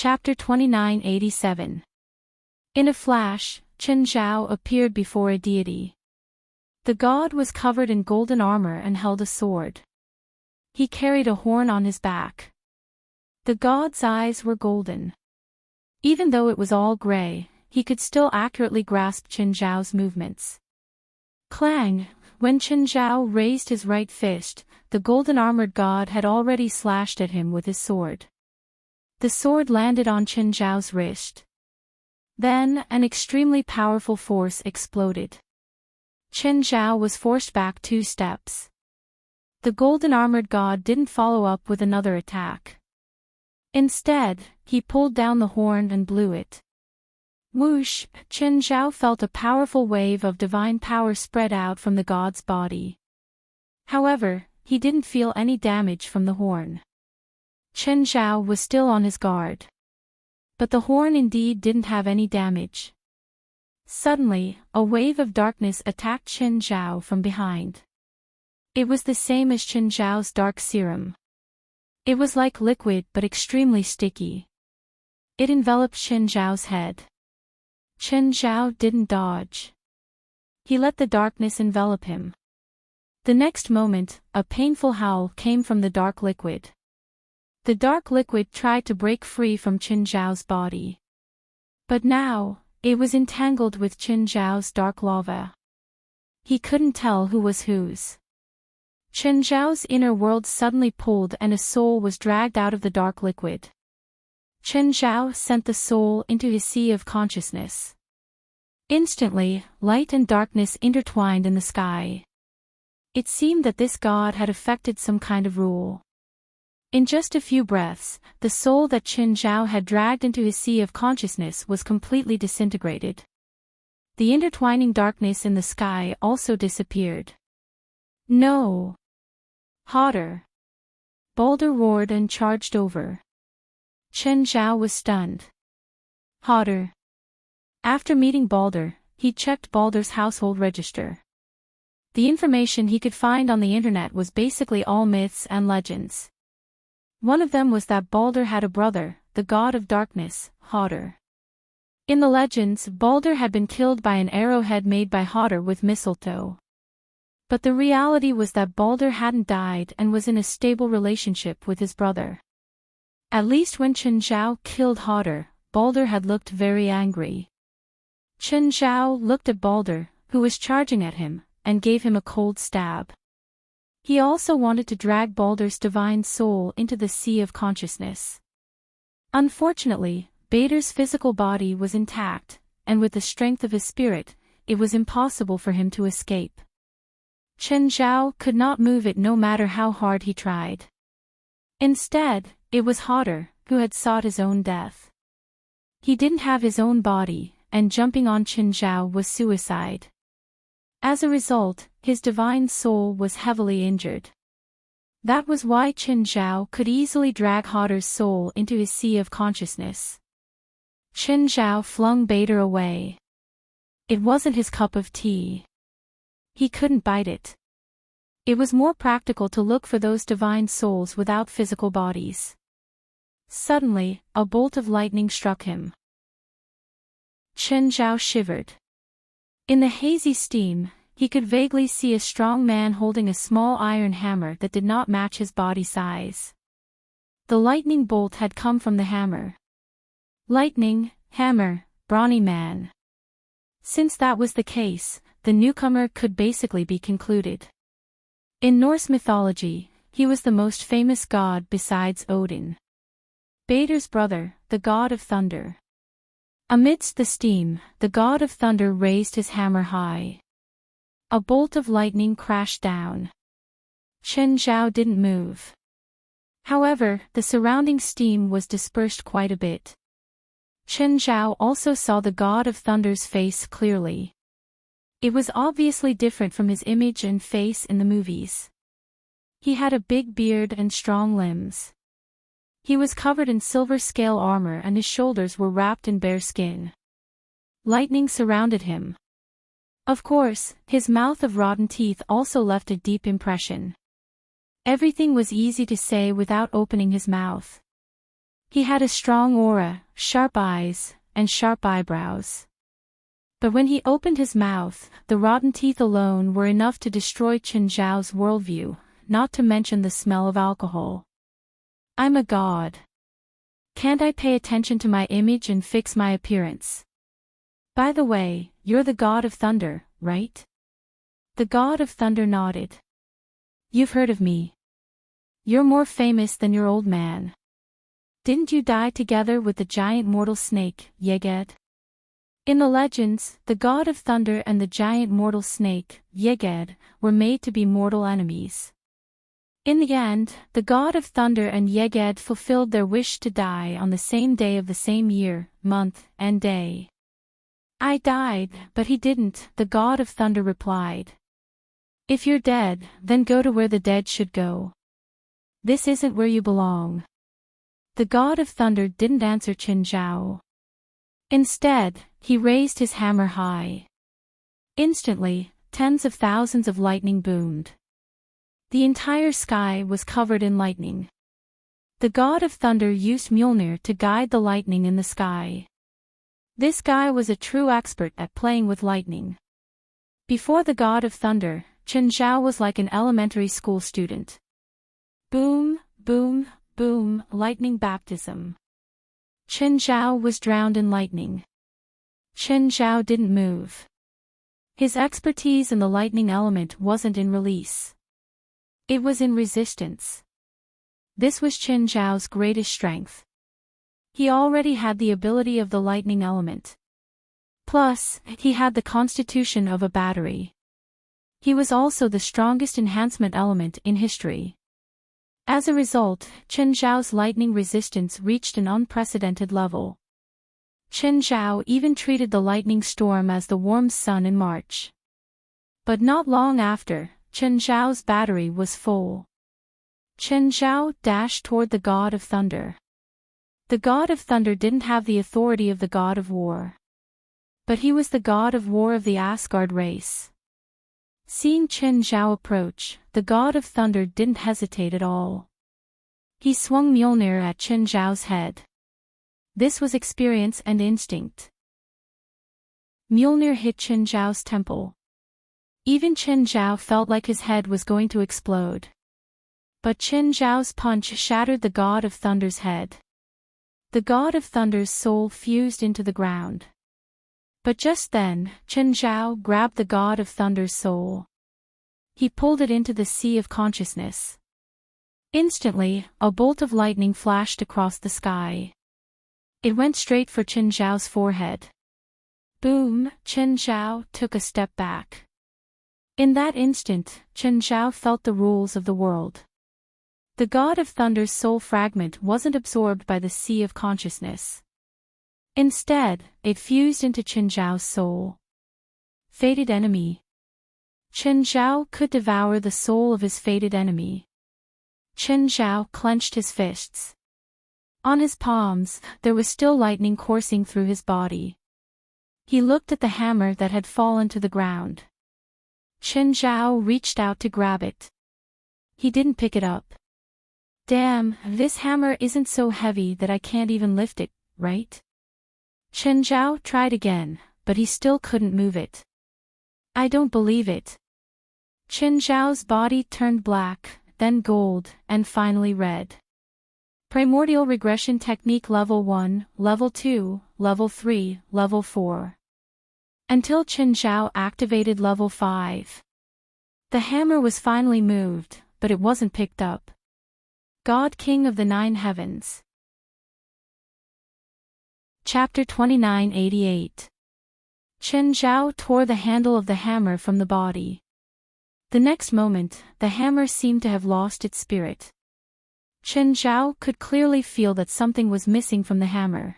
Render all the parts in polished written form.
Chapter 2987. In a flash, Chen Zhao appeared before a deity. The god was covered in golden armor and held a sword. He carried a horn on his back. The god's eyes were golden. Even though it was all gray, he could still accurately grasp Chen Zhao's movements. Clang! When Chen Zhao raised his right fist, the golden-armored god had already slashed at him with his sword. The sword landed on Chen Zhao's wrist. Then, an extremely powerful force exploded. Chen Zhao was forced back 2 steps. The golden-armored god didn't follow up with another attack. Instead, he pulled down the horn and blew it. Whoosh! Chen Zhao felt a powerful wave of divine power spread out from the god's body. However, he didn't feel any damage from the horn. Chen Zhao was still on his guard. But the horn indeed didn't have any damage. Suddenly, a wave of darkness attacked Chen Zhao from behind. It was the same as Chen Zhao's dark serum. It was like liquid but extremely sticky. It enveloped Chen Zhao's head. Chen Zhao didn't dodge. He let the darkness envelop him. The next moment, a painful howl came from the dark liquid. The dark liquid tried to break free from Chen Zhao's body. But now, it was entangled with Chen Zhao's dark lava. He couldn't tell who was whose. Chen Zhao's inner world suddenly pulled and a soul was dragged out of the dark liquid. Chen Zhao sent the soul into his sea of consciousness. Instantly, light and darkness intertwined in the sky. It seemed that this god had effected some kind of rule. In just a few breaths, the soul that Chen Zhao had dragged into his sea of consciousness was completely disintegrated. The intertwining darkness in the sky also disappeared. No! Hotter! Balder roared and charged over. Chen Zhao was stunned. Hotter! After meeting Balder, he checked Balder's household register. The information he could find on the internet was basically all myths and legends. One of them was that Balder had a brother, the god of darkness, Hotter. In the legends, Balder had been killed by an arrowhead made by Hotter with mistletoe. But the reality was that Balder hadn't died and was in a stable relationship with his brother. At least when Chen Zhao killed Hotter, Balder had looked very angry. Chen Zhao looked at Balder, who was charging at him, and gave him a cold stab. He also wanted to drag Balder's divine soul into the sea of consciousness. Unfortunately, Balder's physical body was intact, and with the strength of his spirit, it was impossible for him to escape. Chen Zhao could not move it no matter how hard he tried. Instead, it was Hotter, who had sought his own death. He didn't have his own body, and jumping on Chen Zhao was suicide. As a result, his divine soul was heavily injured. That was why Chen Zhao could easily drag Hotter's soul into his sea of consciousness. Chen Zhao flung Balder away. It wasn't his cup of tea. He couldn't bite it. It was more practical to look for those divine souls without physical bodies. Suddenly, a bolt of lightning struck him. Chen Zhao shivered. In the hazy steam, he could vaguely see a strong man holding a small iron hammer that did not match his body size. The lightning bolt had come from the hammer. Lightning, hammer, brawny man. Since that was the case, the newcomer could basically be concluded. In Norse mythology, he was the most famous god besides Odin. Balder's brother, the god of thunder. Amidst the steam, the god of thunder raised his hammer high. A bolt of lightning crashed down. Chen Zhao didn't move. However, the surrounding steam was dispersed quite a bit. Chen Zhao also saw the god of thunder's face clearly. It was obviously different from his image and face in the movies. He had a big beard and strong limbs. He was covered in silver scale armor and his shoulders were wrapped in bear skin. Lightning surrounded him. Of course, his mouth of rotten teeth also left a deep impression. Everything was easy to say without opening his mouth. He had a strong aura, sharp eyes, and sharp eyebrows. But when he opened his mouth, the rotten teeth alone were enough to destroy Chen Zhao's worldview, not to mention the smell of alcohol. I'm a god. Can't I pay attention to my image and fix my appearance? By the way, you're the god of thunder, right? The god of thunder nodded. You've heard of me. You're more famous than your old man. Didn't you die together with the giant mortal snake, Yeged? In the legends, the god of thunder and the giant mortal snake, Yeged, were made to be mortal enemies. In the end, the god of thunder and Yeged fulfilled their wish to die on the same day of the same year, month, and day. I died, but he didn't, the god of thunder replied. If you're dead, then go to where the dead should go. This isn't where you belong. The god of thunder didn't answer Chen Zhao. Instead, he raised his hammer high. Instantly, tens of thousands of lightning boomed. The entire sky was covered in lightning. The god of thunder used Mjolnir to guide the lightning in the sky. This guy was a true expert at playing with lightning. Before the god of thunder, Chen Zhao was like an elementary school student. Boom, boom, boom, lightning baptism. Chen Zhao was drowned in lightning. Chen Zhao didn't move. His expertise in the lightning element wasn't in release. It was in resistance. This was Chen Zhao's greatest strength. He already had the ability of the lightning element. Plus, he had the constitution of a battery. He was also the strongest enhancement element in history. As a result, Chen Zhao's lightning resistance reached an unprecedented level. Chen Zhao even treated the lightning storm as the warm sun in March. But not long after, Chen Zhao's battery was full. Chen Zhao dashed toward the god of thunder. The god of thunder didn't have the authority of the god of war. But he was the god of war of the Asgard race. Seeing Chen Zhao approach, the god of thunder didn't hesitate at all. He swung Mjolnir at Chen Zhao's head. This was experience and instinct. Mjolnir hit Chen Zhao's temple. Even Chen Zhao felt like his head was going to explode. But Chen Zhao's punch shattered the god of thunder's head. The god of thunder's soul fused into the ground. But just then, Chen Zhao grabbed the god of thunder's soul. He pulled it into the sea of consciousness. Instantly, a bolt of lightning flashed across the sky. It went straight for Chen Zhao's forehead. Boom, Chen Zhao took a step back. In that instant, Chen Zhao felt the rules of the world. The god of thunder's soul fragment wasn't absorbed by the sea of consciousness. Instead, it fused into Chen Zhao's soul. Fated enemy. Chen Zhao could devour the soul of his fated enemy. Chen Zhao clenched his fists. On his palms, there was still lightning coursing through his body. He looked at the hammer that had fallen to the ground. Chen Zhao reached out to grab it. He didn't pick it up. Damn, this hammer isn't so heavy that I can't even lift it, right? Chen Zhao tried again, but he still couldn't move it. I don't believe it. Chen Zhao's body turned black, then gold, and finally red. Primordial Regression Technique Level 1, Level 2, Level 3, Level 4. Until Chen Zhao activated Level 5. The hammer was finally moved, but it wasn't picked up. God King of the Nine Heavens. Chapter 2988. Chen Zhao tore the handle of the hammer from the body. The next moment, the hammer seemed to have lost its spirit. Chen Zhao could clearly feel that something was missing from the hammer.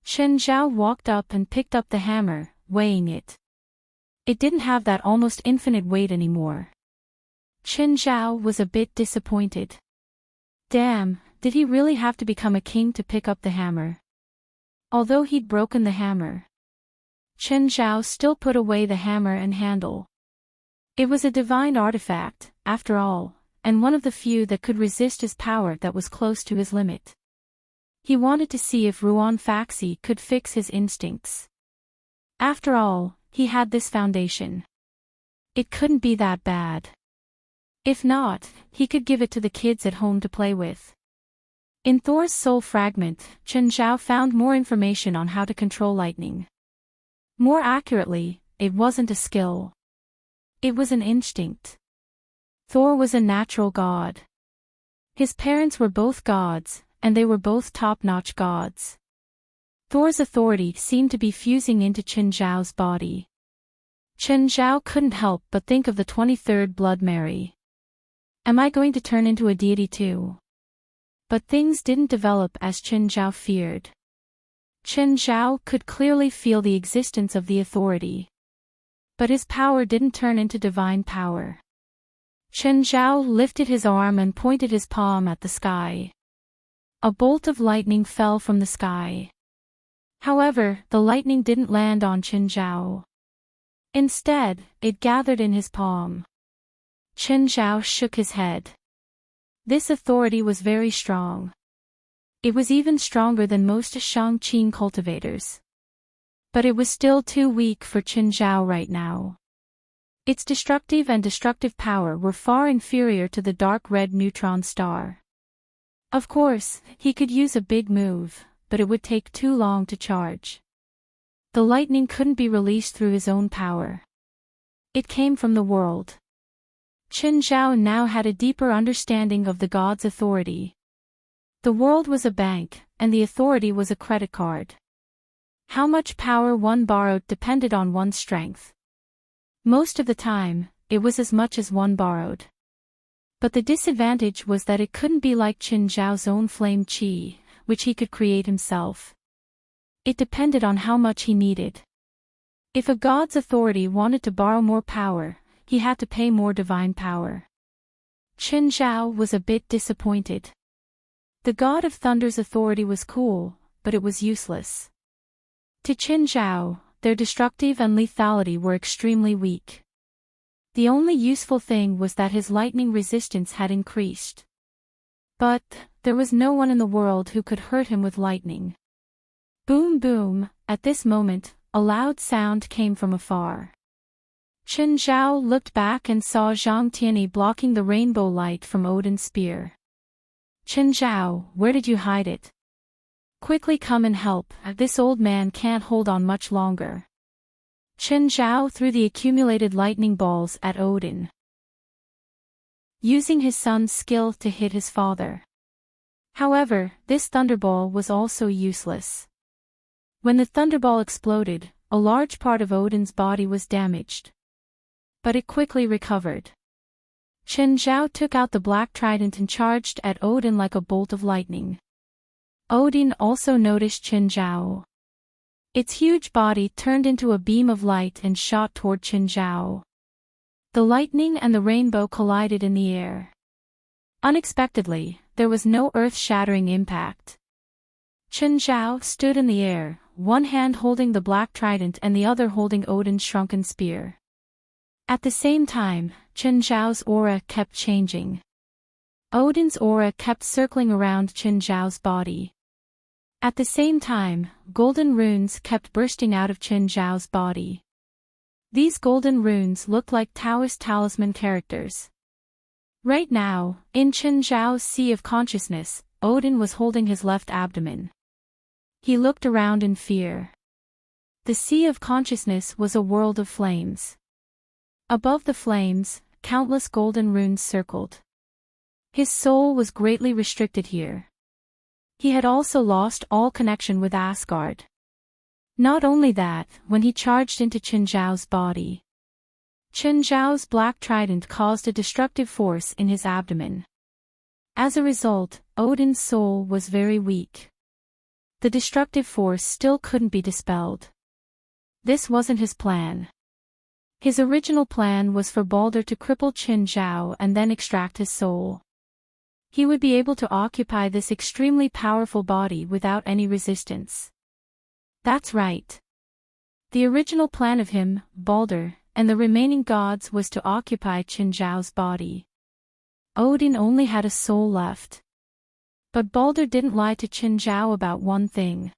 Chen Zhao walked up and picked up the hammer, weighing it. It didn't have that almost infinite weight anymore. Chen Zhao was a bit disappointed. Damn, did he really have to become a king to pick up the hammer? Although he'd broken the hammer, Chen Zhao still put away the hammer and handle. It was a divine artifact, after all, and one of the few that could resist his power that was close to his limit. He wanted to see if Ruan Faxi could fix his instincts. After all, he had this foundation. It couldn't be that bad. If not, he could give it to the kids at home to play with. In Thor's soul fragment, Chen Zhao found more information on how to control lightning. More accurately, it wasn't a skill. It was an instinct. Thor was a natural god. His parents were both gods, and they were both top-notch gods. Thor's authority seemed to be fusing into Chen Zhao's body. Chen Zhao couldn't help but think of the 23rd Blood Mary. Am I going to turn into a deity too? But things didn't develop as Chen Zhao feared. Chen Zhao could clearly feel the existence of the authority. But his power didn't turn into divine power. Chen Zhao lifted his arm and pointed his palm at the sky. A bolt of lightning fell from the sky. However, the lightning didn't land on Chen Zhao. Instead, it gathered in his palm. Chen Zhao shook his head. This authority was very strong. It was even stronger than most Shangqing cultivators. But it was still too weak for Chen Zhao right now. Its destructive and destructive power were far inferior to the dark red neutron star. Of course, he could use a big move, but it would take too long to charge. The lightning couldn't be released through his own power. It came from the world. Chen Zhao now had a deeper understanding of the god's authority. The world was a bank, and the authority was a credit card. How much power one borrowed depended on one's strength. Most of the time, it was as much as one borrowed. But the disadvantage was that it couldn't be like Chen Zhao's own flame qi, which he could create himself. It depended on how much he needed. If a god's authority wanted to borrow more power, he had to pay more divine power. Chen Zhao was a bit disappointed. The god of thunder's authority was cool, but it was useless. To Chen Zhao, their destructive and lethality were extremely weak. The only useful thing was that his lightning resistance had increased. But there was no one in the world who could hurt him with lightning. Boom boom, at this moment, a loud sound came from afar. Chen Zhao looked back and saw Zhang Tianyi blocking the rainbow light from Odin's spear. Chen Zhao, where did you hide it? Quickly come and help, this old man can't hold on much longer. Chen Zhao threw the accumulated lightning balls at Odin, using his son's skill to hit his father. However, this thunderball was also useless. When the thunderball exploded, a large part of Odin's body was damaged. But it quickly recovered. Chen Zhao took out the black trident and charged at Odin like a bolt of lightning. Odin also noticed Chen Zhao. Its huge body turned into a beam of light and shot toward Chen Zhao. The lightning and the rainbow collided in the air. Unexpectedly, there was no earth-shattering impact. Chen Zhao stood in the air, one hand holding the black trident and the other holding Odin's shrunken spear. At the same time, Chen Zhao's aura kept changing. Odin's aura kept circling around Chen Zhao's body. At the same time, golden runes kept bursting out of Chen Zhao's body. These golden runes looked like Taoist talisman characters. Right now, in Chen Zhao's sea of consciousness, Odin was holding his left abdomen. He looked around in fear. The sea of consciousness was a world of flames. Above the flames, countless golden runes circled. His soul was greatly restricted here. He had also lost all connection with Asgard. Not only that, when he charged into Chen Zhao's body, Chen Zhao's black trident caused a destructive force in his abdomen. As a result, Odin's soul was very weak. The destructive force still couldn't be dispelled. This wasn't his plan. His original plan was for Balder to cripple Chen Zhao and then extract his soul. He would be able to occupy this extremely powerful body without any resistance. That's right. The original plan of him, Balder, and the remaining gods was to occupy Chen Zhao's body. Odin only had a soul left. But Balder didn't lie to Qin about one thing.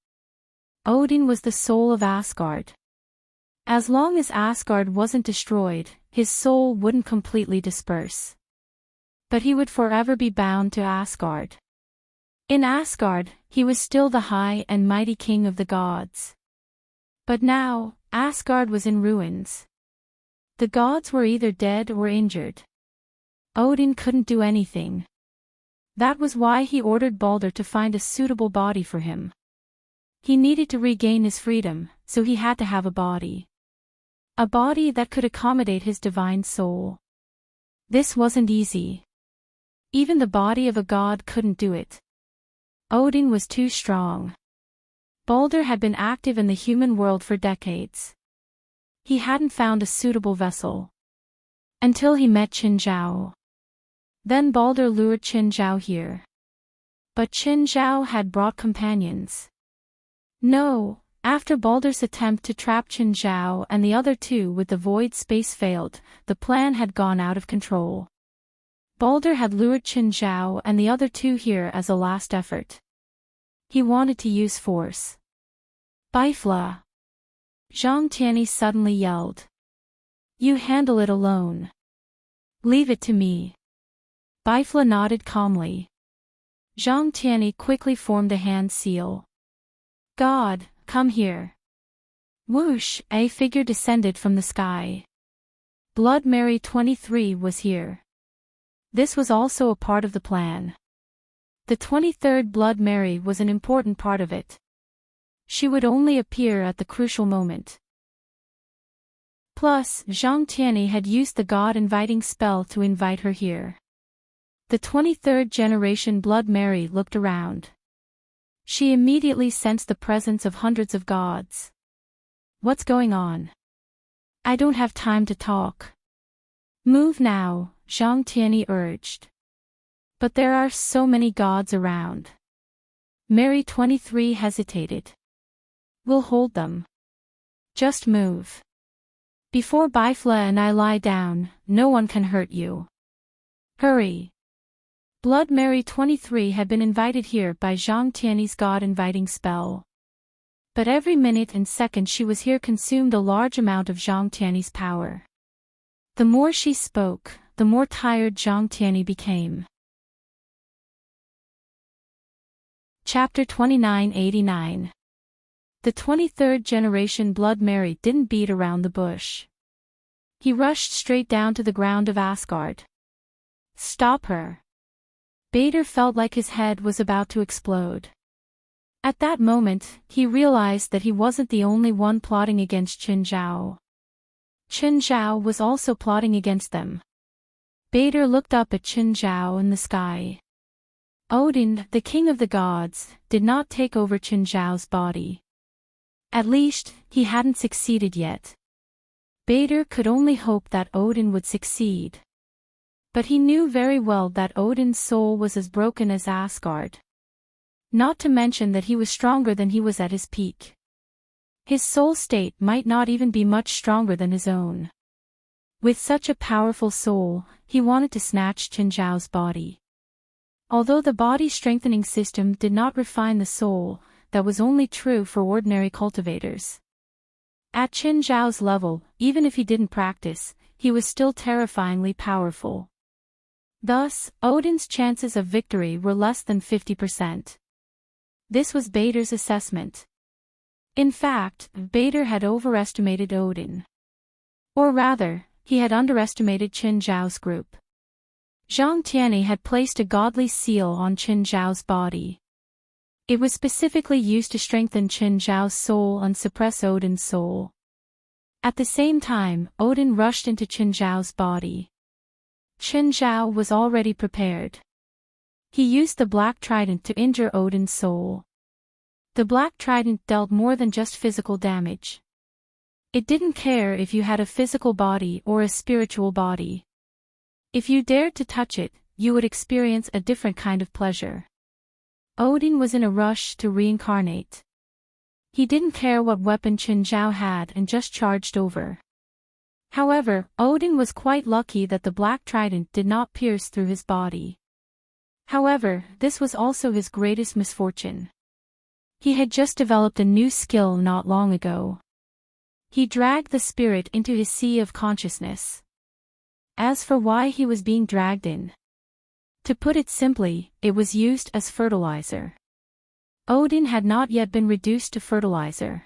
Odin was the soul of Asgard. As long as Asgard wasn't destroyed, his soul wouldn't completely disperse. But he would forever be bound to Asgard. In Asgard, he was still the high and mighty king of the gods. But now, Asgard was in ruins. The gods were either dead or injured. Odin couldn't do anything. That was why he ordered Balder to find a suitable body for him. He needed to regain his freedom, so he had to have a body. A body that could accommodate his divine soul. This wasn't easy. Even the body of a god couldn't do it. Odin was too strong. Balder had been active in the human world for decades. He hadn't found a suitable vessel. Until he met Qin. Then Balder lured Qin here. But Qin had brought companions. No, after Balder's attempt to trap Qin and the other two with the void space failed, the plan had gone out of control. Balder had lured Qin and the other two here as a last effort. He wanted to use force. Bifla! Zhang Tianyi suddenly yelled. You handle it alone. Leave it to me. Bifla nodded calmly. Zhang Tianyi quickly formed a hand seal. God, come here. Whoosh, a figure descended from the sky. Blood Mary 23 was here. This was also a part of the plan. The 23rd Blood Mary was an important part of it. She would only appear at the crucial moment. Plus, Zhang Tianyi had used the God-inviting spell to invite her here. The 23rd generation Blood Mary looked around. She immediately sensed the presence of hundreds of gods. What's going on? I don't have time to talk. Move now, Zhang Tianyi urged. But there are so many gods around. Mary 23 hesitated. We'll hold them. Just move. Before Bifla and I lie down, no one can hurt you. Hurry. Blood Mary 23 had been invited here by Zhang Tianyi's God-inviting spell. But every minute and second she was here consumed a large amount of Zhang Tianyi's power. The more she spoke, the more tired Zhang Tianyi became. Chapter 2989. The 23rd generation Blood Mary didn't beat around the bush. He rushed straight down to the ground of Asgard. Stop her. Balder felt like his head was about to explode. At that moment, he realized that he wasn't the only one plotting against Qin. Qin was also plotting against them. Balder looked up at Qin in the sky. Odin, the king of the gods, did not take over Qin body. At least, he hadn't succeeded yet. Balder could only hope that Odin would succeed. But he knew very well that Odin's soul was as broken as Asgard. Not to mention that he was stronger than he was at his peak. His soul state might not even be much stronger than his own. With such a powerful soul, he wanted to snatch Qin body. Although the body strengthening system did not refine the soul, that was only true for ordinary cultivators. At Qin level, even if he didn't practice, he was still terrifyingly powerful. Thus, Odin's chances of victory were less than 50%. This was Balder's assessment. In fact, Balder had overestimated Odin. Or rather, he had underestimated Qin group. Zhang Tianyi had placed a godly seal on Qin body. It was specifically used to strengthen Qin soul and suppress Odin's soul. At the same time, Odin rushed into Qin body. Qin was already prepared. He used the Black Trident to injure Odin's soul. The Black Trident dealt more than just physical damage. It didn't care if you had a physical body or a spiritual body. If you dared to touch it, you would experience a different kind of pleasure. Odin was in a rush to reincarnate. He didn't care what weapon Qin had and just charged over. However, Odin was quite lucky that the Black Trident did not pierce through his body. However, this was also his greatest misfortune. He had just developed a new skill not long ago. He dragged the spirit into his sea of consciousness. As for why he was being dragged in, to put it simply, it was used as fertilizer. Odin had not yet been reduced to fertilizer.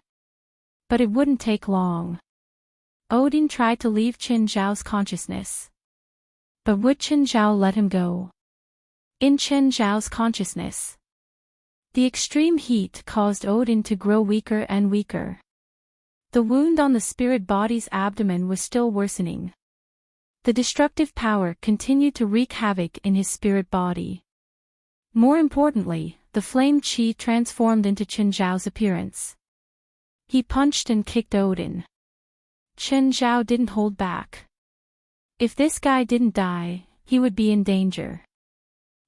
But it wouldn't take long. Odin tried to leave Qin Zhao's consciousness. But would Qin Zhao let him go? In Qin Zhao's consciousness, the extreme heat caused Odin to grow weaker and weaker. The wound on the spirit body's abdomen was still worsening. The destructive power continued to wreak havoc in his spirit body. More importantly, the flame qi transformed into Qin Zhao's appearance. He punched and kicked Odin. Qin Zhao didn't hold back. If this guy didn't die, he would be in danger.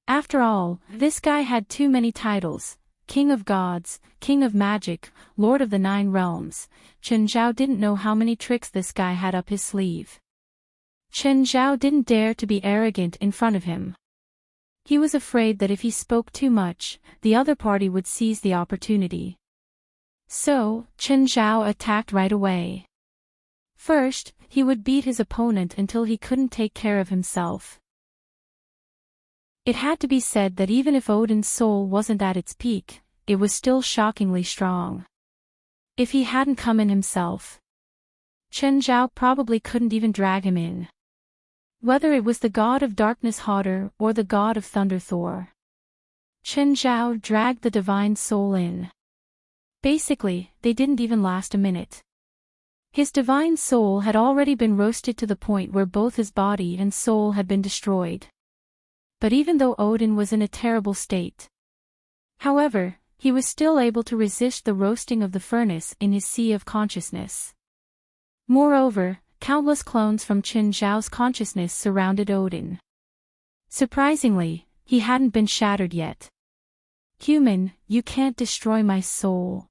After all, this guy had too many titles: King of Gods, King of Magic, Lord of the Nine Realms. Qin Zhao didn't know how many tricks this guy had up his sleeve. Qin Zhao didn't dare to be arrogant in front of him. He was afraid that if he spoke too much, the other party would seize the opportunity. So, Qin Zhao attacked right away. First, he would beat his opponent until he couldn't take care of himself. It had to be said that even if Odin's soul wasn't at its peak, it was still shockingly strong. If he hadn't come in himself, Qin Zhao probably couldn't even drag him in. Whether it was the god of darkness Hodder or the god of thunder Thor, Qin Zhao dragged the divine soul in. Basically, they didn't even last a minute. His divine soul had already been roasted to the point where both his body and soul had been destroyed. But even though Odin was in a terrible state, however, he was still able to resist the roasting of the furnace in his sea of consciousness. Moreover, countless clones from Qin Zhao's consciousness surrounded Odin. Surprisingly, he hadn't been shattered yet. "Human, you can't destroy my soul."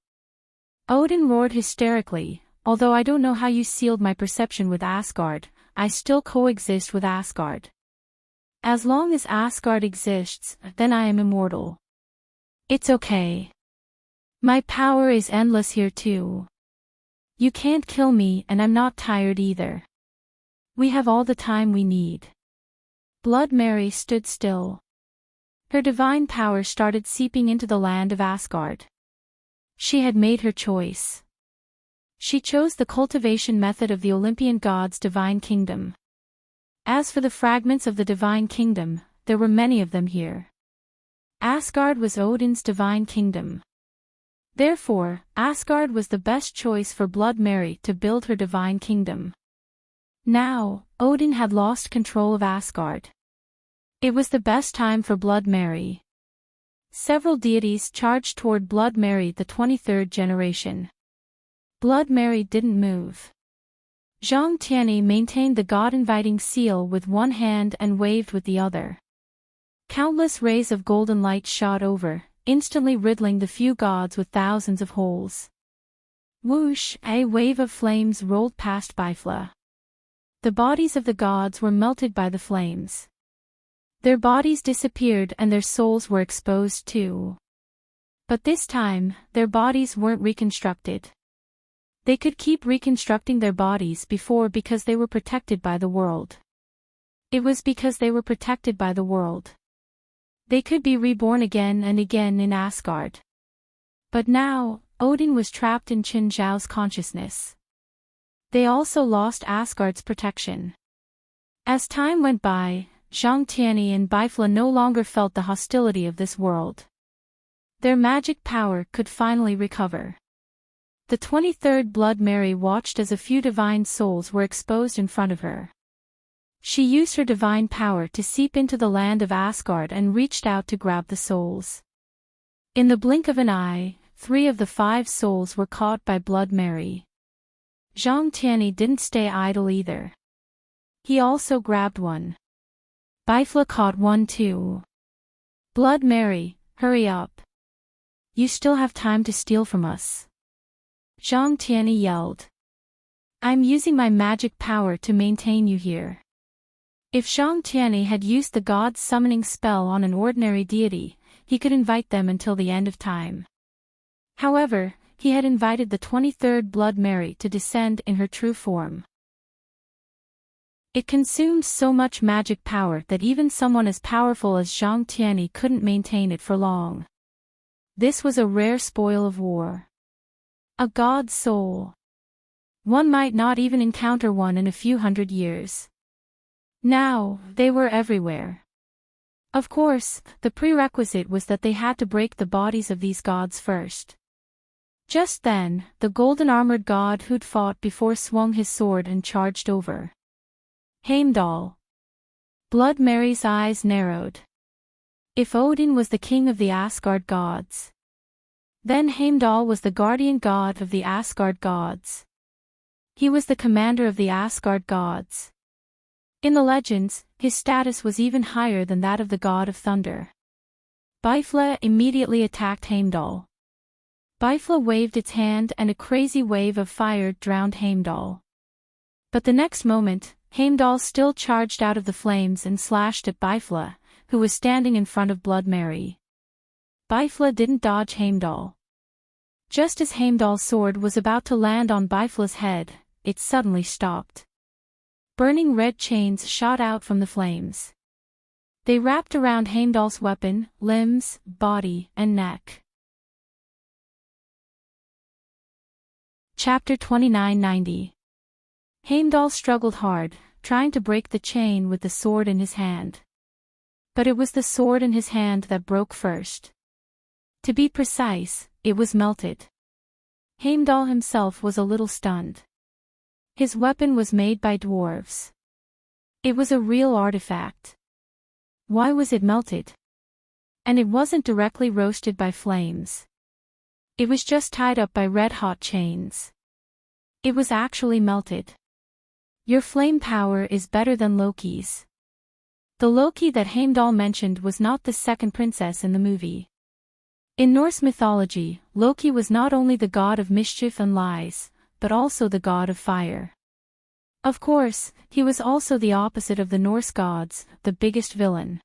Odin roared hysterically. "Although I don't know how you sealed my perception with Asgard, I still coexist with Asgard. As long as Asgard exists, then I am immortal. It's okay. My power is endless here too. You can't kill me and I'm not tired either. We have all the time we need." Blood Mary stood still. Her divine power started seeping into the land of Asgard. She had made her choice. She chose the cultivation method of the Olympian god's divine kingdom. As for the fragments of the divine kingdom, there were many of them here. Asgard was Odin's divine kingdom. Therefore, Asgard was the best choice for Blood Mary to build her divine kingdom. Now, Odin had lost control of Asgard. It was the best time for Blood Mary. Several deities charged toward Blood Mary, the 23rd generation. Blood Mary didn't move. Zhang Tianyi maintained the god-inviting seal with one hand and waved with the other. Countless rays of golden light shot over, instantly riddling the few gods with thousands of holes. Whoosh! A wave of flames rolled past Bifla. The bodies of the gods were melted by the flames. Their bodies disappeared and their souls were exposed too. But this time, their bodies weren't reconstructed. They could keep reconstructing their bodies before because they were protected by the world. It was because they were protected by the world. They could be reborn again and again in Asgard. But now, Odin was trapped in Qin Zhao's consciousness. They also lost Asgard's protection. As time went by, Zhang Tianyi and Bifla no longer felt the hostility of this world. Their magic power could finally recover. The 23rd Blood Mary watched as a few divine souls were exposed in front of her. She used her divine power to seep into the land of Asgard and reached out to grab the souls. In the blink of an eye, 3 of the 5 souls were caught by Blood Mary. Zhang Tianyi didn't stay idle either. He also grabbed one. Bifla caught one too. "Blood Mary, hurry up. You still have time to steal from us," Zhang Tianyi yelled. "I'm using my magic power to maintain you here. If Zhang Tianyi had used the god's summoning spell on an ordinary deity, he could invite them until the end of time. However, he had invited the 23rd Blood Mary to descend in her true form. It consumed so much magic power that even someone as powerful as Zhang Tianyi couldn't maintain it for long. This was a rare spoil of war. A god's soul. One might not even encounter one in a few hundred years. Now, they were everywhere. Of course, the prerequisite was that they had to break the bodies of these gods first. Just then, the golden-armored god who'd fought before swung his sword and charged over Heimdall. Blood Mary's eyes narrowed. If Odin was the king of the Asgard gods, then Heimdall was the guardian god of the Asgard gods. He was the commander of the Asgard gods. In the legends, his status was even higher than that of the god of thunder. Bifla immediately attacked Heimdall. Bifla waved its hand and a crazy wave of fire drowned Heimdall. But the next moment, Heimdall still charged out of the flames and slashed at Bifla, who was standing in front of Blood Mary. Bifla didn't dodge Heimdall. Just as Heimdall's sword was about to land on Bifla's head, it suddenly stopped. Burning red chains shot out from the flames. They wrapped around Heimdall's weapon, limbs, body, and neck. Chapter 2990. Heimdall struggled hard, trying to break the chain with the sword in his hand. But it was the sword in his hand that broke first. To be precise, it was melted. Heimdall himself was a little stunned. His weapon was made by dwarves. It was a real artifact. Why was it melted? And it wasn't directly roasted by flames. It was just tied up by red-hot chains. It was actually melted. Your flame power is better than Loki's. The Loki that Heimdall mentioned was not the second princess in the movie. In Norse mythology, Loki was not only the god of mischief and lies, but also the god of fire. Of course, he was also the opposite of the Norse gods, the biggest villain.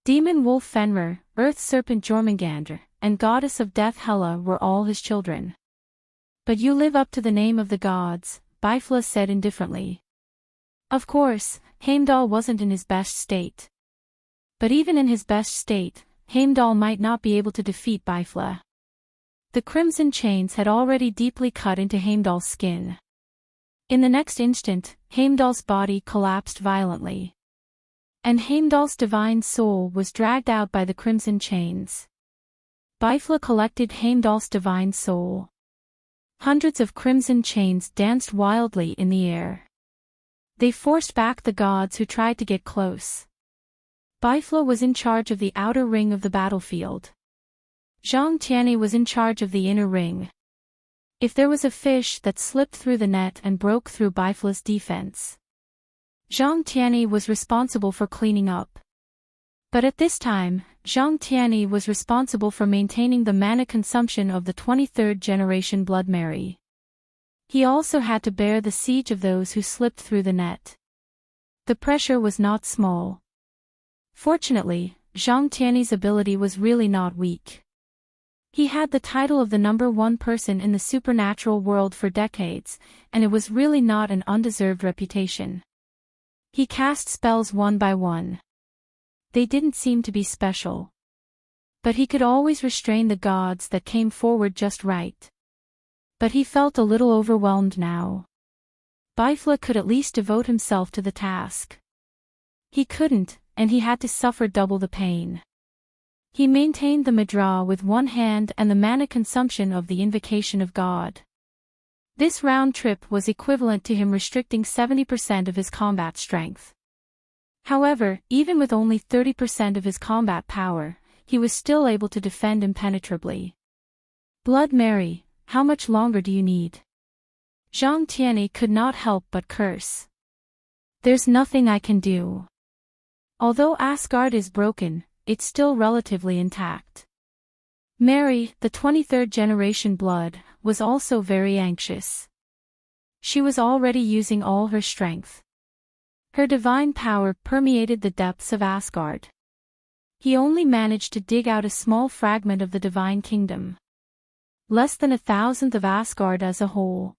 Demon wolf Fenrir, earth serpent Jormungandr, and goddess of death Hela were all his children. But you live up to the name of the gods, Bifla said indifferently. Of course, Heimdall wasn't in his best state. But even in his best state, Heimdall might not be able to defeat Bifla. The crimson chains had already deeply cut into Heimdall's skin. In the next instant, Heimdall's body collapsed violently. And Heimdall's divine soul was dragged out by the crimson chains. Bifla collected Heimdall's divine soul. Hundreds of crimson chains danced wildly in the air. They forced back the gods who tried to get close. Bifla was in charge of the outer ring of the battlefield. Zhang Tianyi was in charge of the inner ring. If there was a fish that slipped through the net and broke through Bifla's defense, Zhang Tianyi was responsible for cleaning up. But at this time, Zhang Tianyi was responsible for maintaining the mana consumption of the 23rd generation Blood Mary. He also had to bear the siege of those who slipped through the net. The pressure was not small. Fortunately, Zhang Tianyi's ability was really not weak. He had the title of the #1 person in the supernatural world for decades, and it was really not an undeserved reputation. He cast spells one by one. They didn't seem to be special. But he could always restrain the gods that came forward just right. But he felt a little overwhelmed now. Bifla could at least devote himself to the task. He couldn't, and he had to suffer double the pain. He maintained the Madra with one hand and the mana consumption of the Invocation of God. This round trip was equivalent to him restricting 70% of his combat strength. However, even with only 30% of his combat power, he was still able to defend impenetrably. Blood Mary, how much longer do you need? Zhang Tianyi could not help but curse. There's nothing I can do. Although Asgard is broken, it's still relatively intact. Mary, the 23rd generation Blood, was also very anxious. She was already using all her strength. Her divine power permeated the depths of Asgard. He only managed to dig out a small fragment of the divine kingdom. Less than 1,000th of Asgard as a whole.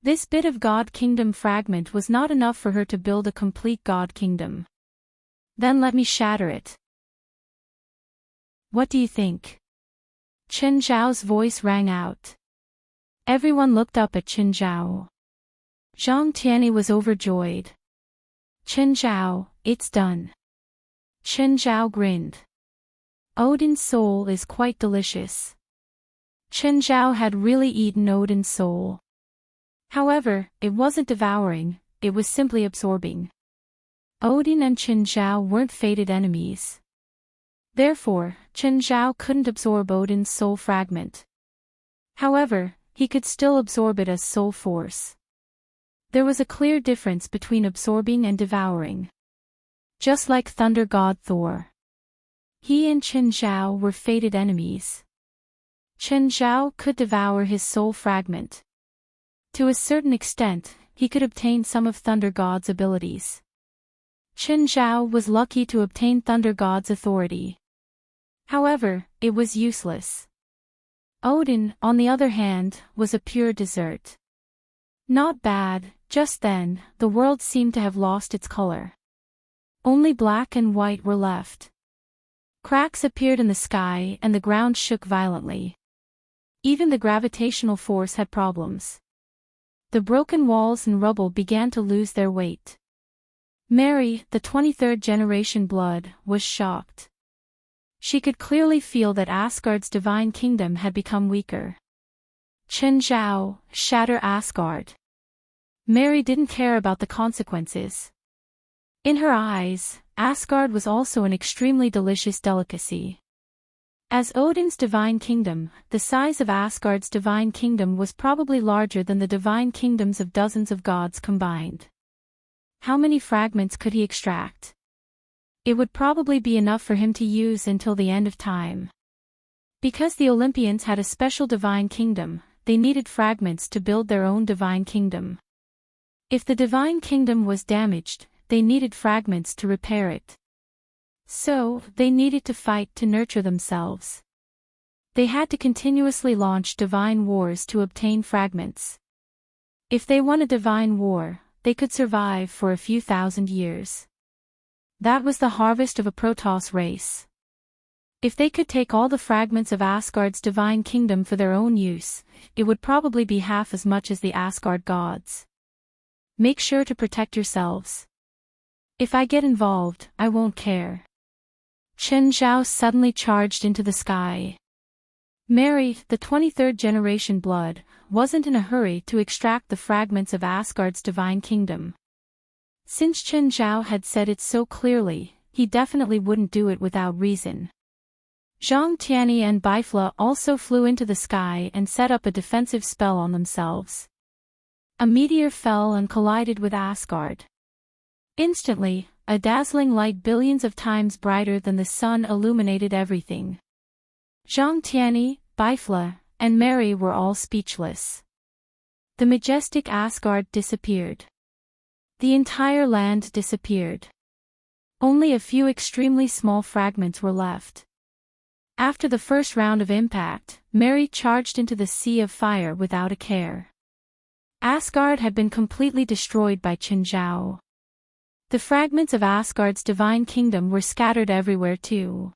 This bit of God Kingdom fragment was not enough for her to build a complete God Kingdom. Then let me shatter it. What do you think? Chen Zhao's voice rang out. Everyone looked up at Chen Zhao. Zhang Tianyi was overjoyed. Chen Zhao, it's done. Chen Zhao grinned. Odin's soul is quite delicious. Chen Zhao had really eaten Odin's soul. However, it wasn't devouring, it was simply absorbing. Odin and Chen Zhao weren't fated enemies. Therefore, Chen Zhao couldn't absorb Odin's soul fragment. However, he could still absorb it as soul force. There was a clear difference between absorbing and devouring. Just like Thunder God Thor. He and Chen Zhao were fated enemies. Chen Zhao could devour his soul fragment. To a certain extent, he could obtain some of Thunder God's abilities. Chen Zhao was lucky to obtain Thunder God's authority. However, it was useless. Odin, on the other hand, was a pure dessert. Not bad. Just then, the world seemed to have lost its color. Only black and white were left. Cracks appeared in the sky and the ground shook violently. Even the gravitational force had problems. The broken walls and rubble began to lose their weight. Mary, the 23rd generation blood, was shocked. She could clearly feel that Asgard's divine kingdom had become weaker. Chen Zhao, shatter Asgard. Mary didn't care about the consequences. In her eyes, Asgard was also an extremely delicious delicacy. As Odin's divine kingdom, the size of Asgard's divine kingdom was probably larger than the divine kingdoms of dozens of gods combined. How many fragments could he extract? It would probably be enough for him to use until the end of time. Because the Olympians had a special divine kingdom, they needed fragments to build their own divine kingdom. If the divine kingdom was damaged, they needed fragments to repair it. So, they needed to fight to nurture themselves. They had to continuously launch divine wars to obtain fragments. If they won a divine war, they could survive for a few thousand years. That was the harvest of a Protoss race. If they could take all the fragments of Asgard's divine kingdom for their own use, it would probably be half as much as the Asgard gods. Make sure to protect yourselves. If I get involved, I won't care. Chen Zhao suddenly charged into the sky. Mary, the 23rd generation blood, wasn't in a hurry to extract the fragments of Asgard's divine kingdom. Since Chen Zhao had said it so clearly, he definitely wouldn't do it without reason. Zhang Tianyi and Bifla also flew into the sky and set up a defensive spell on themselves. A meteor fell and collided with Asgard. Instantly, a dazzling light billions of times brighter than the sun illuminated everything. Zhang Tianyi, Bifla, and Mary were all speechless. The majestic Asgard disappeared. The entire land disappeared. Only a few extremely small fragments were left. After the first round of impact, Mary charged into the sea of fire without a care. Asgard had been completely destroyed by Chen Zhao. The fragments of Asgard's divine kingdom were scattered everywhere too.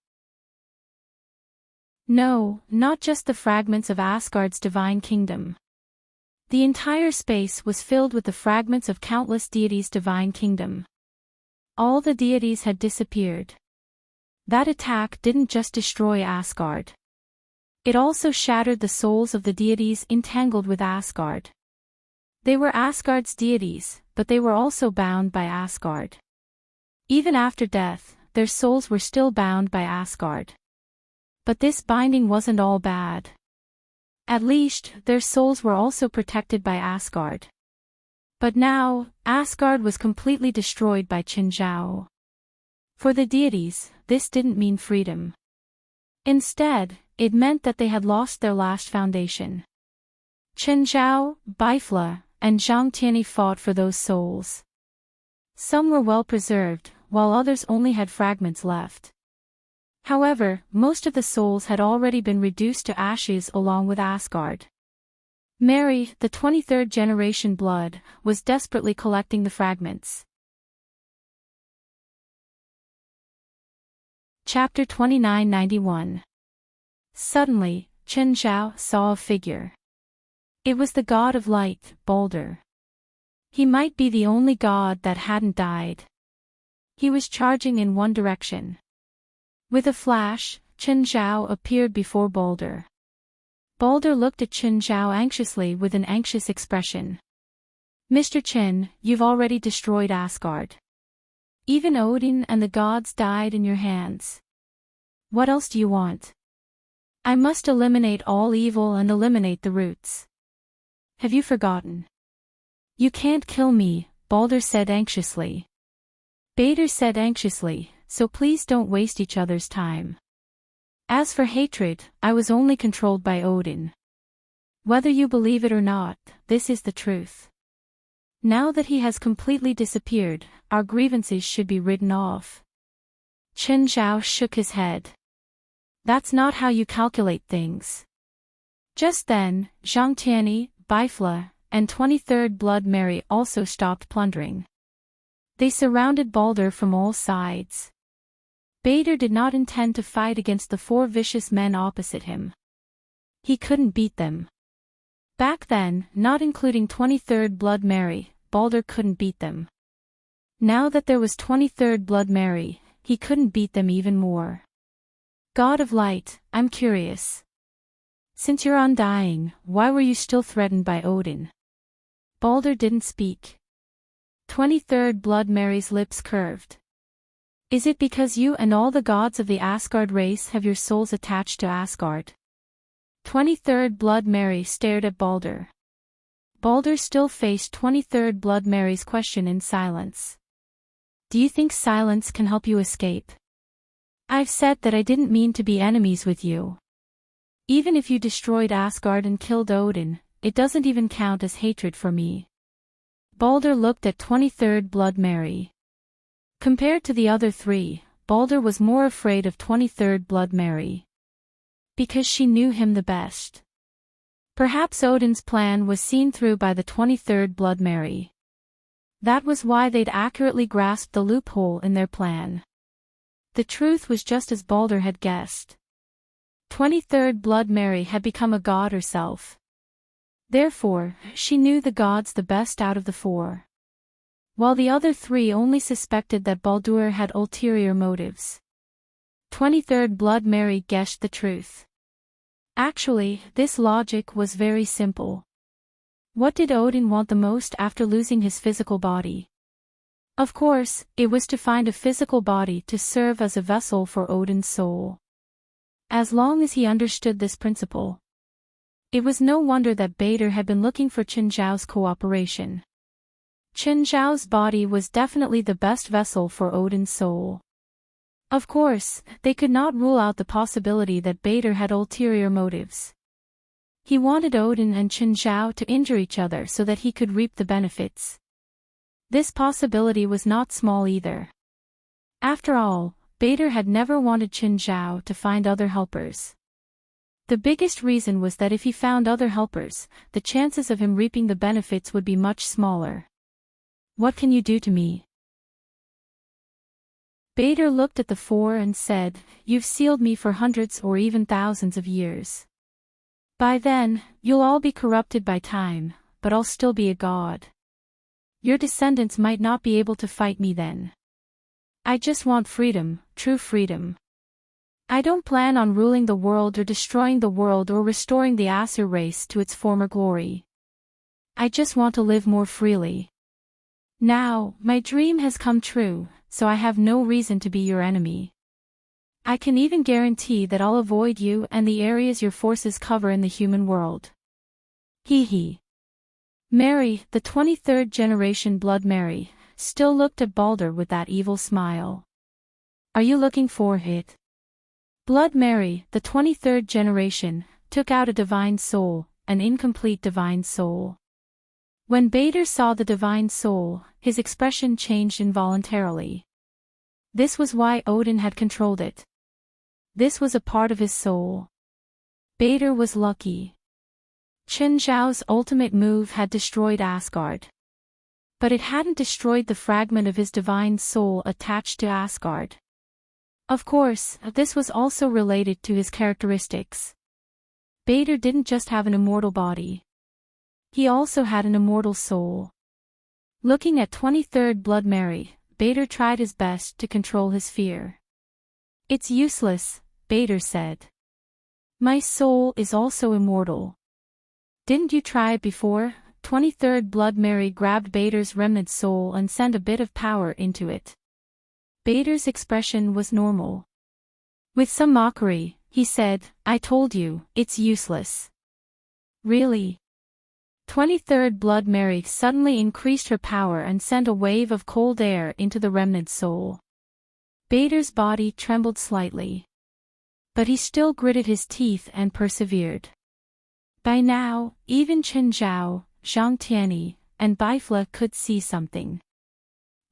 No, not just the fragments of Asgard's divine kingdom. The entire space was filled with the fragments of countless deities' divine kingdom. All the deities had disappeared. That attack didn't just destroy Asgard. It also shattered the souls of the deities entangled with Asgard. They were Asgard's deities, but they were also bound by Asgard. Even after death, their souls were still bound by Asgard. But this binding wasn't all bad. At least, their souls were also protected by Asgard. But now, Asgard was completely destroyed by Chen Zhao. For the deities, this didn't mean freedom. Instead, it meant that they had lost their last foundation. Chen Zhao, Bifla, and Zhang Tianyi fought for those souls. Some were well preserved, while others only had fragments left. However, most of the souls had already been reduced to ashes along with Asgard. Mary, the 23rd generation blood, was desperately collecting the fragments. Chapter 2991. Suddenly, Chen Zhao saw a figure. It was the god of light, Balder. He might be the only god that hadn't died. He was charging in one direction. With a flash, Chen Zhao appeared before Balder. Balder looked at Chen Zhao anxiously with an anxious expression. Mr. Chen, you've already destroyed Asgard. Even Odin and the gods died in your hands. What else do you want? I must eliminate all evil and eliminate the roots. Have you forgotten? You can't kill me, Balder said anxiously. Balder said anxiously, so please don't waste each other's time. As for hatred, I was only controlled by Odin. Whether you believe it or not, this is the truth. Now that he has completely disappeared, our grievances should be written off. Chen Zhao shook his head. That's not how you calculate things. Just then, Zhang Tianyi, Bifla, and 23rd Blood Mary also stopped plundering. They surrounded Balder from all sides. Balder did not intend to fight against the 4 vicious men opposite him. He couldn't beat them. Back then, not including 23rd Blood Mary, Balder couldn't beat them. Now that there was 23rd Blood Mary, he couldn't beat them even more. God of Light, I'm curious. Since you're undying, why were you still threatened by Odin? Balder didn't speak. 23rd Blood Mary's lips curved. Is it because you and all the gods of the Asgard race have your souls attached to Asgard? 23rd Blood Mary stared at Balder. Balder still faced 23rd Blood Mary's question in silence. Do you think silence can help you escape? I've said that I didn't mean to be enemies with you. Even if you destroyed Asgard and killed Odin, it doesn't even count as hatred for me. Balder looked at 23rd Blood Mary. Compared to the other 3, Balder was more afraid of 23rd Blood Mary. Because she knew him the best. Perhaps Odin's plan was seen through by the 23rd Blood Mary. That was why they'd accurately grasped the loophole in their plan. The truth was just as Balder had guessed. 23rd Blood Mary had become a god herself. Therefore, she knew the gods the best out of the 4. While the other 3 only suspected that Baldur had ulterior motives. 23rd Blood Mary guessed the truth. Actually, this logic was very simple. What did Odin want the most after losing his physical body? Of course, it was to find a physical body to serve as a vessel for Odin's soul. As long as he understood this principle. It was no wonder that Balder had been looking for Chen Zhao's cooperation. Chen Zhao's body was definitely the best vessel for Odin's soul. Of course, they could not rule out the possibility that Balder had ulterior motives. He wanted Odin and Chen Zhao to injure each other so that he could reap the benefits. This possibility was not small either. After all, Balder had never wanted Chen Zhao to find other helpers. The biggest reason was that if he found other helpers, the chances of him reaping the benefits would be much smaller. What can you do to me? Balder looked at the 4 and said, You've sealed me for hundreds or even thousands of years. By then, you'll all be corrupted by time, but I'll still be a god. Your descendants might not be able to fight me then. I just want freedom, true freedom. I don't plan on ruling the world or destroying the world or restoring the Asur race to its former glory. I just want to live more freely. Now, my dream has come true, so I have no reason to be your enemy. I can even guarantee that I'll avoid you and the areas your forces cover in the human world. Hee hee. Mary, the 23rd generation Blood Mary, still looked at Balder with that evil smile. Are you looking for it? Blood Mary, the 23rd generation, took out a divine soul, an incomplete divine soul. When Balder saw the divine soul, his expression changed involuntarily. This was why Odin had controlled it. This was a part of his soul. Balder was lucky. Chen Zhao's ultimate move had destroyed Asgard. But it hadn't destroyed the fragment of his divine soul attached to Asgard. Of course, this was also related to his characteristics. Balder didn't just have an immortal body. He also had an immortal soul. Looking at 23rd Blood Mary, Balder tried his best to control his fear. "It's useless," Balder said. "My soul is also immortal." "Didn't you try it before?" 23rd Blood Mary grabbed Balder's remnant soul and sent a bit of power into it. Balder's expression was normal. With some mockery, he said, "I told you, it's useless." "Really?" 23rd Blood Mary suddenly increased her power and sent a wave of cold air into the remnant soul. Balder's body trembled slightly. But he still gritted his teeth and persevered. By now, even Chen Zhao, Zhang Tianyi, and Bifla could see something.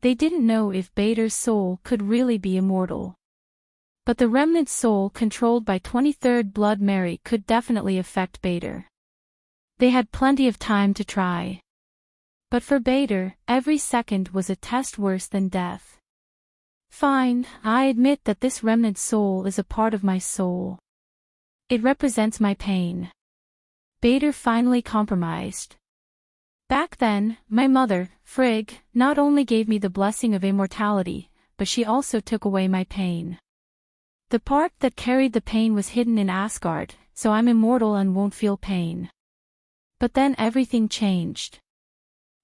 They didn't know if Balder's soul could really be immortal. But the remnant soul controlled by 23rd Blood Mary could definitely affect Balder. They had plenty of time to try. But for Balder, every second was a test worse than death. "Fine, I admit that this remnant soul is a part of my soul. It represents my pain." Balder finally compromised. "Back then, my mother, Frigg, not only gave me the blessing of immortality, but she also took away my pain. The part that carried the pain was hidden in Asgard, so I'm immortal and won't feel pain. But then everything changed.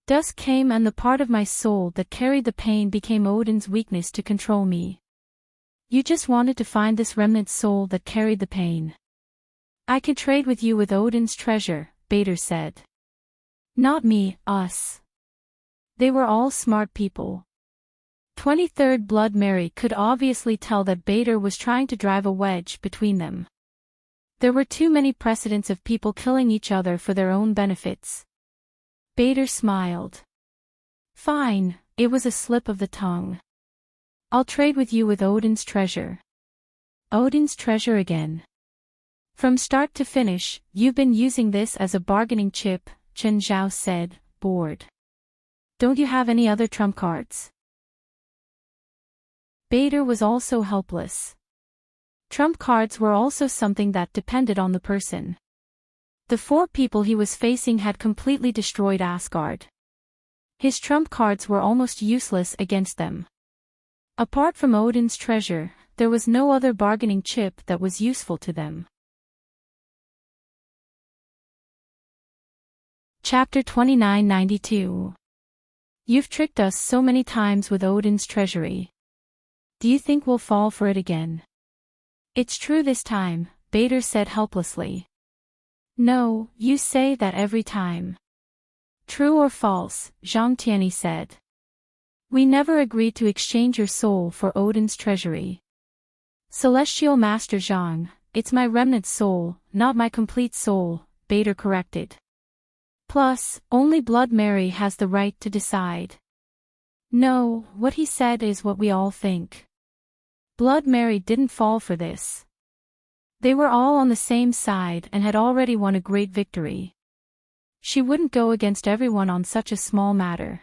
Dusk came and the part of my soul that carried the pain became Odin's weakness to control me. You just wanted to find this remnant soul that carried the pain. I could trade with you with Odin's treasure," Balder said. "Not me, us." They were all smart people. 23rd Blood Mary could obviously tell that Balder was trying to drive a wedge between them. There were too many precedents of people killing each other for their own benefits. Balder smiled. "Fine, it was a slip of the tongue. I'll trade with you with Odin's treasure." "Odin's treasure again? From start to finish, you've been using this as a bargaining chip," Chen Zhao said, bored. "Don't you have any other trump cards?" Balder was also helpless. Trump cards were also something that depended on the person. The 4 people he was facing had completely destroyed Asgard. His trump cards were almost useless against them. Apart from Odin's treasure, there was no other bargaining chip that was useful to them. Chapter 2992. You've tricked us so many times with Odin's treasury. Do you think we'll fall for it again? It's true this time, Balder said helplessly. No, you say that every time. True or false, Zhang Tianyi said. We never agreed to exchange your soul for Odin's treasury. Celestial Master Zhang, it's my remnant soul, not my complete soul, Balder corrected. Plus, only Blood Mary has the right to decide. No, what he said is what we all think. Blood Mary didn't fall for this. They were all on the same side and had already won a great victory. She wouldn't go against everyone on such a small matter.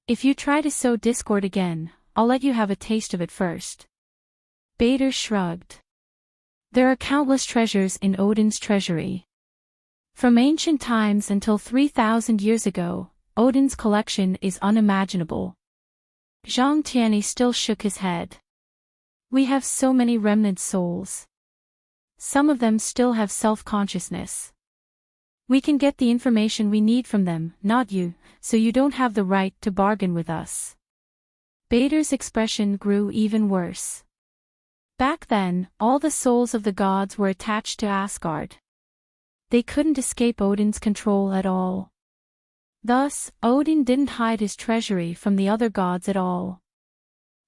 If you try to sow discord again, I'll let you have a taste of it first. Balder shrugged. There are countless treasures in Odin's treasury. From ancient times until 3,000 years ago, Odin's collection is unimaginable. Zhang Tianyi still shook his head. We have so many remnant souls. Some of them still have self-consciousness. We can get the information we need from them, not you, so you don't have the right to bargain with us. Balder's expression grew even worse. Back then, all the souls of the gods were attached to Asgard. They couldn't escape Odin's control at all. Thus, Odin didn't hide his treasury from the other gods at all.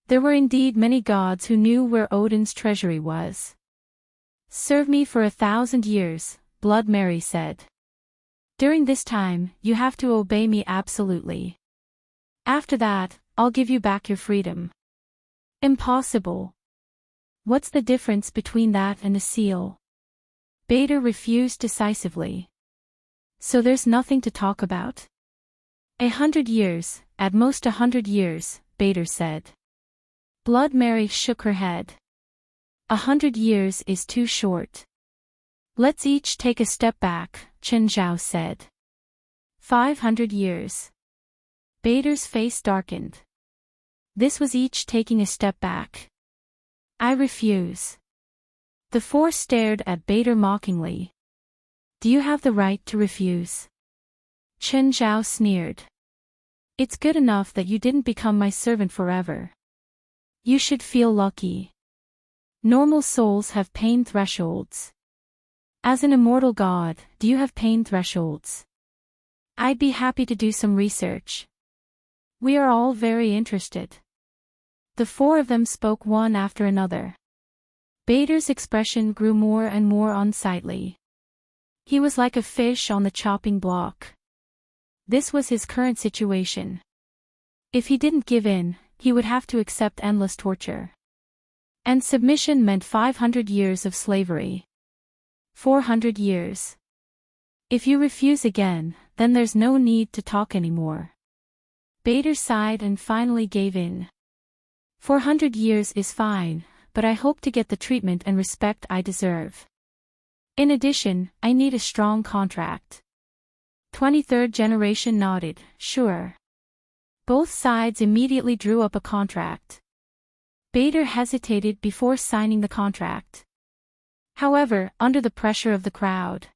There were indeed many gods who knew where Odin's treasury was. Serve me for 1,000 years, Blood Mary said. During this time, you have to obey me absolutely. After that, I'll give you back your freedom. Impossible. What's the difference between that and a seal? Bader refused decisively. So there's nothing to talk about? 100 years, at most 100 years, Bader said. Blood Mary shook her head. 100 years is too short. Let's each take a step back, Chen Zhao said. 500 years. Bader's face darkened. This was each taking a step back. I refuse. The four stared at Bader mockingly. Do you have the right to refuse? Chen Zhao sneered. It's good enough that you didn't become my servant forever. You should feel lucky. Normal souls have pain thresholds. As an immortal god, do you have pain thresholds? I'd be happy to do some research. We are all very interested. The four of them spoke one after another. Bader's expression grew more and more unsightly. He was like a fish on the chopping block. This was his current situation. If he didn't give in, he would have to accept endless torture. And submission meant 500 years of slavery. 400 years. If you refuse again, then there's no need to talk anymore. Bader sighed and finally gave in. 400 years is fine, but I hope to get the treatment and respect I deserve. In addition, I need a strong contract. 23rd generation nodded, sure. Both sides immediately drew up a contract. Bader hesitated before signing the contract. However, under the pressure of the crowd.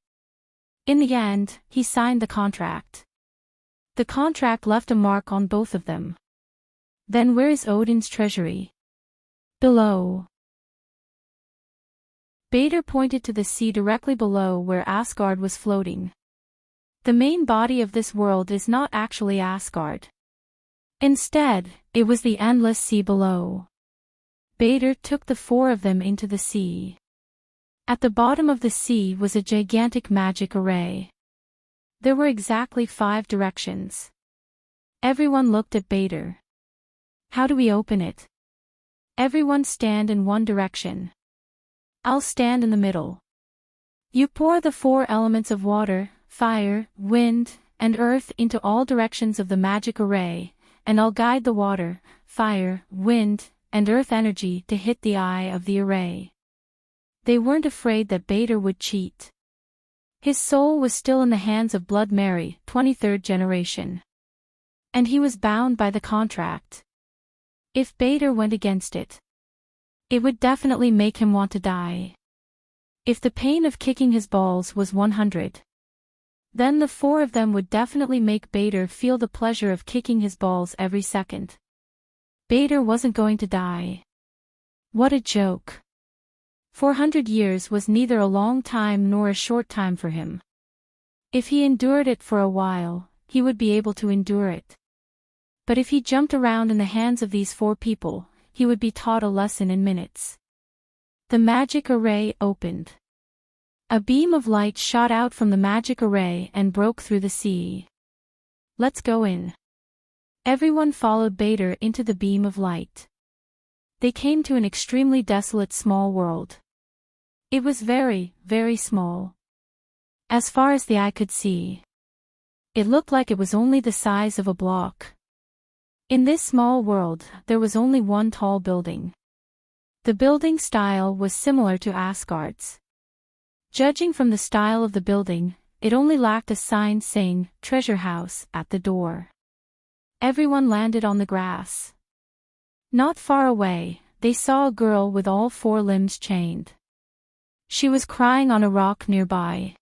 In the end, he signed the contract. The contract left a mark on both of them. Then where is Odin's treasury? Below. Bader pointed to the sea directly below where Asgard was floating. The main body of this world is not actually Asgard. Instead, it was the endless sea below. Bader took the four of them into the sea. At the bottom of the sea was a gigantic magic array. There were exactly 5 directions. Everyone looked at Bader. How do we open it? Everyone stand in one direction. I'll stand in the middle. You pour the 4 elements of water, fire, wind, and earth into all directions of the magic array, and I'll guide the water, fire, wind, and earth energy to hit the eye of the array. They weren't afraid that Bader would cheat. His soul was still in the hands of Blood Mary, 23rd generation. And he was bound by the contract. If Bader went against it, it would definitely make him want to die. If the pain of kicking his balls was 100, then the 4 of them would definitely make Bader feel the pleasure of kicking his balls every second. Bader wasn't going to die. What a joke. 400 years was neither a long time nor a short time for him. If he endured it for a while, he would be able to endure it. But if he jumped around in the hands of these 4 people, he would be taught a lesson in minutes. The magic array opened. A beam of light shot out from the magic array and broke through the sea. Let's go in. Everyone followed Bader into the beam of light. They came to an extremely desolate small world. It was very, very small. As far as the eye could see, it looked like it was only the size of a block. In this small world, there was only one tall building. The building style was similar to Asgard's. Judging from the style of the building, it only lacked a sign saying, "Treasure House," at the door. Everyone landed on the grass. Not far away, they saw a girl with all 4 limbs chained. She was crying on a rock nearby.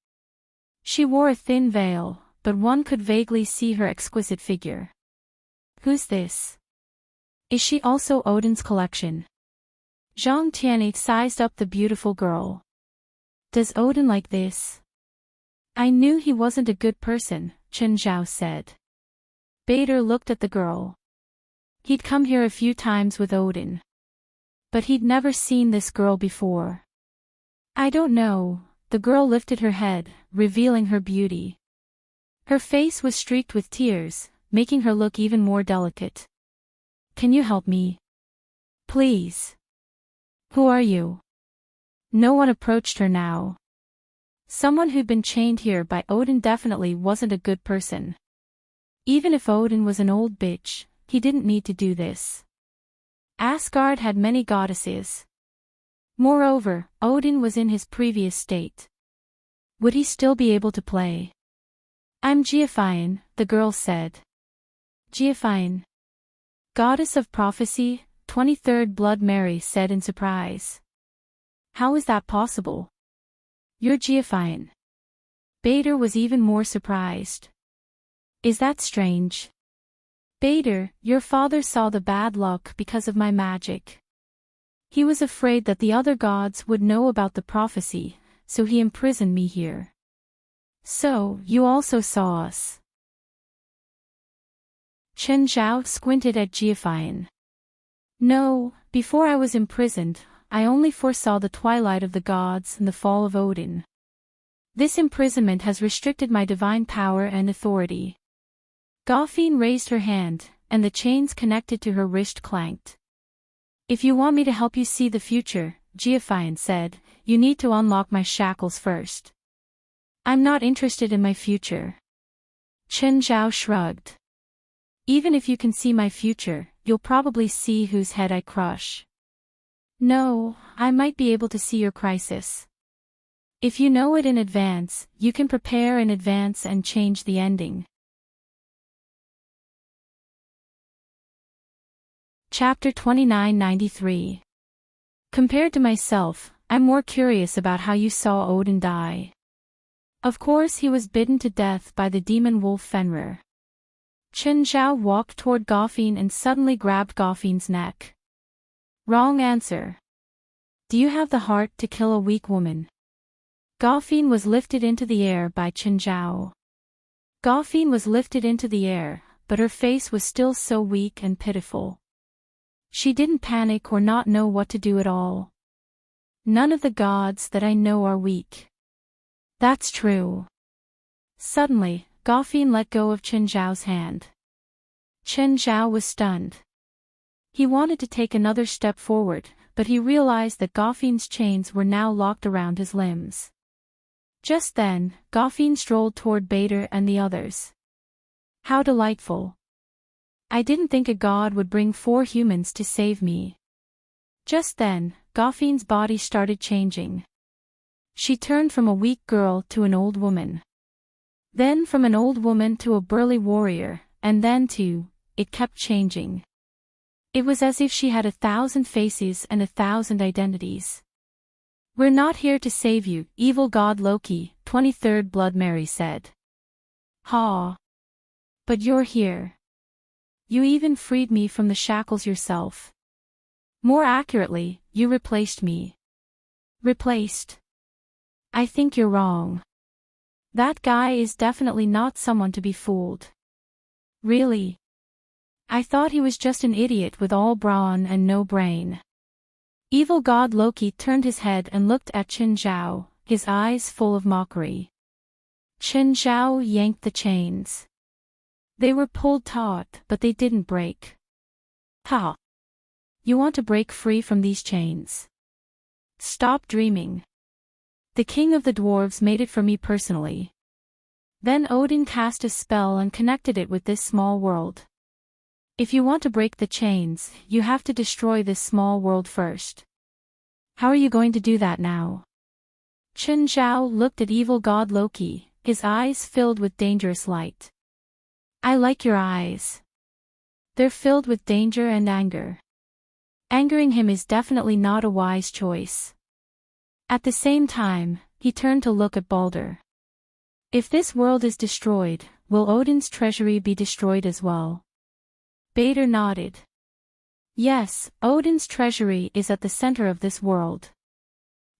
She wore a thin veil, but one could vaguely see her exquisite figure. Who's this? Is she also Odin's collection? Zhang Tianyi sized up the beautiful girl. Does Odin like this? I knew he wasn't a good person, Chen Zhao said. Bader looked at the girl. He'd come here a few times with Odin. But he'd never seen this girl before. I don't know, the girl lifted her head, revealing her beauty. Her face was streaked with tears, making her look even more delicate. Can you help me? Please. Who are you? No one approached her now. Someone who'd been chained here by Odin definitely wasn't a good person. Even if Odin was an old bitch, he didn't need to do this. Asgard had many goddesses. Moreover, Odin was in his previous state. Would he still be able to play? I'm Geophine, the girl said. Geophine. Goddess of prophecy, 23rd Blood, Mary said in surprise. How is that possible? You're Geophine. Bader was even more surprised. Is that strange? Bader, your father saw the bad luck because of my magic. He was afraid that the other gods would know about the prophecy, so he imprisoned me here. So, you also saw us. Chen Zhao squinted at Geophine. No, before I was imprisoned, I only foresaw the twilight of the gods and the fall of Odin. This imprisonment has restricted my divine power and authority. Geophine raised her hand, and the chains connected to her wrist clanked. If you want me to help you see the future, Geophine said, you need to unlock my shackles first. I'm not interested in my future. Chen Zhao shrugged. Even if you can see my future, you'll probably see whose head I crush. No, I might be able to see your crisis. If you know it in advance, you can prepare in advance and change the ending. Chapter 2993. Compared to myself, I'm more curious about how you saw Odin die. Of course he was bitten to death by the demon wolf Fenrir. Chen Zhao walked toward Geophine and suddenly grabbed Geophine's neck. Wrong answer. Do you have the heart to kill a weak woman? Geophine was lifted into the air by Chen Zhao. Geophine was lifted into the air, but her face was still so weak and pitiful. She didn't panic or not know what to do at all. None of the gods that I know are weak. That's true. Suddenly, Geophine let go of Chen Zhao's hand. Chen Zhao was stunned. He wanted to take another step forward, but he realized that Geophine's chains were now locked around his limbs. Just then, Geophine strolled toward Bader and the others. How delightful. I didn't think a god would bring 4 humans to save me. Just then, Geophine's body started changing. She turned from a weak girl to an old woman. Then from an old woman to a burly warrior, and then it kept changing. It was as if she had 1,000 faces and 1,000 identities. We're not here to save you, evil god Loki, 23rd Blood, Mary said. Ha! But you're here. You even freed me from the shackles yourself. More accurately, you replaced me. Replaced? I think you're wrong. That guy is definitely not someone to be fooled. Really? I thought he was just an idiot with all brawn and no brain. Evil god Loki turned his head and looked at Chen Zhao, his eyes full of mockery. Chen Zhao yanked the chains. They were pulled taut, but they didn't break. Ha! You want to break free from these chains? Stop dreaming. The king of the dwarves made it for me personally. Then Odin cast a spell and connected it with this small world. If you want to break the chains, you have to destroy this small world first. How are you going to do that now? Chen Zhao looked at evil god Loki, his eyes filled with dangerous light. I like your eyes. They're filled with danger and anger. Angering him is definitely not a wise choice. At the same time, he turned to look at Balder. If this world is destroyed, will Odin's treasury be destroyed as well? Bader nodded. Yes, Odin's treasury is at the center of this world.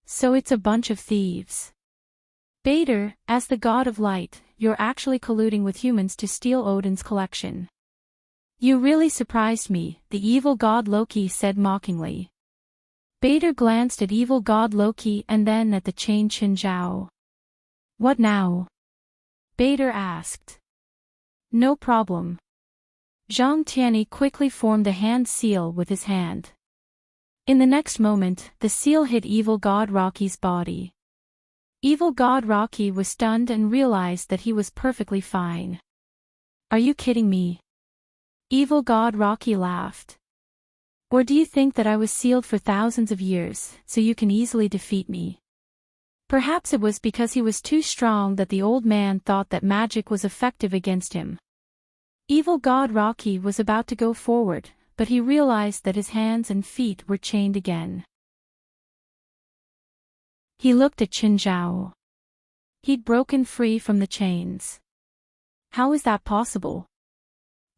So it's a bunch of thieves. Bader, as the god of light, you're actually colluding with humans to steal Odin's collection. You really surprised me, the evil god Loki said mockingly. Bader glanced at evil god Loki and then at the chained Chen Zhao. What now? Bader asked. No problem. Zhang Tianyi quickly formed a hand seal with his hand. In the next moment, the seal hit evil god Rocky's body. Evil god Rocky was stunned and realized that he was perfectly fine. Are you kidding me? Evil god Rocky laughed. Or do you think that I was sealed for thousands of years, so you can easily defeat me? Perhaps it was because he was too strong that the old man thought that magic was effective against him. Evil god Rocky was about to go forward, but he realized that his hands and feet were chained again. He looked at Qin Zhao. He'd broken free from the chains. How is that possible?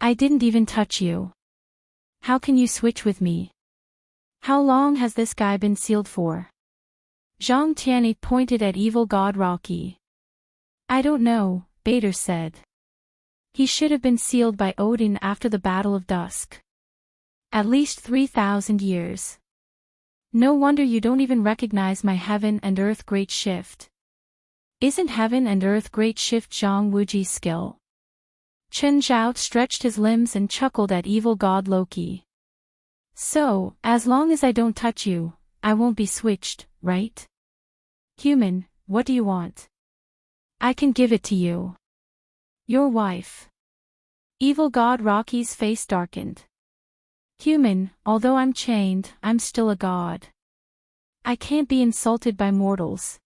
I didn't even touch you. How can you switch with me? How long has this guy been sealed for? Zhang Tianyi pointed at evil god Rocky. I don't know, Bader said. He should have been sealed by Odin after the Battle of Dusk. At least 3,000 years. No wonder you don't even recognize my heaven and earth great shift. Isn't heaven and earth great shift Zhang Wuji's skill? Qin Zhao stretched his limbs and chuckled at evil god Loki. So, as long as I don't touch you, I won't be switched, right? Human, what do you want? I can give it to you. Your wife. Evil god Rocky's face darkened. Human, although I'm chained, I'm still a god. I can't be insulted by mortals.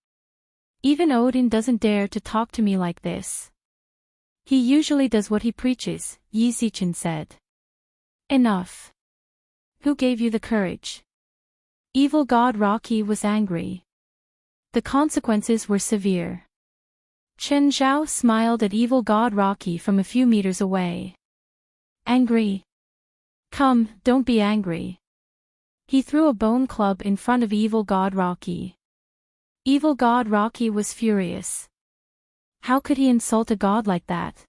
Even Odin doesn't dare to talk to me like this. He usually does what he preaches, Yi Zichen said. Enough. Who gave you the courage? Evil god Rocky was angry. The consequences were severe. Qin Zhao smiled at evil god Rocky from a few meters away. Angry? Come, don't be angry. He threw a bone club in front of evil god Rocky. Evil god Rocky was furious. How could he insult a god like that?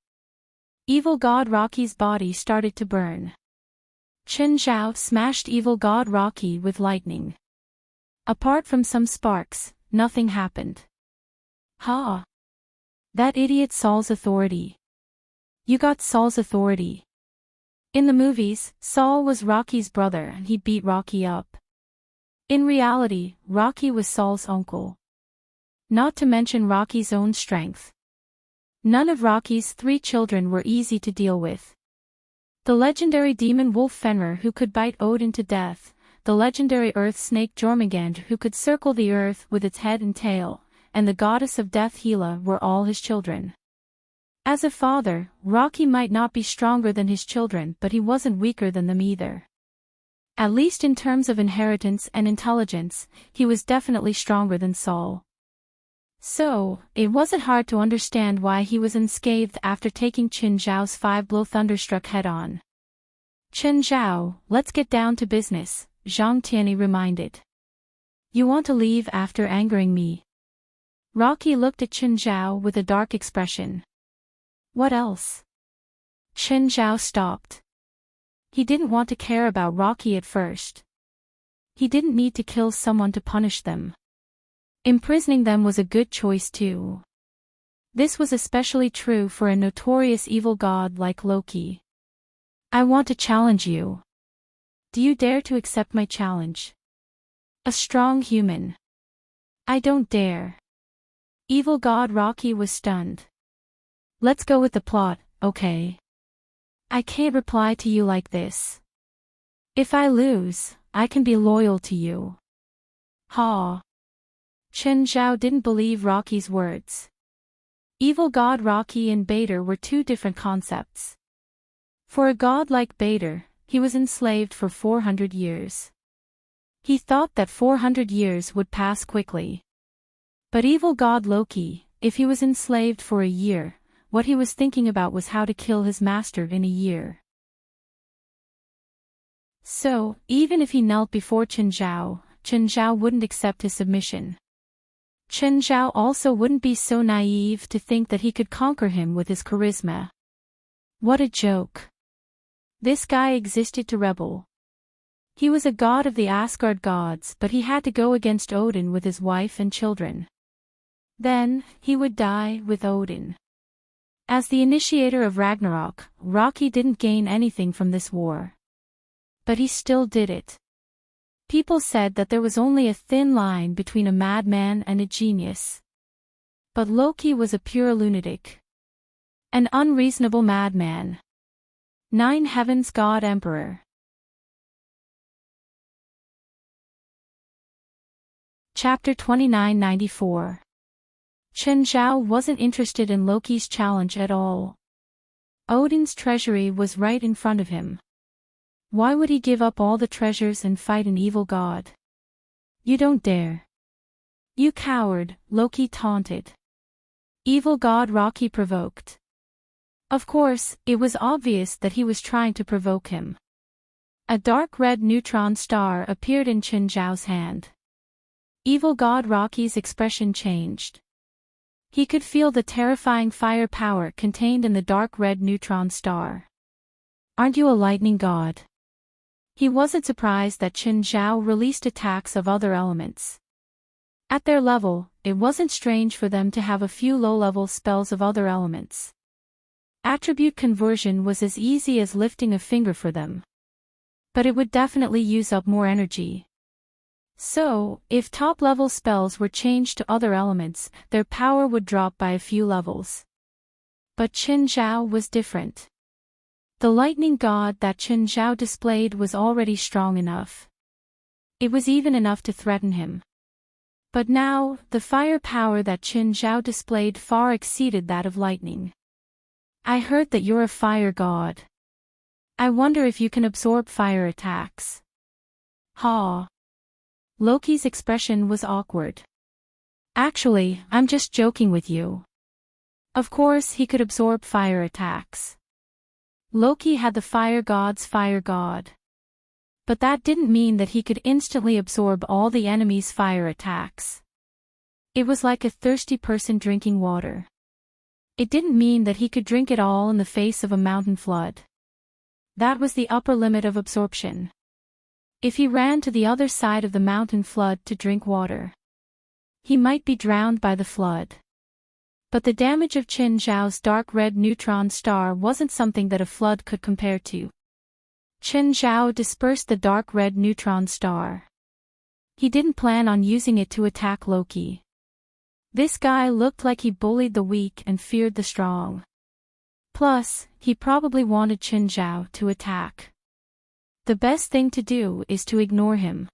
Evil god Rocky's body started to burn. Qin Zhao smashed evil god Rocky with lightning. Apart from some sparks, nothing happened. Ha! That idiot Saul's authority. You got Saul's authority. In the movies, Saul was Rocky's brother and he beat Rocky up. In reality, Rocky was Saul's uncle. Not to mention Rocky's own strength. None of Rocky's 3 children were easy to deal with. The legendary demon wolf Fenrir who could bite Odin to death, the legendary earth snake Jormungand who could circle the earth with its head and tail, and the goddess of death Hela were all his children. As a father, Rocky might not be stronger than his children, but he wasn't weaker than them either. At least in terms of inheritance and intelligence, he was definitely stronger than Saul. So, it wasn't hard to understand why he was unscathed after taking Qin Zhao's 5-blow thunderstruck head-on. Qin Zhao, let's get down to business, Zhang Tianyi reminded. You want to leave after angering me? Rocky looked at Qin Zhao with a dark expression. What else? Qin Zhao stopped. He didn't want to care about Rocky at first. He didn't need to kill someone to punish them. Imprisoning them was a good choice too. This was especially true for a notorious evil god like Loki. I want to challenge you. Do you dare to accept my challenge? A strong human. I don't dare. Evil god Rocky was stunned. Let's go with the plot, okay? I can't reply to you like this. If I lose, I can be loyal to you. Ha! Qin Zhao didn't believe Rocky's words. Evil god Rocky and Bader were 2 different concepts. For a god like Bader, he was enslaved for 400 years. He thought that 400 years would pass quickly. But evil god Loki, if he was enslaved for a year, what he was thinking about was how to kill his master in a year. So, even if he knelt before Qin Zhao wouldn't accept his submission. Qin Zhao also wouldn't be so naive to think that he could conquer him with his charisma. What a joke. This guy existed to rebel. He was a god of the Asgard gods, but he had to go against Odin with his wife and children. Then, he would die with Odin. As the initiator of Ragnarok, Rocky didn't gain anything from this war. But he still did it. People said that there was only a thin line between a madman and a genius. But Loki was a pure lunatic. An unreasonable madman. 9 Heavens God Emperor. Chapter 2994. Chen Zhao wasn't interested in Loki's challenge at all. Odin's treasury was right in front of him. Why would he give up all the treasures and fight an evil god? You don't dare. You coward, Loki taunted. Evil god Rocky provoked. Of course, it was obvious that he was trying to provoke him. A dark red neutron star appeared in Chen Zhao's hand. Evil god Rocky's expression changed. He could feel the terrifying fire power contained in the dark red neutron star. Aren't you a lightning god? He wasn't surprised that Chen Zhao released attacks of other elements. At their level, it wasn't strange for them to have a few low-level spells of other elements. Attribute conversion was as easy as lifting a finger for them. But it would definitely use up more energy. So, if top-level spells were changed to other elements, their power would drop by a few levels. But Chen Zhao was different. The lightning god that Chen Zhao displayed was already strong enough. It was even enough to threaten him. But now, the fire power that Chen Zhao displayed far exceeded that of lightning. I heard that you're a fire god. I wonder if you can absorb fire attacks. Ha! Loki's expression was awkward. Actually, I'm just joking with you. Of course he could absorb fire attacks. Loki had the fire god's fire god. But that didn't mean that he could instantly absorb all the enemy's fire attacks. It was like a thirsty person drinking water. It didn't mean that he could drink it all in the face of a mountain flood. That was the upper limit of absorption. If he ran to the other side of the mountain flood to drink water, he might be drowned by the flood. But the damage of Chen Zhao's dark red neutron star wasn't something that a flood could compare to. Chen Zhao dispersed the dark red neutron star. He didn't plan on using it to attack Loki. This guy looked like he bullied the weak and feared the strong. Plus, he probably wanted Chen Zhao to attack. The best thing to do is to ignore him.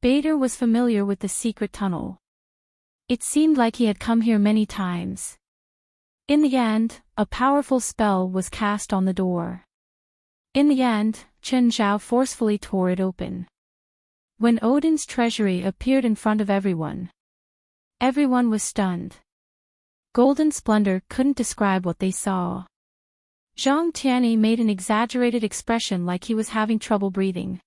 Bader was familiar with the secret tunnel. It seemed like he had come here many times. In the end, a powerful spell was cast on the door. In the end, Chen Zhao forcefully tore it open. When Odin's treasury appeared in front of everyone, everyone was stunned. Golden splendor couldn't describe what they saw. Zhang Tianyi made an exaggerated expression like he was having trouble breathing.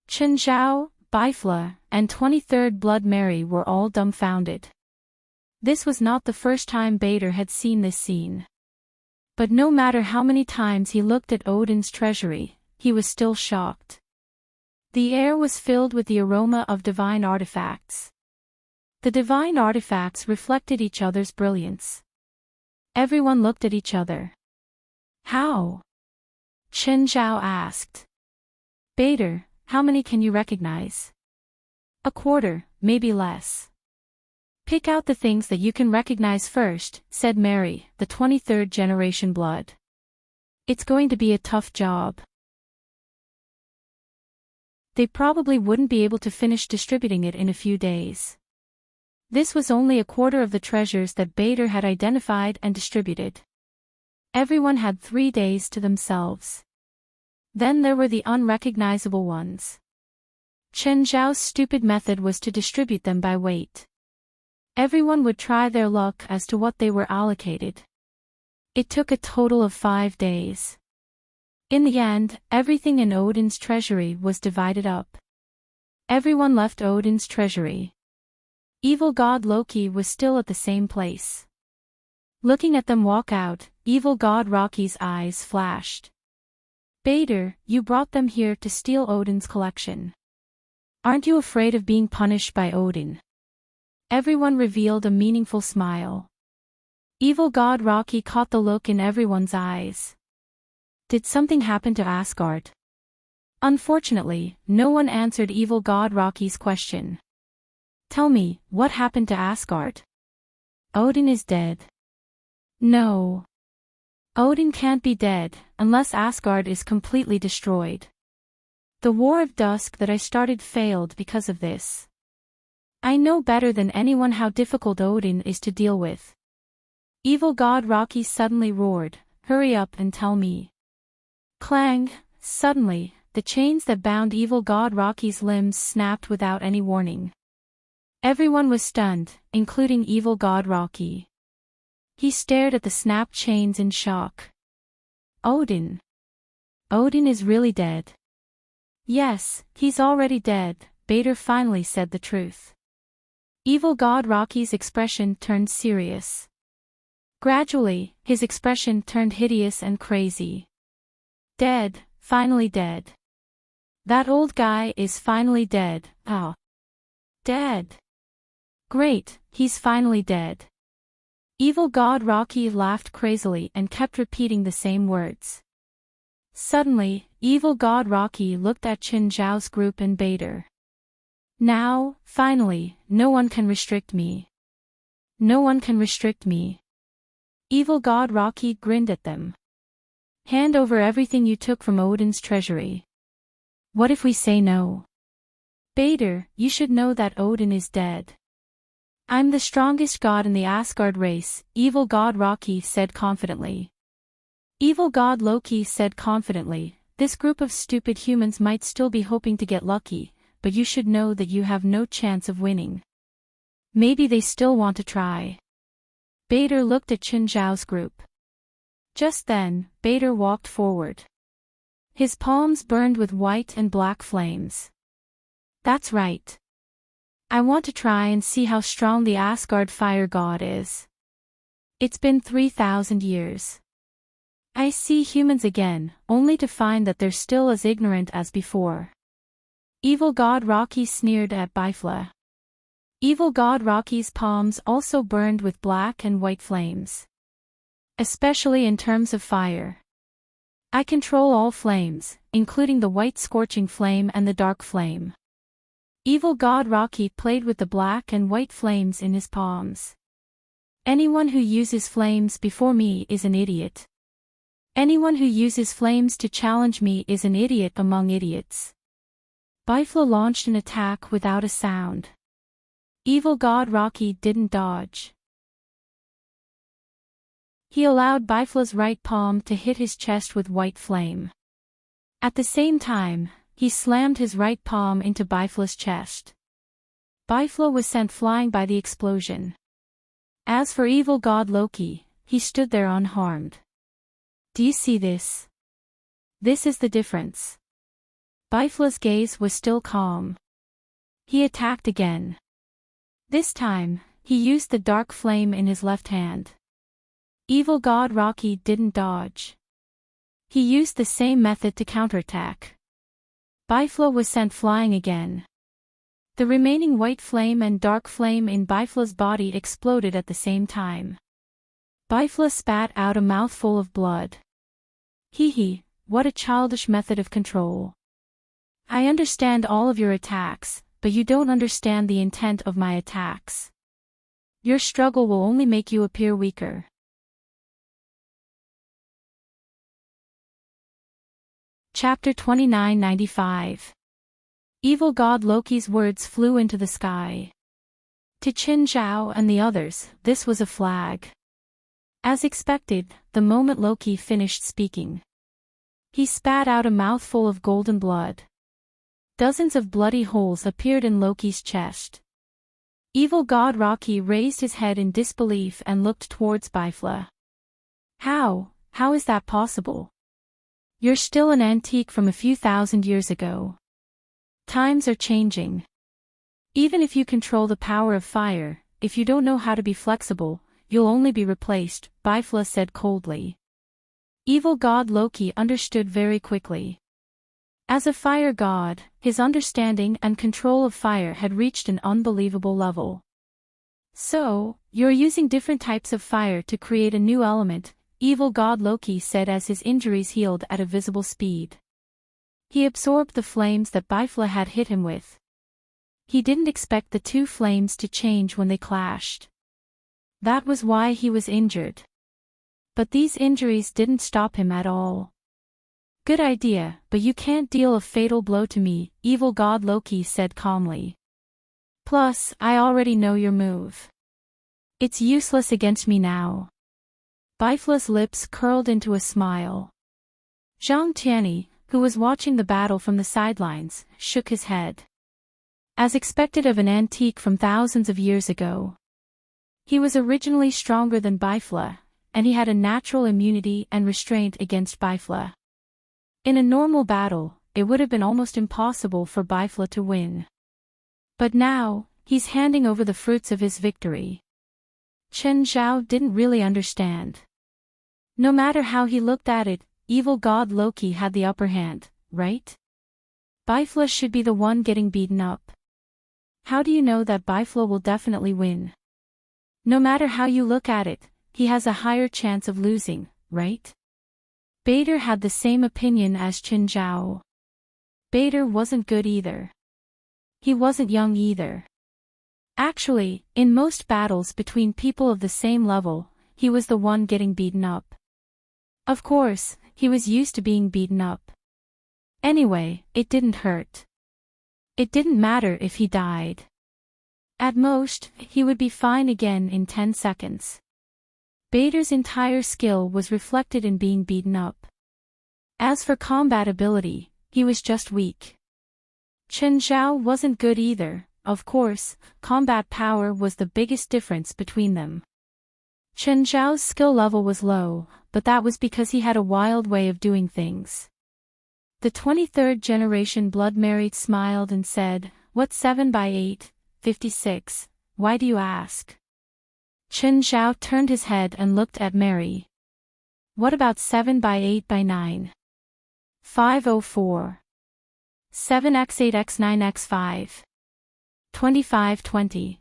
Chen Zhao, Bifla, and 23rd Blood Mary were all dumbfounded. This was not the first time Bader had seen this scene. But no matter how many times he looked at Odin's treasury, he was still shocked. The air was filled with the aroma of divine artifacts. The divine artifacts reflected each other's brilliance. Everyone looked at each other. How? Chen Zhao asked. Bader, how many can you recognize? A quarter, maybe less. Pick out the things that you can recognize first, said Mary, the 23rd generation blood. It's going to be a tough job. They probably wouldn't be able to finish distributing it in a few days. This was only a quarter of the treasures that Bader had identified and distributed. Everyone had 3 days to themselves. Then there were the unrecognizable ones. Chen Zhao's stupid method was to distribute them by weight. Everyone would try their luck as to what they were allocated. It took a total of 5 days. In the end, everything in Odin's treasury was divided up. Everyone left Odin's treasury. Evil god Loki was still at the same place. Looking at them walk out, evil god Rocky's eyes flashed. Bader, you brought them here to steal Odin's collection. Aren't you afraid of being punished by Odin? Everyone revealed a meaningful smile. Evil god Rocky caught the look in everyone's eyes. Did something happen to Asgard? Unfortunately, no one answered evil god Rocky's question. Tell me, what happened to Asgard? Odin is dead. No. Odin can't be dead, unless Asgard is completely destroyed. The War of Dusk that I started failed because of this. I know better than anyone how difficult Odin is to deal with. Evil god Rocky suddenly roared, hurry up and tell me. Clang! Suddenly, the chains that bound evil god Rocky's limbs snapped without any warning. Everyone was stunned, including evil god Rocky. He stared at the snapped chains in shock. Odin. Odin is really dead. Yes, he's already dead, Bader finally said the truth. Evil god Rocky's expression turned serious. Gradually, his expression turned hideous and crazy. Dead, finally dead. That old guy is finally dead, oh. Dead. Great, he's finally dead. Evil god Rocky laughed crazily and kept repeating the same words. Suddenly, evil god Rocky looked at Qin Zhao's group and Bader. Now, finally, no one can restrict me. No one can restrict me. Evil god Rocky grinned at them. Hand over everything you took from Odin's treasury. What if we say no? Bader, you should know that Odin is dead. I'm the strongest god in the Asgard race, evil god Rocky said confidently. Evil god Loki said confidently, this group of stupid humans might still be hoping to get lucky, but you should know that you have no chance of winning. Maybe they still want to try. Bader looked at Qin Zhao's group. Just then, Bader walked forward. His palms burned with white and black flames. That's right. I want to try and see how strong the Asgard fire god is. It's been 3,000 years. I see humans again, only to find that they're still as ignorant as before. Evil god Rocky sneered at Bifla. Evil god Rocky's palms also burned with black and white flames. Especially in terms of fire. I control all flames, including the white scorching flame and the dark flame. Evil god Rocky played with the black and white flames in his palms. Anyone who uses flames before me is an idiot. Anyone who uses flames to challenge me is an idiot among idiots. Bifla launched an attack without a sound. Evil god Rocky didn't dodge. He allowed Bifla's right palm to hit his chest with white flame. At the same time, he slammed his right palm into Bifla's chest. Bifla was sent flying by the explosion. As for evil god Loki, he stood there unharmed. Do you see this? This is the difference. Bifla's gaze was still calm. He attacked again. This time, he used the dark flame in his left hand. Evil god Rocky didn't dodge. He used the same method to counterattack. Bifla was sent flying again. The remaining white flame and dark flame in Bifla's body exploded at the same time. Bifla spat out a mouthful of blood. Hee hee, what a childish method of control. I understand all of your attacks, but you don't understand the intent of my attacks. Your struggle will only make you appear weaker. Chapter 2995. Evil god Loki's words flew into the sky. To Qin Zhao and the others, this was a flag. As expected, the moment Loki finished speaking, he spat out a mouthful of golden blood. Dozens of bloody holes appeared in Loki's chest. Evil god Rocky raised his head in disbelief and looked towards Bifla. How is that possible? You're still an antique from a few thousand years ago. Times are changing. Even if you control the power of fire, if you don't know how to be flexible, you'll only be replaced, Bifla said coldly. Evil god Loki understood very quickly. As a fire god, his understanding and control of fire had reached an unbelievable level. So, you're using different types of fire to create a new element, evil god Loki said as his injuries healed at a visible speed. He absorbed the flames that Bifla had hit him with. He didn't expect the two flames to change when they clashed. That was why he was injured. But these injuries didn't stop him at all. Good idea, but you can't deal a fatal blow to me, evil god Loki said calmly. Plus, I already know your move. It's useless against me now. Bifla's lips curled into a smile. Zhang Tianyi, who was watching the battle from the sidelines, shook his head. As expected of an antique from thousands of years ago. He was originally stronger than Bifla, and he had a natural immunity and restraint against Bifla. In a normal battle, it would have been almost impossible for Bifla to win. But now, he's handing over the fruits of his victory. Chen Zhao didn't really understand. No matter how he looked at it, evil god Loki had the upper hand, right? Bifla should be the one getting beaten up. How do you know that Bifla will definitely win? No matter how you look at it, he has a higher chance of losing, right? Bader had the same opinion as Chen Zhao. Bader wasn't good either. He wasn't young either. Actually, in most battles between people of the same level, he was the one getting beaten up. Of course, he was used to being beaten up. Anyway, it didn't hurt. It didn't matter if he died. At most, he would be fine again in 10 seconds. Bader's entire skill was reflected in being beaten up. As for combat ability, he was just weak. Chen Zhao wasn't good either, of course, combat power was the biggest difference between them. Chen Zhao's skill level was low, but that was because he had a wild way of doing things. The 23rd generation Blood Mary smiled and said, "What's 7 by 8, 56, why do you ask?" Chen Zhao turned his head and looked at Mary. "What about 7 by 8 by 9? 504. 7x8x9x5. 2520.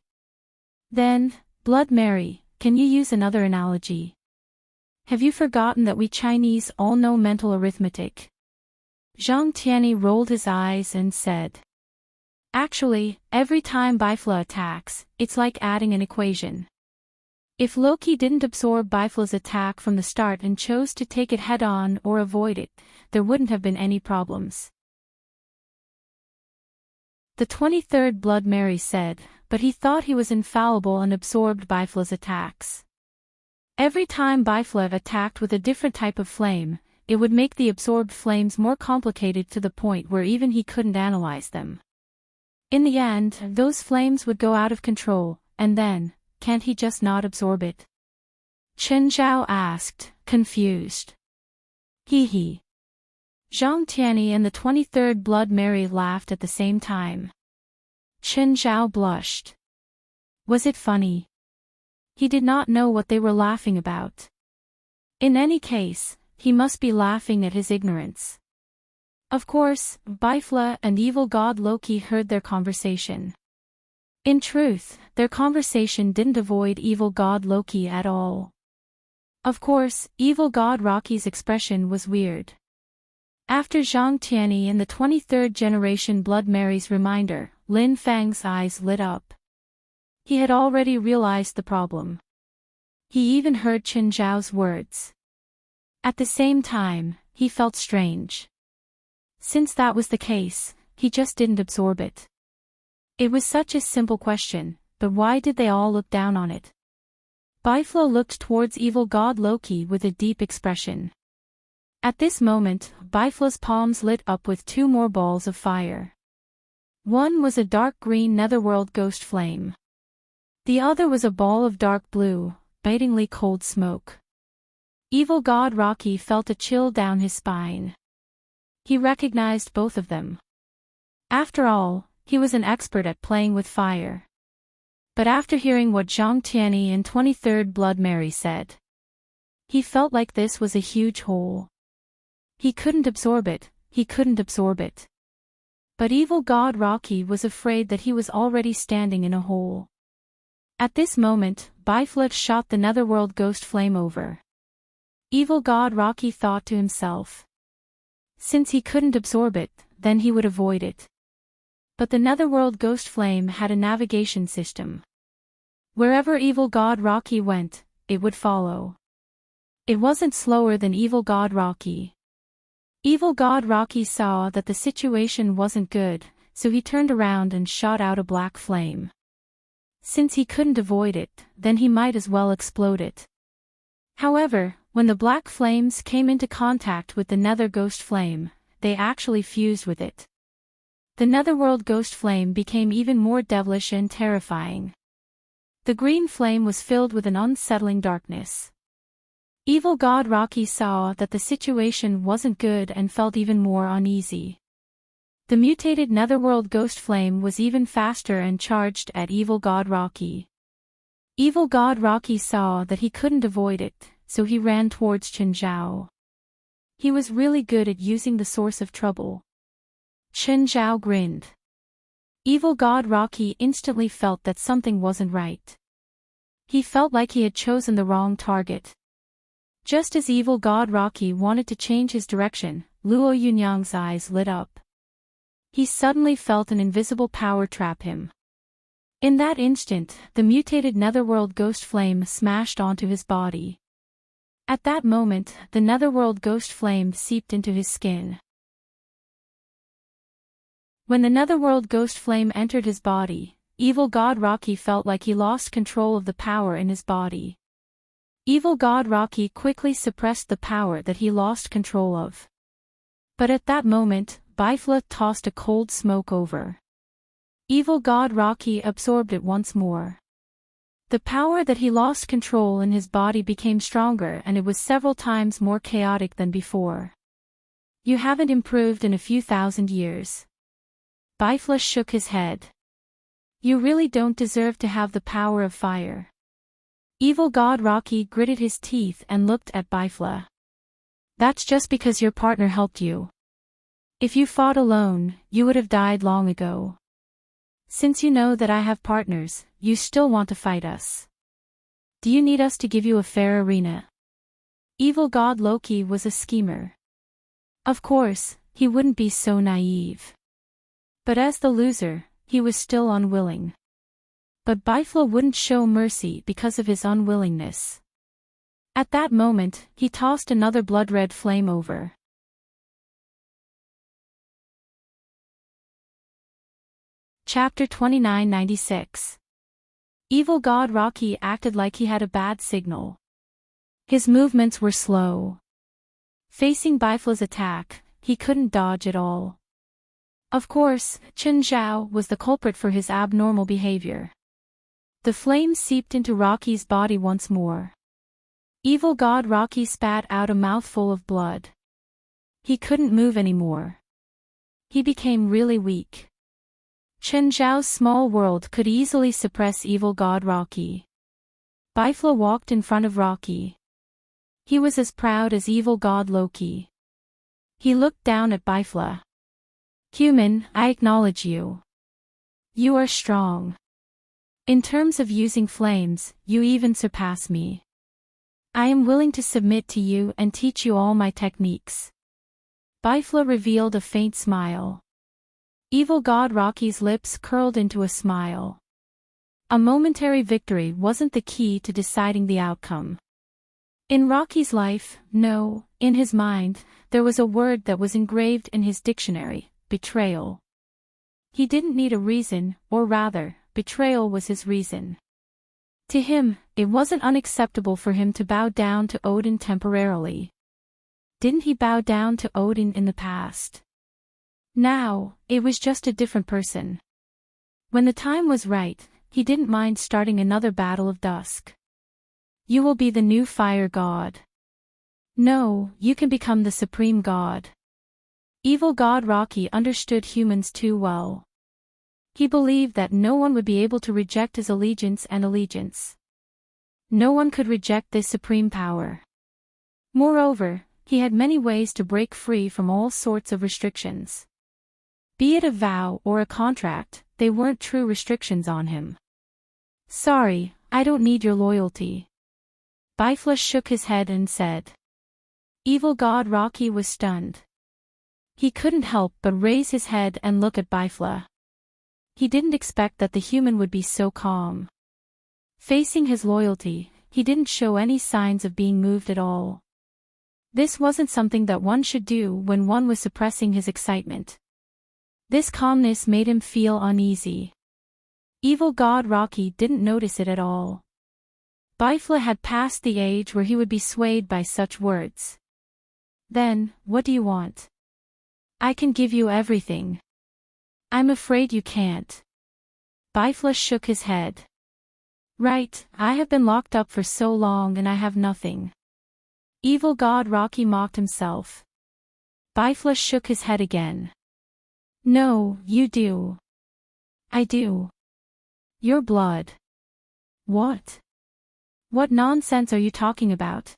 Then, Blood Mary, can you use another analogy? Have you forgotten that we Chinese all know mental arithmetic?" Zhang Tianyi rolled his eyes and said. Actually, every time Bifla attacks, it's like adding an equation. If Loki didn't absorb Bifla's attack from the start and chose to take it head-on or avoid it, there wouldn't have been any problems. The 23rd Blood Mary said, but he thought he was infallible and absorbed Bifla's attacks. Every time Bifla attacked with a different type of flame, it would make the absorbed flames more complicated to the point where even he couldn't analyze them. In the end, those flames would go out of control, and then, can't he just not absorb it? Chen Zhao asked, confused. Hee. Zhang Tianyi and the 23rd Blood Mary laughed at the same time. Chen Zhao blushed. Was it funny? He did not know what they were laughing about. In any case, he must be laughing at his ignorance. Of course, Bifla and evil god Loki heard their conversation. In truth, their conversation didn't avoid evil god Loki at all. Of course, evil god Rocky's expression was weird. After Zhang Tianyi and the 23rd generation Blood Mary's reminder, Lin Fang's eyes lit up. He had already realized the problem. He even heard Chen Zhao's words. At the same time, he felt strange. Since that was the case, he just didn't absorb it. It was such a simple question, but why did they all look down on it? Bifla looked towards evil god Loki with a deep expression. At this moment, Bifla's palms lit up with two more balls of fire. One was a dark green netherworld ghost flame. The other was a ball of dark blue, bitingly cold smoke. Evil god Rocky felt a chill down his spine. He recognized both of them. After all, he was an expert at playing with fire. But after hearing what Zhang Tianyi and 23rd Blood Mary said, he felt like this was a huge hole. He couldn't absorb it, he couldn't absorb it. But evil god Rocky was afraid that he was already standing in a hole. At this moment, Biflet shot the netherworld ghost flame over. Evil god Rocky thought to himself. Since he couldn't absorb it, then he would avoid it. But the netherworld ghost flame had a navigation system. Wherever evil god Rocky went, it would follow. It wasn't slower than evil god Rocky. Evil god Rocky saw that the situation wasn't good, so he turned around and shot out a black flame. Since he couldn't avoid it, then he might as well explode it. However, when the black flames came into contact with the nether ghost flame, they actually fused with it. The netherworld ghost flame became even more devilish and terrifying. The green flame was filled with an unsettling darkness. Evil god Rocky saw that the situation wasn't good and felt even more uneasy. The mutated netherworld ghost flame was even faster and charged at evil god Rocky. Evil god Rocky saw that he couldn't avoid it, so he ran towards Chen Zhao. He was really good at using the source of trouble. Chen Zhao grinned. Evil god Rocky instantly felt that something wasn't right. He felt like he had chosen the wrong target. Just as evil god Rocky wanted to change his direction, Luo Yunyang's eyes lit up. He suddenly felt an invisible power trap him. In that instant, the mutated netherworld ghost flame smashed onto his body. At that moment, the netherworld ghost flame seeped into his skin. When the netherworld ghost flame entered his body, evil god Rocky felt like he lost control of the power in his body. Evil god Rocky quickly suppressed the power that he lost control of. But at that moment, Bifla tossed a cold smoke over. Evil god Rocky absorbed it once more. The power that he lost control in his body became stronger and it was several times more chaotic than before. You haven't improved in a few thousand years. Bifla shook his head. You really don't deserve to have the power of fire. Evil god Rocky gritted his teeth and looked at Bifla. That's just because your partner helped you. If you fought alone, you would have died long ago. Since you know that I have partners, you still want to fight us. Do you need us to give you a fair arena? Evil god Loki was a schemer. Of course, he wouldn't be so naive. But as the loser, he was still unwilling. But Bifla wouldn't show mercy because of his unwillingness. At that moment, he tossed another blood-red flame over. Chapter 2996. Evil god Rocky acted like he had a bad signal. His movements were slow. Facing Bifla's attack, he couldn't dodge at all. Of course, Chen Zhao was the culprit for his abnormal behavior. The flame seeped into Rocky's body once more. Evil god Rocky spat out a mouthful of blood. He couldn't move anymore. He became really weak. Chen Zhao's small world could easily suppress evil god Rocky. Bifla walked in front of Rocky. He was as proud as evil god Loki. He looked down at Bifla. Human, I acknowledge you. You are strong. In terms of using flames, you even surpass me. I am willing to submit to you and teach you all my techniques. Bifla revealed a faint smile. Evil god Rocky's lips curled into a smile. A momentary victory wasn't the key to deciding the outcome. In Rocky's life, no, in his mind, there was a word that was engraved in his dictionary: betrayal. He didn't need a reason, or rather, betrayal was his reason. To him, it wasn't unacceptable for him to bow down to Odin temporarily. Didn't he bow down to Odin in the past? Now, it was just a different person. When the time was right, he didn't mind starting another battle of dusk. You will be the new fire god. No, you can become the supreme god. Evil god Rocky understood humans too well. He believed that no one would be able to reject his allegiance and allegiance. No one could reject this supreme power. Moreover, he had many ways to break free from all sorts of restrictions. Be it a vow or a contract, they weren't true restrictions on him. Sorry, I don't need your loyalty. Bifla shook his head and said. Evil God Rocky was stunned. He couldn't help but raise his head and look at Bifla. He didn't expect that the human would be so calm. Facing his loyalty, he didn't show any signs of being moved at all. This wasn't something that one should do when one was suppressing his excitement. This calmness made him feel uneasy. Evil God Rocky didn't notice it at all. Bifla had passed the age where he would be swayed by such words. Then, what do you want? I can give you everything. I'm afraid you can't. Bifla shook his head. Right, I have been locked up for so long and I have nothing. Evil God Rocky mocked himself. Bifla shook his head again. No, you do. I do. Your blood. What? What nonsense are you talking about?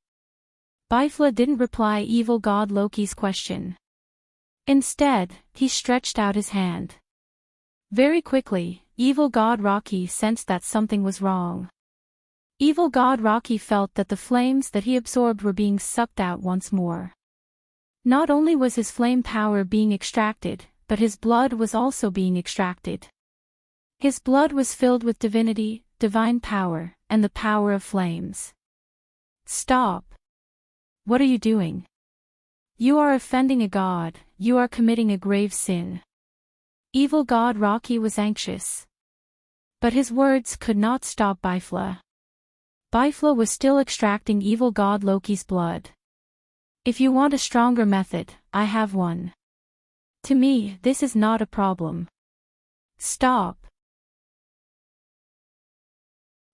Bifla didn't reply Evil God Loki's question. Instead, he stretched out his hand. Very quickly, Evil God Rocky sensed that something was wrong. Evil God Rocky felt that the flames that he absorbed were being sucked out once more. Not only was his flame power being extracted, but his blood was also being extracted. His blood was filled with divinity, divine power, and the power of flames. Stop. What are you doing? You are offending a god, you are committing a grave sin. Evil God Rocky was anxious. But his words could not stop Bifla. Bifla was still extracting Evil God Loki's blood. If you want a stronger method, I have one. To me, this is not a problem. Stop.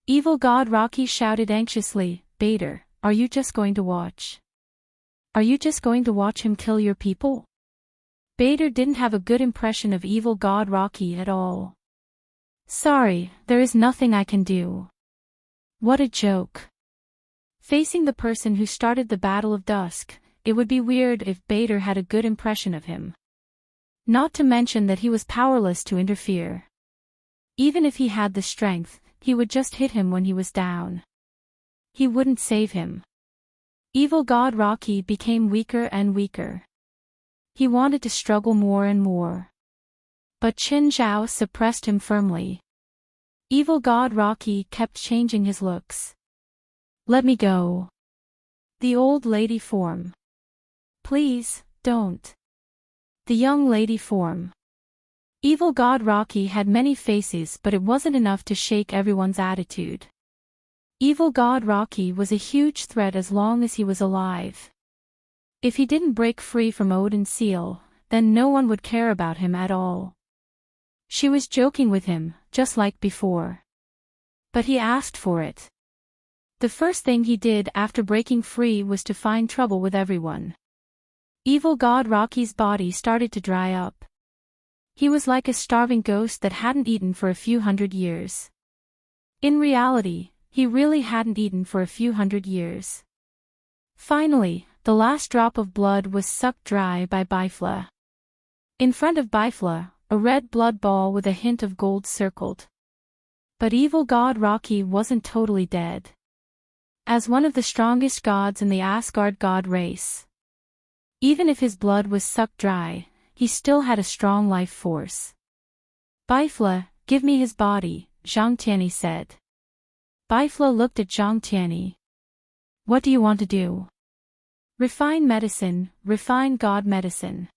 Evil God Rocky shouted anxiously, Bader, are you just going to watch? Are you just going to watch him kill your people? Bader didn't have a good impression of Evil God Rocky at all. Sorry, there is nothing I can do. What a joke. Facing the person who started the Battle of Dusk, it would be weird if Bader had a good impression of him. Not to mention that he was powerless to interfere. Even if he had the strength, he would just hit him when he was down. He wouldn't save him. Evil God Rocky became weaker and weaker. He wanted to struggle more and more. But Qin Zhao suppressed him firmly. Evil God Rocky kept changing his looks. Let me go. The old lady form. Please, don't. The young lady form. Evil God Rocky had many faces, but it wasn't enough to shake everyone's attitude. Evil God Rocky was a huge threat as long as he was alive. If he didn't break free from Odin's seal, then no one would care about him at all. She was joking with him, just like before. But he asked for it. The first thing he did after breaking free was to find trouble with everyone. Evil God Rocky's body started to dry up. He was like a starving ghost that hadn't eaten for a few hundred years. In reality, he really hadn't eaten for a few hundred years. Finally, the last drop of blood was sucked dry by Bifla. In front of Bifla, a red blood ball with a hint of gold circled. But Evil God Rocky wasn't totally dead. As one of the strongest gods in the Asgard god race. Even if his blood was sucked dry, he still had a strong life force. Bifla, give me his body, Zhang Tianyi said. Bifla looked at Zhang Tianyi. What do you want to do? Refine medicine, refine god medicine.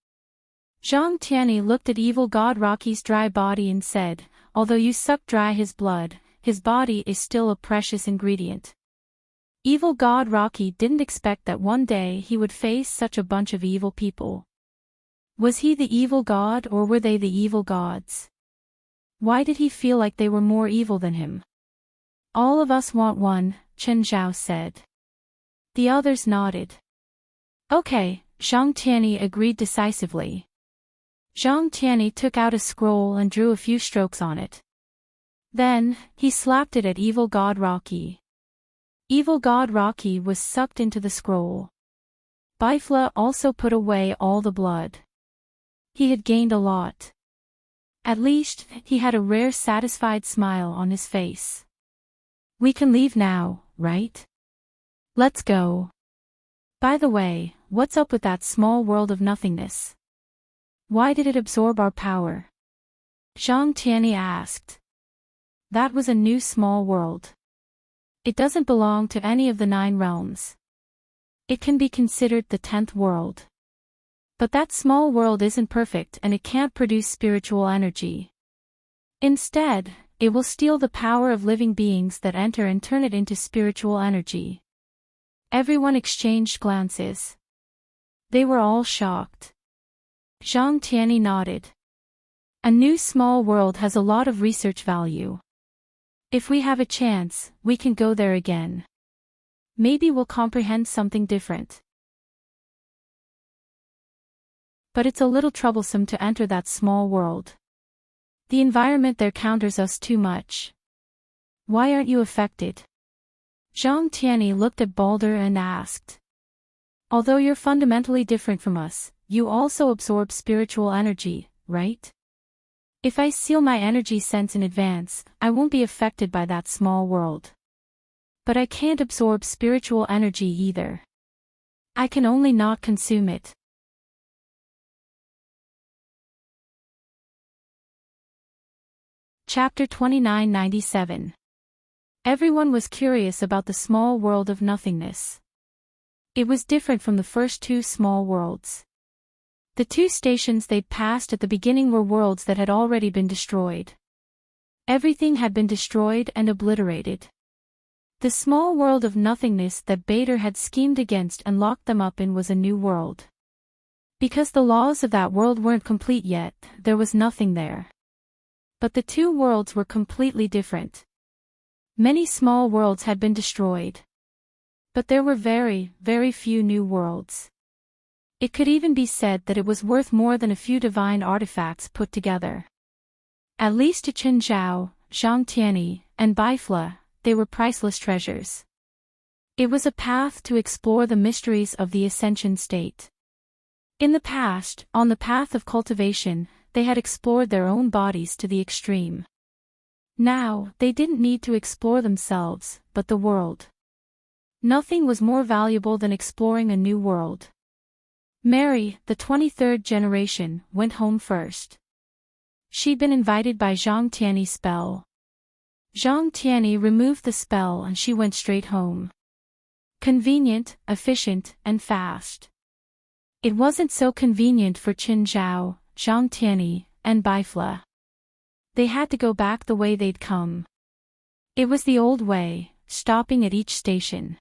Zhang Tianyi looked at Evil God Rocky's dry body and said, although you suck dry his blood, his body is still a precious ingredient. Evil God Rocky didn't expect that one day he would face such a bunch of evil people. Was he the evil god or were they the evil gods? Why did he feel like they were more evil than him? All of us want one, Qin Zhao said. The others nodded. Okay, Zhang Tianyi agreed decisively. Zhang Tianyi took out a scroll and drew a few strokes on it. Then, he slapped it at Evil God Rocky. Evil God Rocky was sucked into the scroll. Bifla also put away all the blood. He had gained a lot. At least, he had a rare satisfied smile on his face. We can leave now, right? Let's go. By the way, what's up with that small world of nothingness? Why did it absorb our power? Zhang Tianyi asked. That was a new small world. It doesn't belong to any of the 9 realms. It can be considered the 10th world. But that small world isn't perfect and it can't produce spiritual energy. Instead, it will steal the power of living beings that enter and turn it into spiritual energy. Everyone exchanged glances. They were all shocked. Zhang Tianyi nodded. A new small world has a lot of research value. If we have a chance, we can go there again. Maybe we'll comprehend something different. But it's a little troublesome to enter that small world. The environment there counters us too much. Why aren't you affected? Zhang Tianyi looked at Balder and asked. Although you're fundamentally different from us, you also absorb spiritual energy, right? If I seal my energy sense in advance, I won't be affected by that small world. But I can't absorb spiritual energy either. I can only not consume it. Chapter 2997. Everyone was curious about the small world of nothingness. It was different from the first 2 small worlds. The 2 stations they'd passed at the beginning were worlds that had already been destroyed. Everything had been destroyed and obliterated. The small world of nothingness that Bader had schemed against and locked them up in was a new world. Because the laws of that world weren't complete yet, there was nothing there. But the 2 worlds were completely different. Many small worlds had been destroyed. But there were very, very few new worlds. It could even be said that it was worth more than a few divine artifacts put together. At least to Chen Zhao, Zhang Tianyi, and Baifla, they were priceless treasures. It was a path to explore the mysteries of the ascension state. In the past, on the path of cultivation, they had explored their own bodies to the extreme. Now, they didn't need to explore themselves, but the world. Nothing was more valuable than exploring a new world. Mary, the 23rd generation, went home first. She'd been invited by Zhang Tianyi's spell. Zhang Tianyi removed the spell and she went straight home. Convenient, efficient, and fast. It wasn't so convenient for Chen Zhao, Zhang Tianyi, and Baifla. They had to go back the way they'd come. It was the old way, stopping at each station.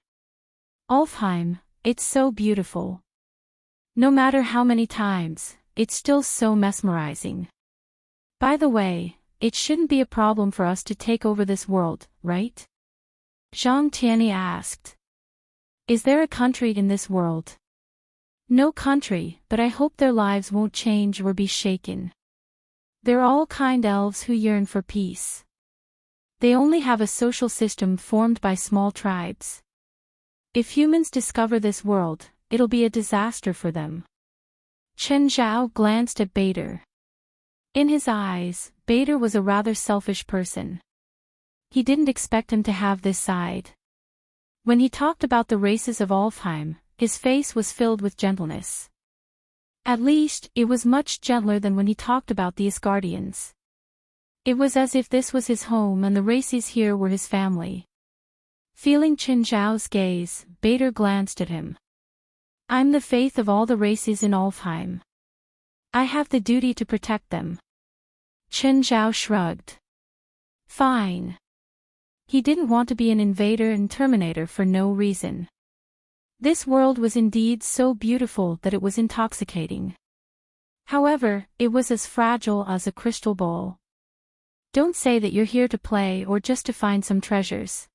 Alfheim, it's so beautiful. No matter how many times, it's still so mesmerizing. By the way, it shouldn't be a problem for us to take over this world, right? Zhang Tianyi asked. Is there a country in this world? No country, but I hope their lives won't change or be shaken. They're all kind elves who yearn for peace. They only have a social system formed by small tribes. If humans discover this world, it'll be a disaster for them. Chen Zhao glanced at Bader. In his eyes, Bader was a rather selfish person. He didn't expect him to have this side. When he talked about the races of Alfheim, his face was filled with gentleness. At least, it was much gentler than when he talked about the Asgardians. It was as if this was his home and the races here were his family. Feeling Chen Zhao's gaze, Bader glanced at him. I'm the faith of all the races in Alfheim. I have the duty to protect them. Chen Zhao shrugged. Fine. He didn't want to be an invader and terminator for no reason. This world was indeed so beautiful that it was intoxicating. However, it was as fragile as a crystal ball. Don't say that you're here to play or just to find some treasures.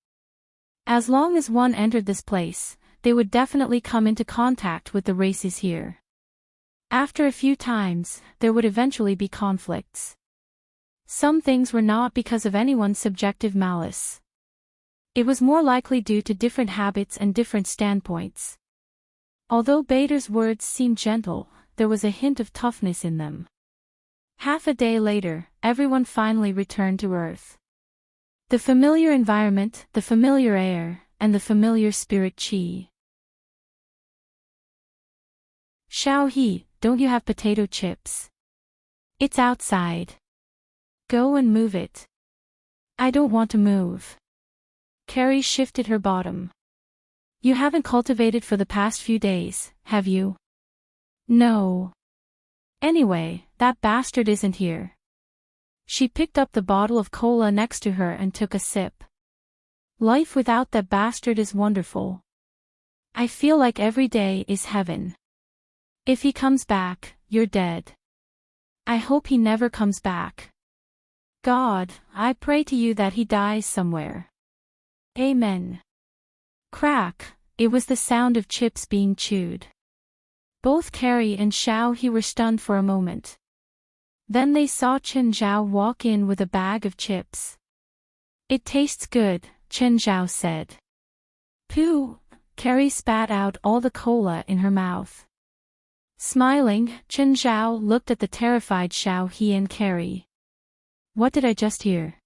As long as one entered this place, they would definitely come into contact with the races here. After a few times, there would eventually be conflicts. Some things were not because of anyone's subjective malice. It was more likely due to different habits and different standpoints. Although Bader's words seemed gentle, there was a hint of toughness in them. Half a day later, everyone finally returned to Earth. The familiar environment, the familiar air, and the familiar spirit chi. Xiao-He, don't you have potato chips? It's outside. Go and move it. I don't want to move. Carrie shifted her bottom. You haven't cultivated for the past few days, have you? No. Anyway, that bastard isn't here. She picked up the bottle of cola next to her and took a sip. Life without that bastard is wonderful. I feel like every day is heaven. If he comes back, you're dead. I hope he never comes back. God, I pray to you that he dies somewhere. Amen. Crack, it was the sound of chips being chewed. Both Carrie and Xiao-He were stunned for a moment. Then they saw Chen Zhao walk in with a bag of chips. It tastes good, Chen Zhao said. Pooh, Carrie spat out all the cola in her mouth. Smiling, Chen Zhao looked at the terrified Xiao-He and Carrie. What did I just hear?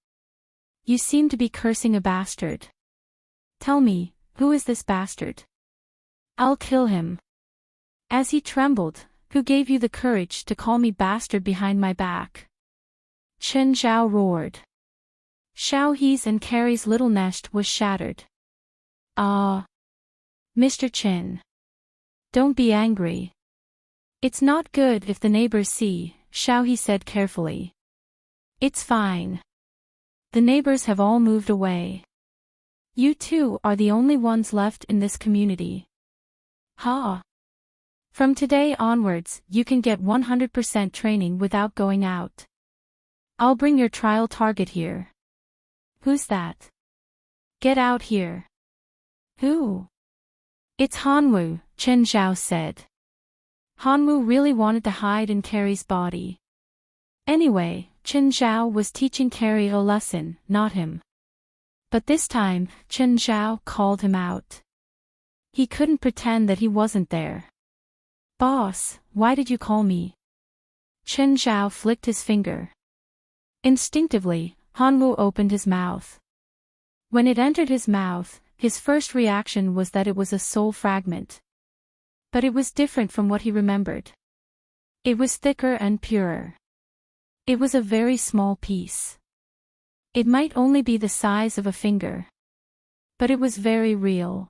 You seem to be cursing a bastard. Tell me, who is this bastard? I'll kill him. As he trembled, who gave you the courage to call me bastard behind my back? Chen Zhao roared. Xiao-He's and Carrie's little nest was shattered. Mr. Chen. Don't be angry. It's not good if the neighbors see, Xiao-He said carefully. It's fine. The neighbors have all moved away. You two are the only ones left in this community. Ha! From today onwards, you can get 100% training without going out. I'll bring your trial target here. Who's that? Get out here. Who? It's Hanwu, Chen Zhao said. Hanwu really wanted to hide in Carrie's body. Anyway, Chen Zhao was teaching Carrie a lesson, not him. But this time, Chen Zhao called him out. He couldn't pretend that he wasn't there. Boss, why did you call me? Chen Zhao flicked his finger. Instinctively, Hanwu opened his mouth. When it entered his mouth, his first reaction was that it was a soul fragment. But it was different from what he remembered. It was thicker and purer. It was a very small piece. It might only be the size of a finger. But it was very real.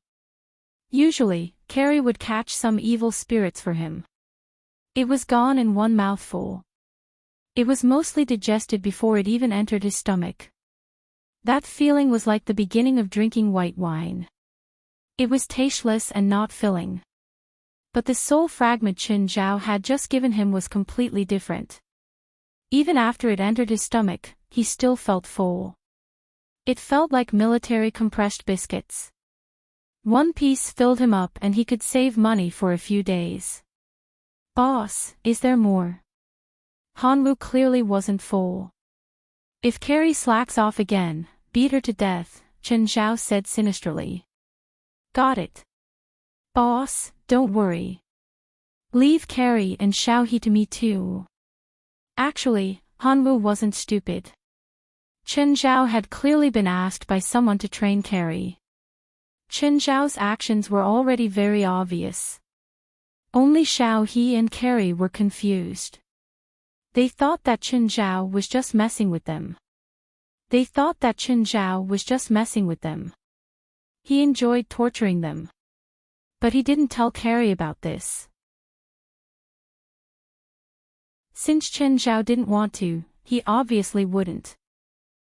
Usually, Carrie would catch some evil spirits for him. It was gone in one mouthful. It was mostly digested before it even entered his stomach. That feeling was like the beginning of drinking white wine. It was tasteless and not filling. But the soul fragment Chen Zhao had just given him was completely different. Even after it entered his stomach, he still felt full. It felt like military compressed biscuits. One piece filled him up and he could save money for a few days. Boss, is there more? Hanwu clearly wasn't full. If Carrie slacks off again, beat her to death, Chen Zhao said sinisterly. Got it. Boss, don't worry. Leave Carrie and Xiao-He to me too. Actually, Hanwu wasn't stupid. Chen Zhao had clearly been asked by someone to train Carrie. Chen Zhao's actions were already very obvious. Only Xiao-He and Carrie were confused. They thought that Chen Zhao was just messing with them. He enjoyed torturing them. But he didn't tell Carrie about this. Since Chen Zhao didn't want to, he obviously wouldn't.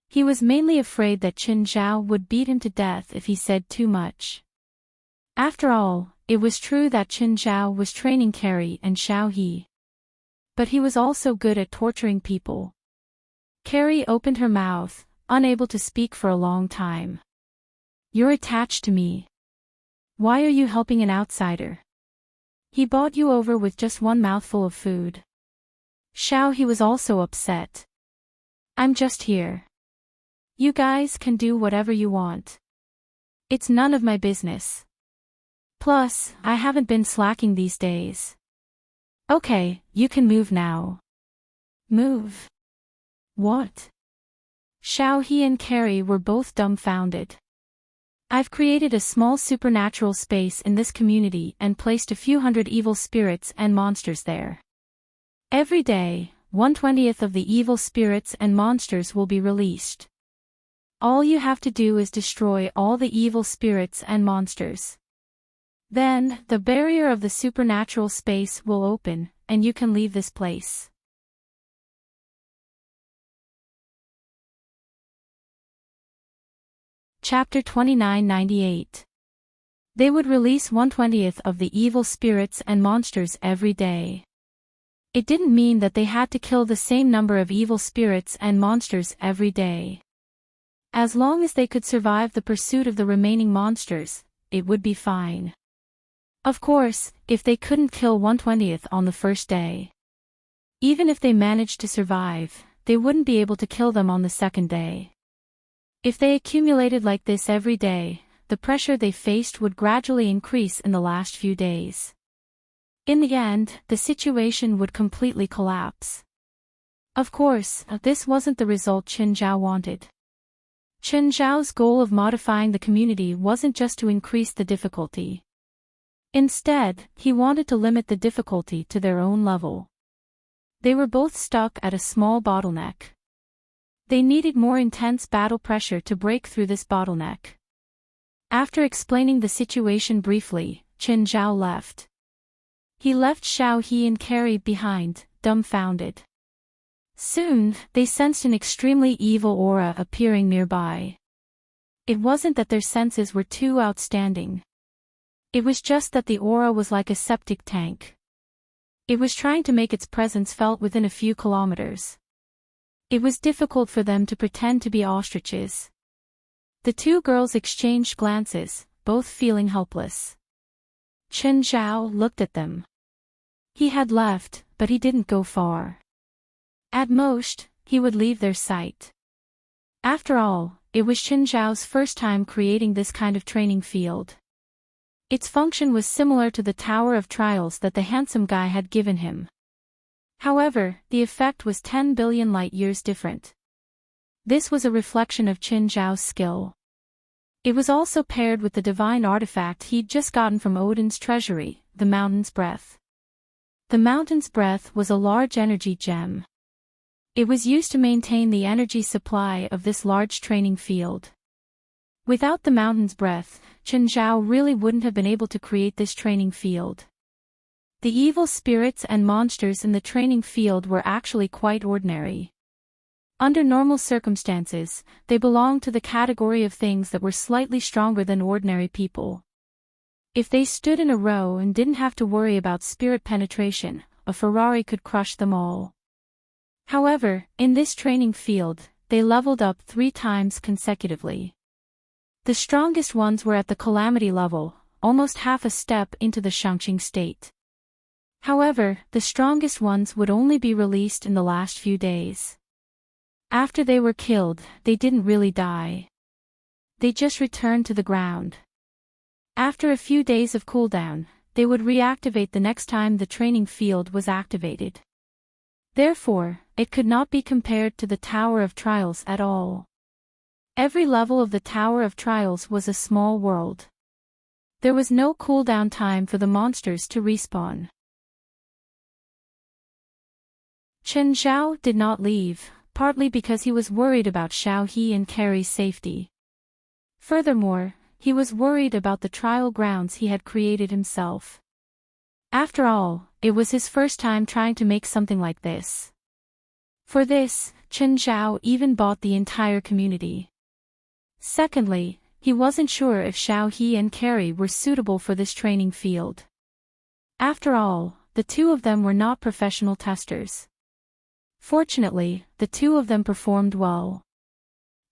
He was mainly afraid that Chen Zhao would beat him to death if he said too much. After all, it was true that Chen Zhao was training Carrie and Xiao-He. But he was also good at torturing people. Carrie opened her mouth, unable to speak for a long time. You're attached to me. Why are you helping an outsider? He bought you over with just one mouthful of food. Xiao-He was also upset. I'm just here. You guys can do whatever you want. It's none of my business. Plus, I haven't been slacking these days. Okay, you can move now. Move? What? Xiaohe and Carrie were both dumbfounded. I've created a small supernatural space in this community and placed a few hundred evil spirits and monsters there. Every day, 1/20th of the evil spirits and monsters will be released. All you have to do is destroy all the evil spirits and monsters. Then, the barrier of the supernatural space will open, and you can leave this place. Chapter 2998. They would release 1/20th of the evil spirits and monsters every day. It didn't mean that they had to kill the same number of evil spirits and monsters every day. As long as they could survive the pursuit of the remaining monsters, it would be fine. Of course, if they couldn't kill 1/20th on the first day. Even if they managed to survive, they wouldn't be able to kill them on the second day. If they accumulated like this every day, the pressure they faced would gradually increase in the last few days. In the end, the situation would completely collapse. Of course, this wasn't the result Chen Zhao wanted. Chen Zhao's goal of modifying the community wasn't just to increase the difficulty. Instead, he wanted to limit the difficulty to their own level. They were both stuck at a small bottleneck. They needed more intense battle pressure to break through this bottleneck. After explaining the situation briefly, Chen Zhao left. He left Xiaohe and Carrie behind, dumbfounded. Soon, they sensed an extremely evil aura appearing nearby. It wasn't that their senses were too outstanding. It was just that the aura was like a septic tank. It was trying to make its presence felt within a few kilometers. It was difficult for them to pretend to be ostriches. The two girls exchanged glances, both feeling helpless. Chen Zhao looked at them. He had left, but he didn't go far. At most, he would leave their sight. After all, it was Chen Zhao's first time creating this kind of training field. Its function was similar to the Tower of Trials that the handsome guy had given him. However, the effect was 10 billion light-years different. This was a reflection of Chen Zhao's skill. It was also paired with the divine artifact he'd just gotten from Odin's treasury, the Mountain's Breath. The Mountain's Breath was a large energy gem. It was used to maintain the energy supply of this large training field. Without the Mountain's Breath, Chen Zhao really wouldn't have been able to create this training field. The evil spirits and monsters in the training field were actually quite ordinary. Under normal circumstances, they belonged to the category of things that were slightly stronger than ordinary people. If they stood in a row and didn't have to worry about spirit penetration, a Ferrari could crush them all. However, in this training field, they leveled up 3 times consecutively. The strongest ones were at the calamity level, almost half a step into the Shangqing state. However, the strongest ones would only be released in the last few days. After they were killed, they didn't really die. They just returned to the ground. After a few days of cooldown, they would reactivate the next time the training field was activated. Therefore, it could not be compared to the Tower of Trials at all. Every level of the Tower of Trials was a small world. There was no cooldown time for the monsters to respawn. Chen Zhao did not leave, partly because he was worried about Xiaohe and Carrie's safety. Furthermore, he was worried about the trial grounds he had created himself. After all, it was his first time trying to make something like this. For this, Chen Zhao even bought the entire community. Secondly, he wasn't sure if Xiaohe and Carrie were suitable for this training field. After all, the two of them were not professional testers. Fortunately, the two of them performed well.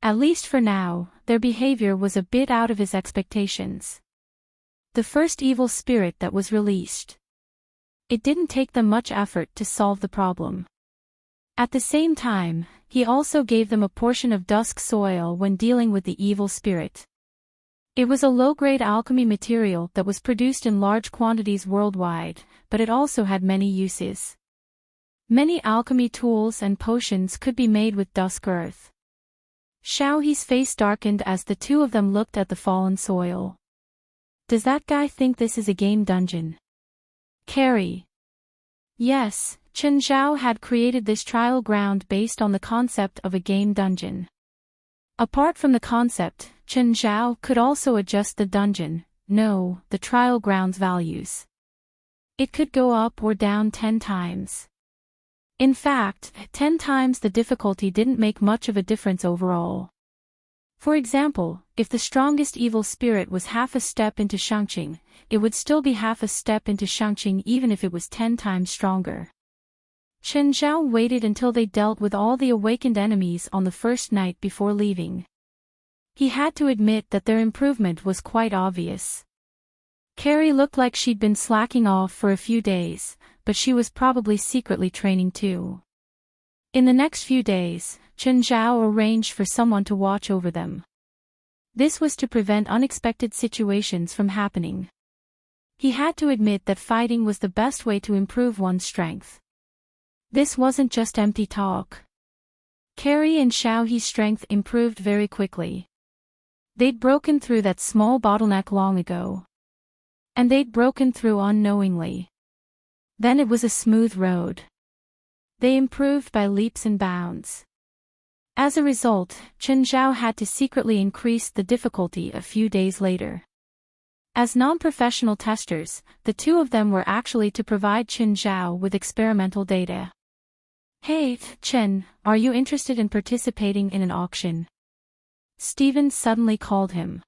At least for now, their behavior was a bit out of his expectations. The first evil spirit that was released. It didn't take them much effort to solve the problem. At the same time, he also gave them a portion of dusk soil when dealing with the evil spirit. It was a low-grade alchemy material that was produced in large quantities worldwide, but it also had many uses. Many alchemy tools and potions could be made with dusk earth. Xiaohe's face darkened as the two of them looked at the fallen soil. Does that guy think this is a game dungeon? Carrie. Yes, Chen Zhao had created this trial ground based on the concept of a game dungeon. Apart from the concept, Chen Zhao could also adjust the the trial ground's values. It could go up or down 10 times. In fact, 10 times the difficulty didn't make much of a difference overall. For example, if the strongest evil spirit was half a step into Shangqing, it would still be half a step into Shangqing even if it was 10 times stronger. Chen Zhao waited until they dealt with all the awakened enemies on the first night before leaving. He had to admit that their improvement was quite obvious. Carrie looked like she'd been slacking off for a few days, but she was probably secretly training too. In the next few days, Chen Zhao arranged for someone to watch over them. This was to prevent unexpected situations from happening. He had to admit that fighting was the best way to improve one's strength. This wasn't just empty talk. Carrie and Xiaohe's strength improved very quickly. They'd broken through that small bottleneck long ago. And they'd broken through unknowingly. Then it was a smooth road. They improved by leaps and bounds. As a result, Chen Zhao had to secretly increase the difficulty a few days later. As non-professional testers, the two of them were actually to provide Chen Zhao with experimental data. Hey, Chen, are you interested in participating in an auction? Steven suddenly called him.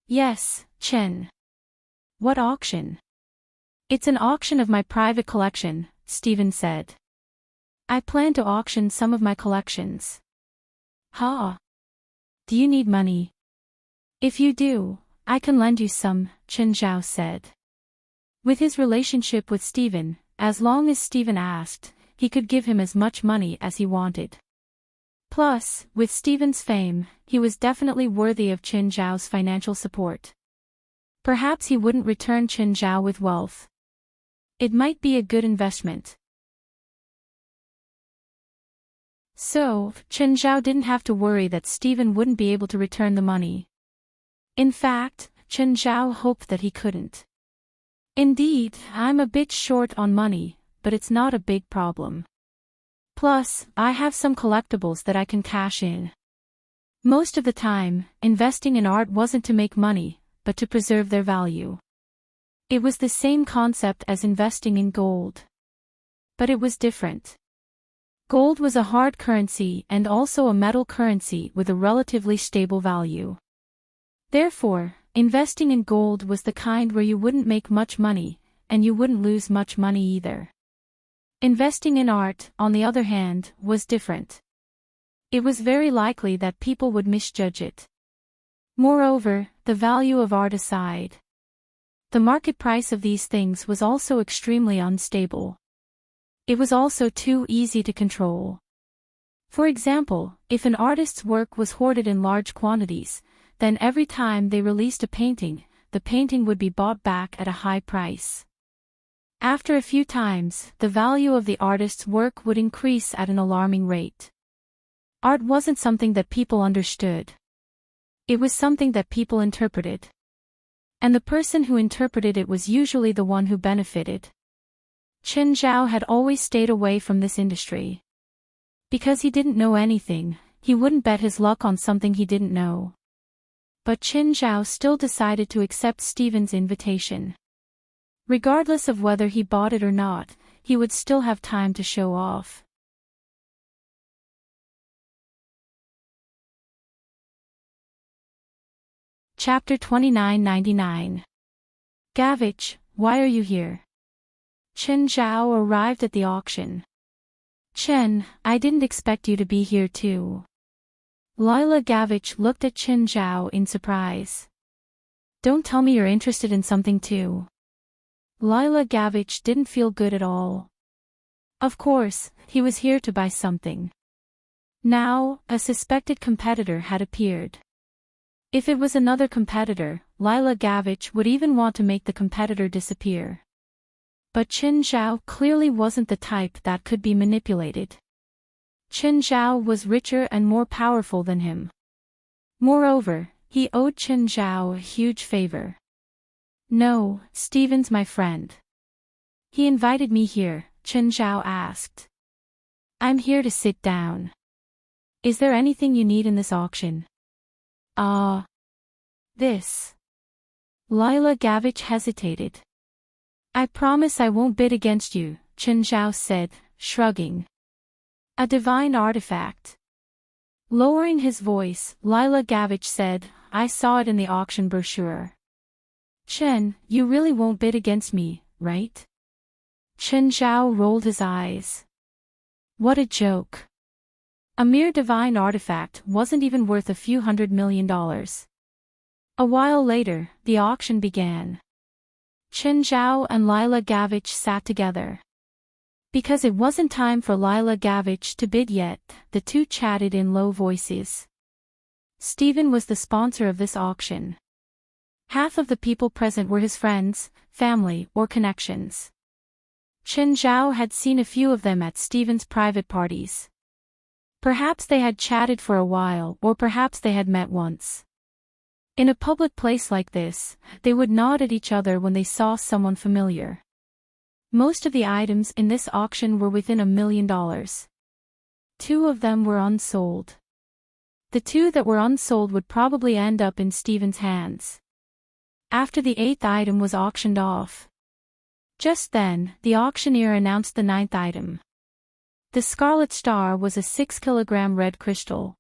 Yes, Chen. What auction? It's an auction of my private collection, Steven said. I plan to auction some of my collections. Huh? Do you need money? If you do, I can lend you some, Chen Zhao said. With his relationship with Steven, as long as Steven asked, he could give him as much money as he wanted. Plus, with Steven's fame, he was definitely worthy of Chen Zhao's financial support. Perhaps he wouldn't return Chen Zhao with wealth. It might be a good investment. So, Chen Zhao didn't have to worry that Steven wouldn't be able to return the money. In fact, Chen Zhao hoped that he couldn't. Indeed, I'm a bit short on money, but it's not a big problem. Plus, I have some collectibles that I can cash in. Most of the time, investing in art wasn't to make money, but to preserve their value. It was the same concept as investing in gold. But it was different. Gold was a hard currency and also a metal currency with a relatively stable value. Therefore, investing in gold was the kind where you wouldn't make much money, and you wouldn't lose much money either. Investing in art, on the other hand, was different. It was very likely that people would misjudge it. Moreover, the value of art aside, the market price of these things was also extremely unstable. It was also too easy to control. For example, if an artist's work was hoarded in large quantities, then every time they released a painting, the painting would be bought back at a high price. After a few times, the value of the artist's work would increase at an alarming rate. Art wasn't something that people understood. It was something that people interpreted. And the person who interpreted it was usually the one who benefited. Chen Zhao had always stayed away from this industry. Because he didn't know anything, he wouldn't bet his luck on something he didn't know. But Chen Zhao still decided to accept Steven's invitation. Regardless of whether he bought it or not, he would still have time to show off. Chapter 2999. Gavich, why are you here? Chen Zhao arrived at the auction. Chen, I didn't expect you to be here too. Lila Gavich looked at Chen Zhao in surprise. Don't tell me you're interested in something too. Lila Gavich didn't feel good at all. Of course, he was here to buy something. Now, a suspected competitor had appeared. If it was another competitor, Lila Gavich would even want to make the competitor disappear. But Chen Zhao clearly wasn't the type that could be manipulated. Chen Zhao was richer and more powerful than him. Moreover, he owed Chen Zhao a huge favor. "No, Steven's my friend. He invited me here," Chen Zhao asked. "I'm here to sit down. Is there anything you need in this auction?" This. Lila Gavich hesitated. "I promise I won't bid against you," Chen Zhao said, shrugging. "A divine artifact." Lowering his voice, Lila Gavich said, "I saw it in the auction brochure." "Chen, you really won't bid against me, right?" Chen Zhao rolled his eyes. What a joke. A mere divine artifact wasn't even worth a few $100 million. A while later, the auction began. Chen Zhao and Lila Gavich sat together. Because it wasn't time for Lila Gavich to bid yet, the two chatted in low voices. Steven was the sponsor of this auction. Half of the people present were his friends, family, or connections. Chen Zhao had seen a few of them at Steven's private parties. Perhaps they had chatted for a while, or perhaps they had met once. In a public place like this, they would nod at each other when they saw someone familiar. Most of the items in this auction were within $1 million. 2 of them were unsold. The 2 that were unsold would probably end up in Steven's hands. After the 8th item was auctioned off. Just then, the auctioneer announced the 9th item. The Scarlet Star was a 6-kilogram red crystal.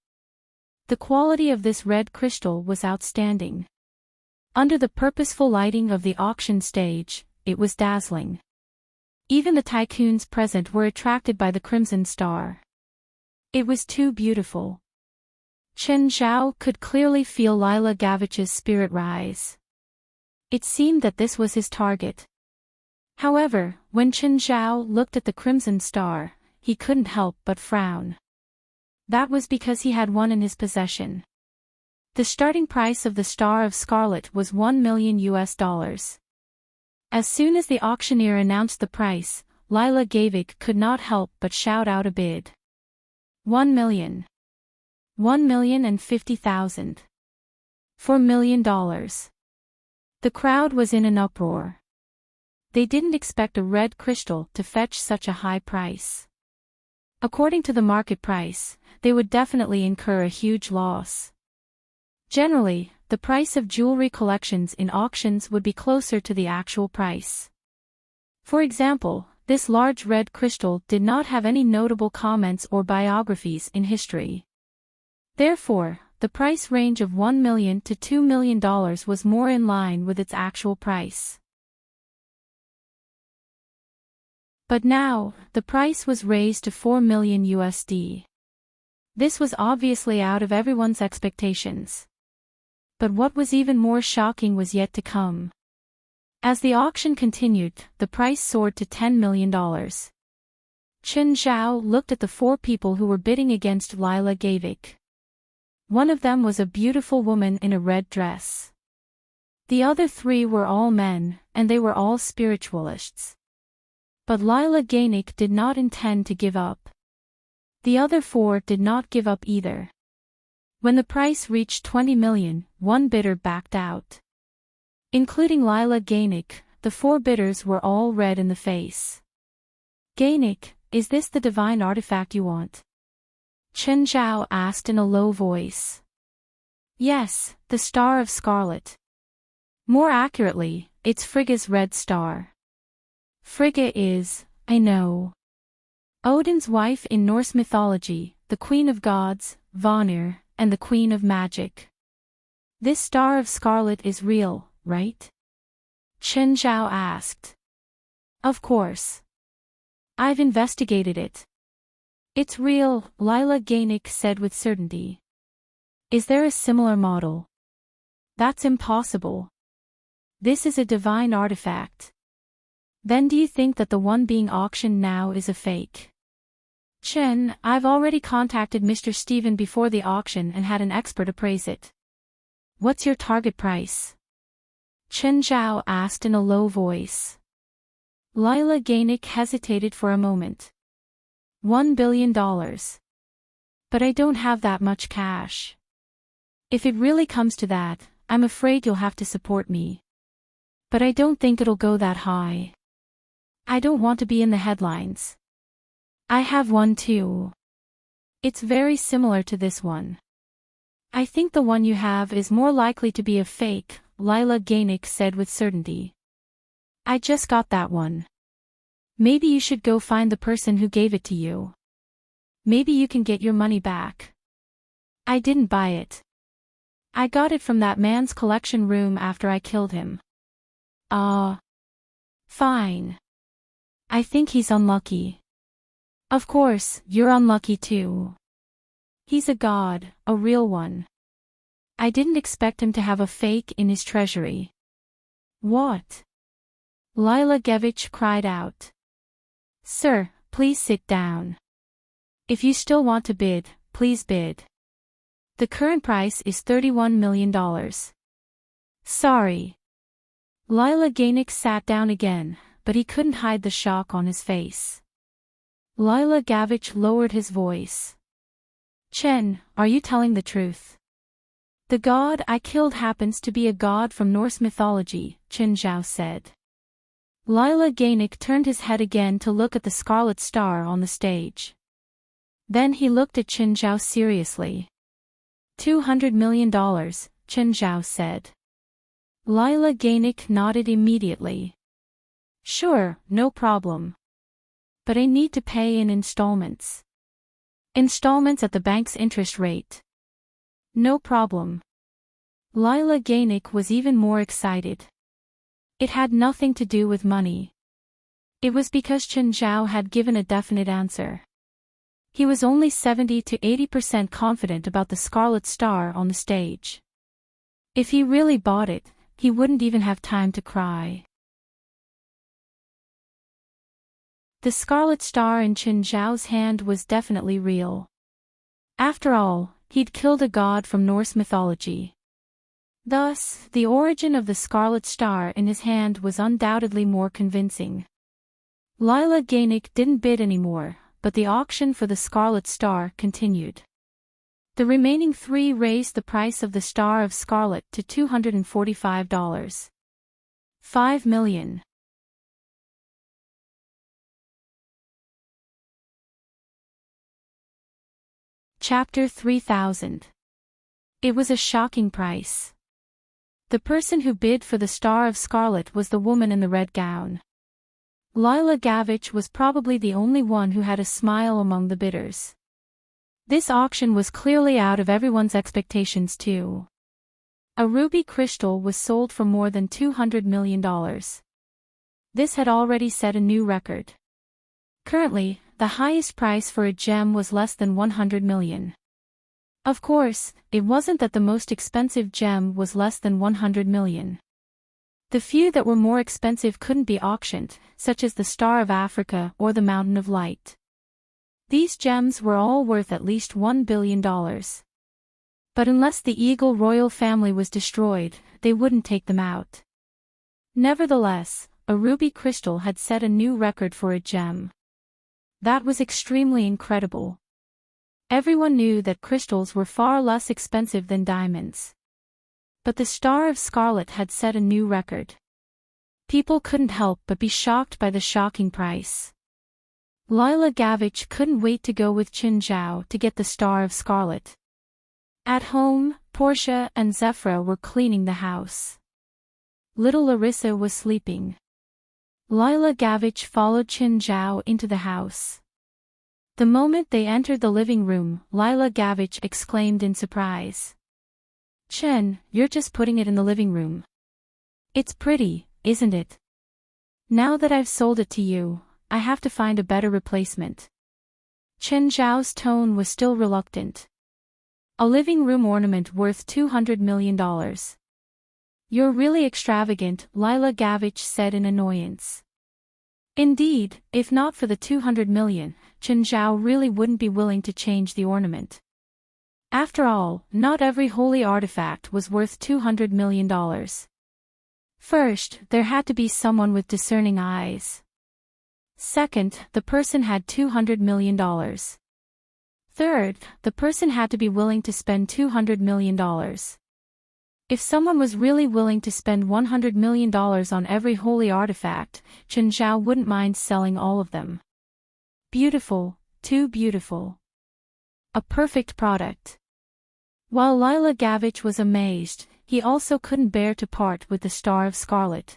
The quality of this red crystal was outstanding. Under the purposeful lighting of the auction stage, it was dazzling. Even the tycoons present were attracted by the crimson star. It was too beautiful. Chen Zhao could clearly feel Lila Gavich's spirit rise. It seemed that this was his target. However, when Chen Zhao looked at the crimson star, he couldn't help but frown. That was because he had one in his possession. The starting price of the Star of Scarlet was $1 million. As soon as the auctioneer announced the price, Lila Gavich could not help but shout out a bid. 1 million. 1,050,000. $4 million. The crowd was in an uproar. They didn't expect a red crystal to fetch such a high price. According to the market price, they would definitely incur a huge loss. Generally, the price of jewelry collections in auctions would be closer to the actual price. For example, this large red crystal did not have any notable comments or biographies in history. Therefore, the price range of $1 million to $2 million was more in line with its actual price. But now, the price was raised to $4 million. This was obviously out of everyone's expectations. But what was even more shocking was yet to come. As the auction continued, the price soared to $10 million. Chen Zhao looked at the 4 people who were bidding against Lila Gavich. One of them was a beautiful woman in a red dress. The other 3 were all men, and they were all spiritualists. But Lila Gavich did not intend to give up. The other 4 did not give up either. When the price reached 20 million, one bidder backed out. Including Lila Gavich, the 4 bidders were all red in the face. "Gavich, is this the divine artifact you want?" Chen Zhao asked in a low voice. "Yes, the Star of Scarlet. More accurately, it's Frigga's red star." Frigga is, I know, Odin's wife in Norse mythology, the Queen of Gods, Vanir, and the Queen of Magic. This Star of Scarlet is real, right? Chen Zhao asked. Of course. I've investigated it. It's real, Lila Gavich said with certainty. Is there a similar model? That's impossible. This is a divine artifact. Then do you think that the one being auctioned now is a fake? Chen, I've already contacted Mr. Steven before the auction and had an expert appraise it. What's your target price? Chen Zhao asked in a low voice. Lila Gavich hesitated for a moment. $1 billion. But I don't have that much cash. If it really comes to that, I'm afraid you'll have to support me. But I don't think it'll go that high. I don't want to be in the headlines. I have one too. It's very similar to this one. I think the one you have is more likely to be a fake, Lila Gainick said with certainty. I just got that one. Maybe you should go find the person who gave it to you. Maybe you can get your money back. I didn't buy it. I got it from that man's collection room after I killed him. Fine. I think he's unlucky. Of course, you're unlucky too. He's a god, a real one. I didn't expect him to have a fake in his treasury. What? Lila Gevich cried out. Sir, please sit down. If you still want to bid, please bid. The current price is $31 million. Sorry. Lila Gainick sat down again, but he couldn't hide the shock on his face. Lila Gavich lowered his voice. Chen, are you telling the truth? The god I killed happens to be a god from Norse mythology, Chen Zhao said. Lila Gainick turned his head again to look at the scarlet star on the stage. Then he looked at Chen Zhao seriously. $200 million, Chen Zhao said. Lila Gainick nodded immediately. Sure, no problem. But I need to pay in installments. Installments at the bank's interest rate. No problem. Lila Gainick was even more excited. It had nothing to do with money. It was because Chen Zhao had given a definite answer. He was only 70 to 80% confident about the Scarlet Star on the stage. If he really bought it, he wouldn't even have time to cry. The Scarlet Star in Chen Zhao's hand was definitely real. After all, he'd killed a god from Norse mythology. Thus, the origin of the Scarlet Star in his hand was undoubtedly more convincing. Lila Gainick didn't bid anymore, but the auction for the Scarlet Star continued. The remaining three raised the price of the Star of Scarlet to $245. 5 million. Chapter 3000. It was a shocking price. The person who bid for the Star of Scarlet was the woman in the red gown. Lila Gavich was probably the only one who had a smile among the bidders. This auction was clearly out of everyone's expectations too. A ruby crystal was sold for more than $200 million. This had already set a new record. Currently, the highest price for a gem was less than $100 million. Of course, it wasn't that the most expensive gem was less than $100 million. The few that were more expensive couldn't be auctioned, such as the Star of Africa or the Mountain of Light. These gems were all worth at least $1 billion. But unless the Eagle royal family was destroyed, they wouldn't take them out. Nevertheless, a ruby crystal had set a new record for a gem. That was extremely incredible. Everyone knew that crystals were far less expensive than diamonds. But the Star of Scarlet had set a new record. People couldn't help but be shocked by the shocking price. Lila Gavich couldn't wait to go with Chen Zhao to get the Star of Scarlet. At home, Portia and Zephra were cleaning the house. Little Larissa was sleeping. Lila Gavich followed Chen Zhao into the house. The moment they entered the living room, Lila Gavich exclaimed in surprise. Chen, you're just putting it in the living room. It's pretty, isn't it? Now that I've sold it to you, I have to find a better replacement. Chen Zhao's tone was still reluctant. A living room ornament worth $200 million. You're really extravagant, Lila Gavich said in annoyance. Indeed, if not for the $200 million, Chen Zhao really wouldn't be willing to change the ornament. After all, not every holy artifact was worth $200 million. First, there had to be someone with discerning eyes. Second, the person had $200 million. Third, the person had to be willing to spend $200 million. If someone was really willing to spend $100 million on every holy artifact, Chen Zhao wouldn't mind selling all of them. Beautiful, too beautiful. A perfect product. While Lila Gavich was amazed, he also couldn't bear to part with the Star of Scarlet.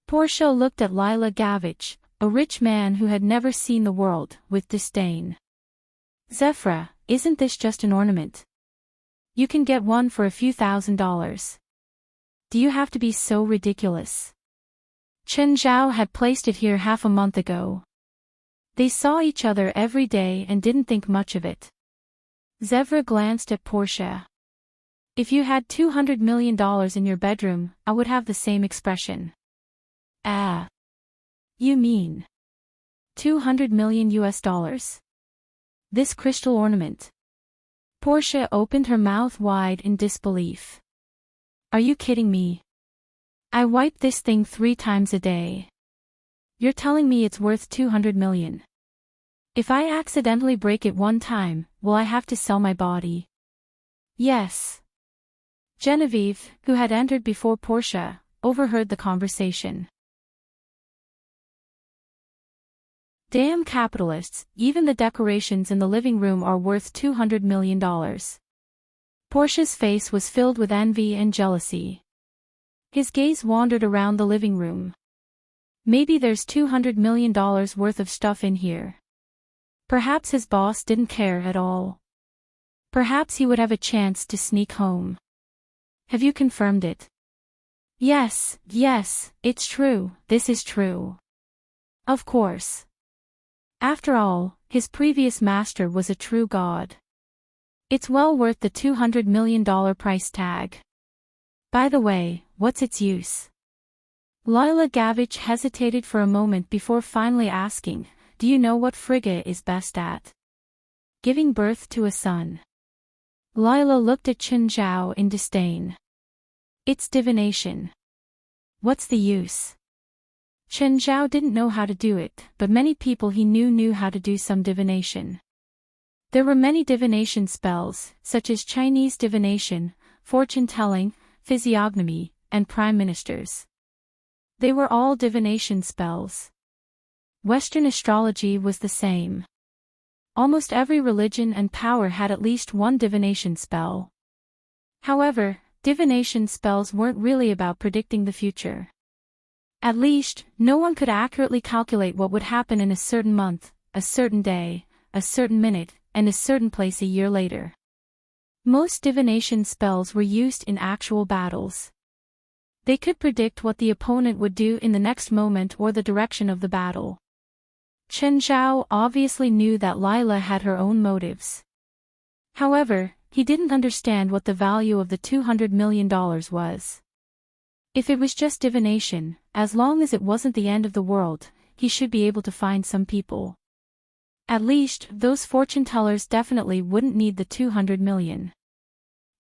Portia looked at Lila Gavich, a rich man who had never seen the world, with disdain. Zephyra, isn't this just an ornament? You can get one for a few $1,000s. Do you have to be so ridiculous? Chen Zhao had placed it here half a month ago. They saw each other every day and didn't think much of it. Zephyra glanced at Portia. If you had $200 million in your bedroom, I would have the same expression. Ah. You mean 200 million US dollars? This crystal ornament. Portia opened her mouth wide in disbelief. Are you kidding me? I wipe this thing 3 times a day. You're telling me it's worth 200 million. If I accidentally break it one time, will I have to sell my body? Yes. Genevieve, who had entered before Portia, overheard the conversation. Damn capitalists, even the decorations in the living room are worth $200 million. Portia's face was filled with envy and jealousy. His gaze wandered around the living room. Maybe there's $200 million worth of stuff in here. Perhaps his boss didn't care at all. Perhaps he would have a chance to sneak home. Have you confirmed it? Yes, it's true, this is true. Of course. After all, his previous master was a true god. It's well worth the $200 million price tag. By the way, what's its use? Lila Gavich hesitated for a moment before finally asking, do you know what Frigga is best at? Giving birth to a son. Lila looked at Chen Zhao in disdain. It's divination. What's the use? Chen Zhao didn't know how to do it, but many people he knew how to do some divination. There were many divination spells, such as Chinese divination, fortune-telling, physiognomy, and prime ministers. They were all divination spells. Western astrology was the same. Almost every religion and power had at least one divination spell. However, divination spells weren't really about predicting the future. At least, no one could accurately calculate what would happen in a certain month, a certain day, a certain minute, and a certain place a year later. Most divination spells were used in actual battles. They could predict what the opponent would do in the next moment or the direction of the battle. Chen Zhao obviously knew that Lila had her own motives. However, he didn't understand what the value of the $200 million was. If it was just divination, as long as it wasn't the end of the world, he should be able to find some people. At least, those fortune-tellers definitely wouldn't need the $200 million.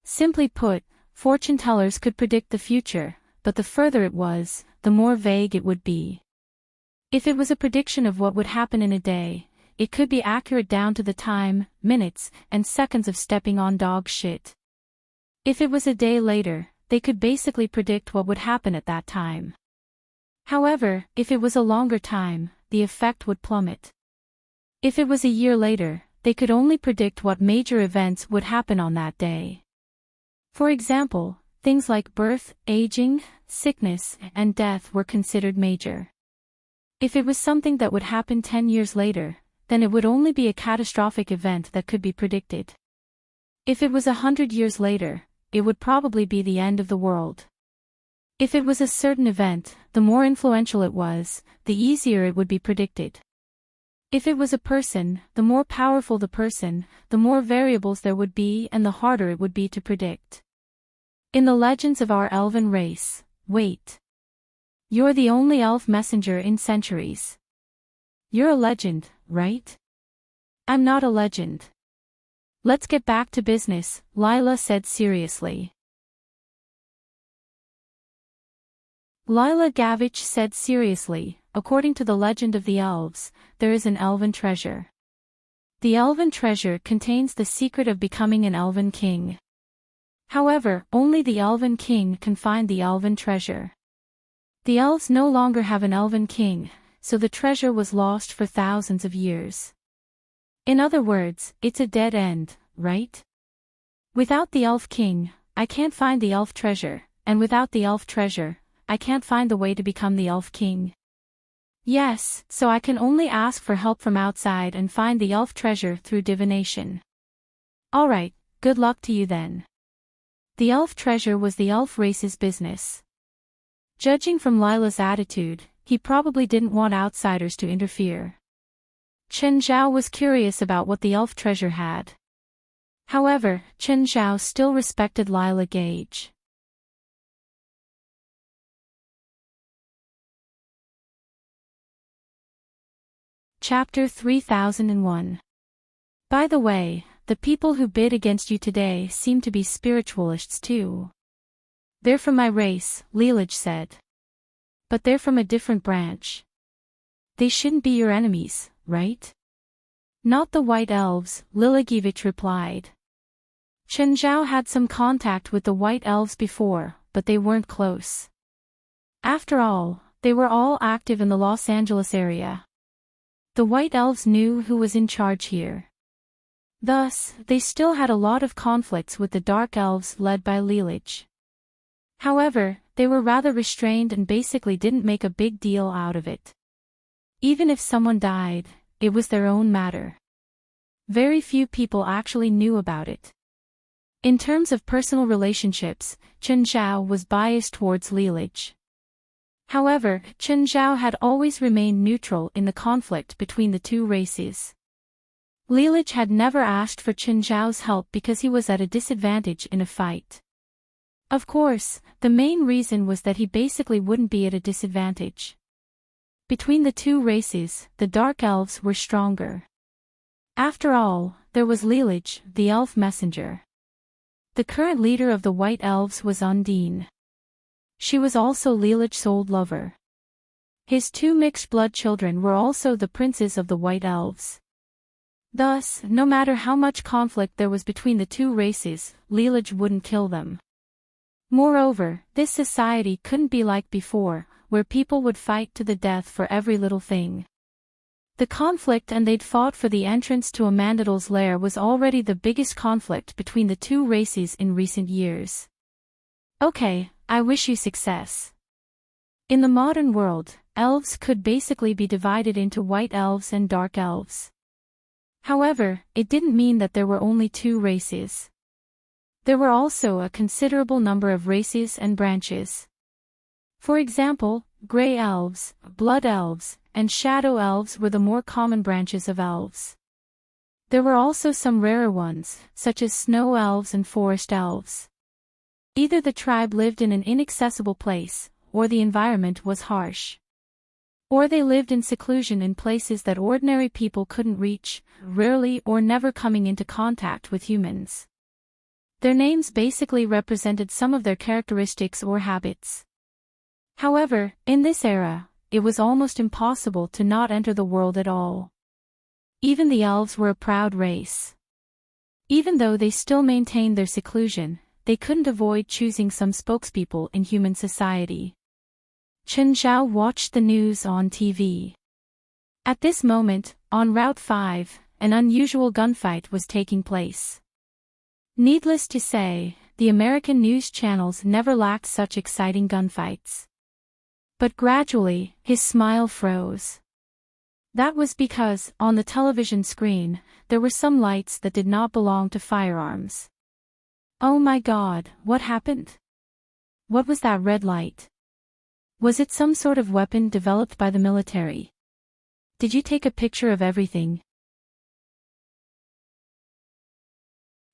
Simply put, fortune-tellers could predict the future, but the further it was, the more vague it would be. If it was a prediction of what would happen in a day, it could be accurate down to the time, minutes, and seconds of stepping on dog shit. If it was a day later, they could basically predict what would happen at that time. However, if it was a longer time, the effect would plummet. If it was a year later, they could only predict what major events would happen on that day. For example, things like birth, aging, sickness, and death were considered major. If it was something that would happen 10 years later, then it would only be a catastrophic event that could be predicted. If it was 100 years later, it would probably be the end of the world. If it was a certain event, the more influential it was, the easier it would be predicted. If it was a person, the more powerful the person, the more variables there would be and the harder it would be to predict. In the legends of our elven race, wait. You're the only elf messenger in centuries. You're a legend, right? I'm not a legend. Let's get back to business, Lila said seriously. Lila Gavich said seriously, according to the legend of the elves, there is an elven treasure. The elven treasure contains the secret of becoming an elven king. However, only the elven king can find the elven treasure. The elves no longer have an elven king, so the treasure was lost for thousands of years. In other words, it's a dead end, right? Without the elf king, I can't find the elf treasure, and without the elf treasure, I can't find the way to become the elf king. Yes, so I can only ask for help from outside and find the elf treasure through divination. Alright, good luck to you then. The elf treasure was the elf race's business. Judging from Lila's attitude, he probably didn't want outsiders to interfere. Chen Zhao was curious about what the elf treasure had. However, Chen Zhao still respected Lila Gage. Chapter 3001. By the way, the people who bid against you today seem to be spiritualists too. They're from my race, Leelage said. But they're from a different branch. They shouldn't be your enemies, right? Not the white elves, Lilagevich replied. Chen Zhao had some contact with the white elves before, but they weren't close. After all, they were all active in the Los Angeles area. The white elves knew who was in charge here. Thus, they still had a lot of conflicts with the dark elves led by Leelage. However, they were rather restrained and basically didn't make a big deal out of it. Even if someone died, it was their own matter. Very few people actually knew about it. In terms of personal relationships, Chen Zhao was biased towards Leelage. However, Chen Zhao had always remained neutral in the conflict between the two races. Leelage had never asked for Chen Zhao's help because he was at a disadvantage in a fight. Of course, the main reason was that he basically wouldn't be at a disadvantage. Between the two races, the dark elves were stronger. After all, there was Leelage, the elf messenger. The current leader of the white elves was Undine. She was also Leelage's old lover. His two mixed-blood children were also the princes of the white elves. Thus, no matter how much conflict there was between the two races, Leelage wouldn't kill them. Moreover, this society couldn't be like before, where people would fight to the death for every little thing. The conflict and they'd fought for the entrance to Amandadal's lair was already the biggest conflict between the two races in recent years. Okay, I wish you success. In the modern world, elves could basically be divided into white elves and dark elves. However, it didn't mean that there were only two races. There were also a considerable number of races and branches. For example, gray elves, blood elves, and shadow elves were the more common branches of elves. There were also some rarer ones, such as snow elves and forest elves. Either the tribe lived in an inaccessible place, or the environment was harsh. Or they lived in seclusion in places that ordinary people couldn't reach, rarely or never coming into contact with humans. Their names basically represented some of their characteristics or habits. However, in this era, it was almost impossible to not enter the world at all. Even the elves were a proud race. Even though they still maintained their seclusion, they couldn't avoid choosing some spokespeople in human society. Chen Zhao watched the news on TV. At this moment, on Route 5, an unusual gunfight was taking place. Needless to say, the American news channels never lacked such exciting gunfights. But gradually, his smile froze. That was because, on the television screen, there were some lights that did not belong to firearms. Oh my God, what happened? What was that red light? Was it some sort of weapon developed by the military? Did you take a picture of everything?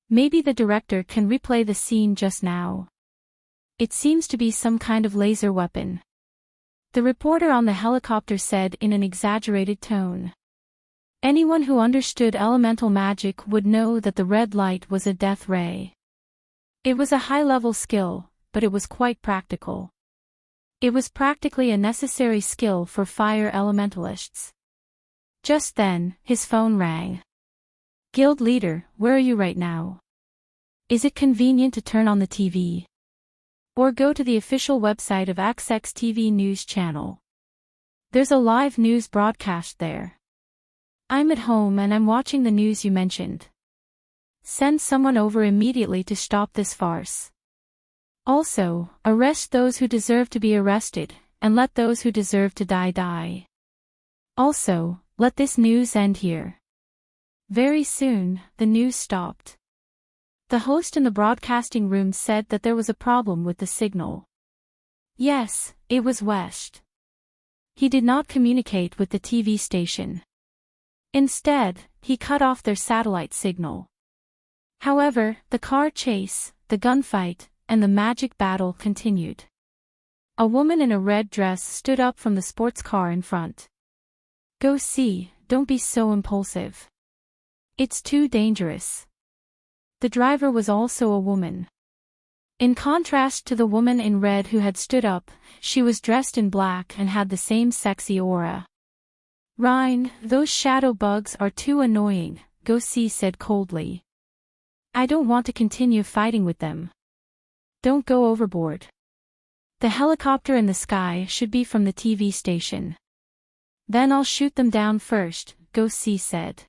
Maybe the director can replay the scene just now. It seems to be some kind of laser weapon. The reporter on the helicopter said in an exaggerated tone. Anyone who understood elemental magic would know that the red light was a death ray. It was a high-level skill, but it was quite practical. It was practically a necessary skill for fire elementalists. Just then, his phone rang. Guild leader, where are you right now? Is it convenient to turn on the TV? Or go to the official website of XX TV News channel. There's a live news broadcast there. I'm at home and I'm watching the news you mentioned. Send someone over immediately to stop this farce. Also, arrest those who deserve to be arrested, and let those who deserve to die die. Also, let this news end here. Very soon, the news stopped. The host in the broadcasting room said that there was a problem with the signal. Yes, it was West. He did not communicate with the TV station. Instead, he cut off their satellite signal. However, the car chase, the gunfight, and the magic battle continued. A woman in a red dress stood up from the sports car in front. Go see, don't be so impulsive. It's too dangerous. The driver was also a woman. In contrast to the woman in red who had stood up, she was dressed in black and had the same sexy aura. Ryan, those shadow bugs are too annoying, Go see said coldly. I don't want to continue fighting with them. Don't go overboard. The helicopter in the sky should be from the TV station. Then I'll shoot them down first, Go see said.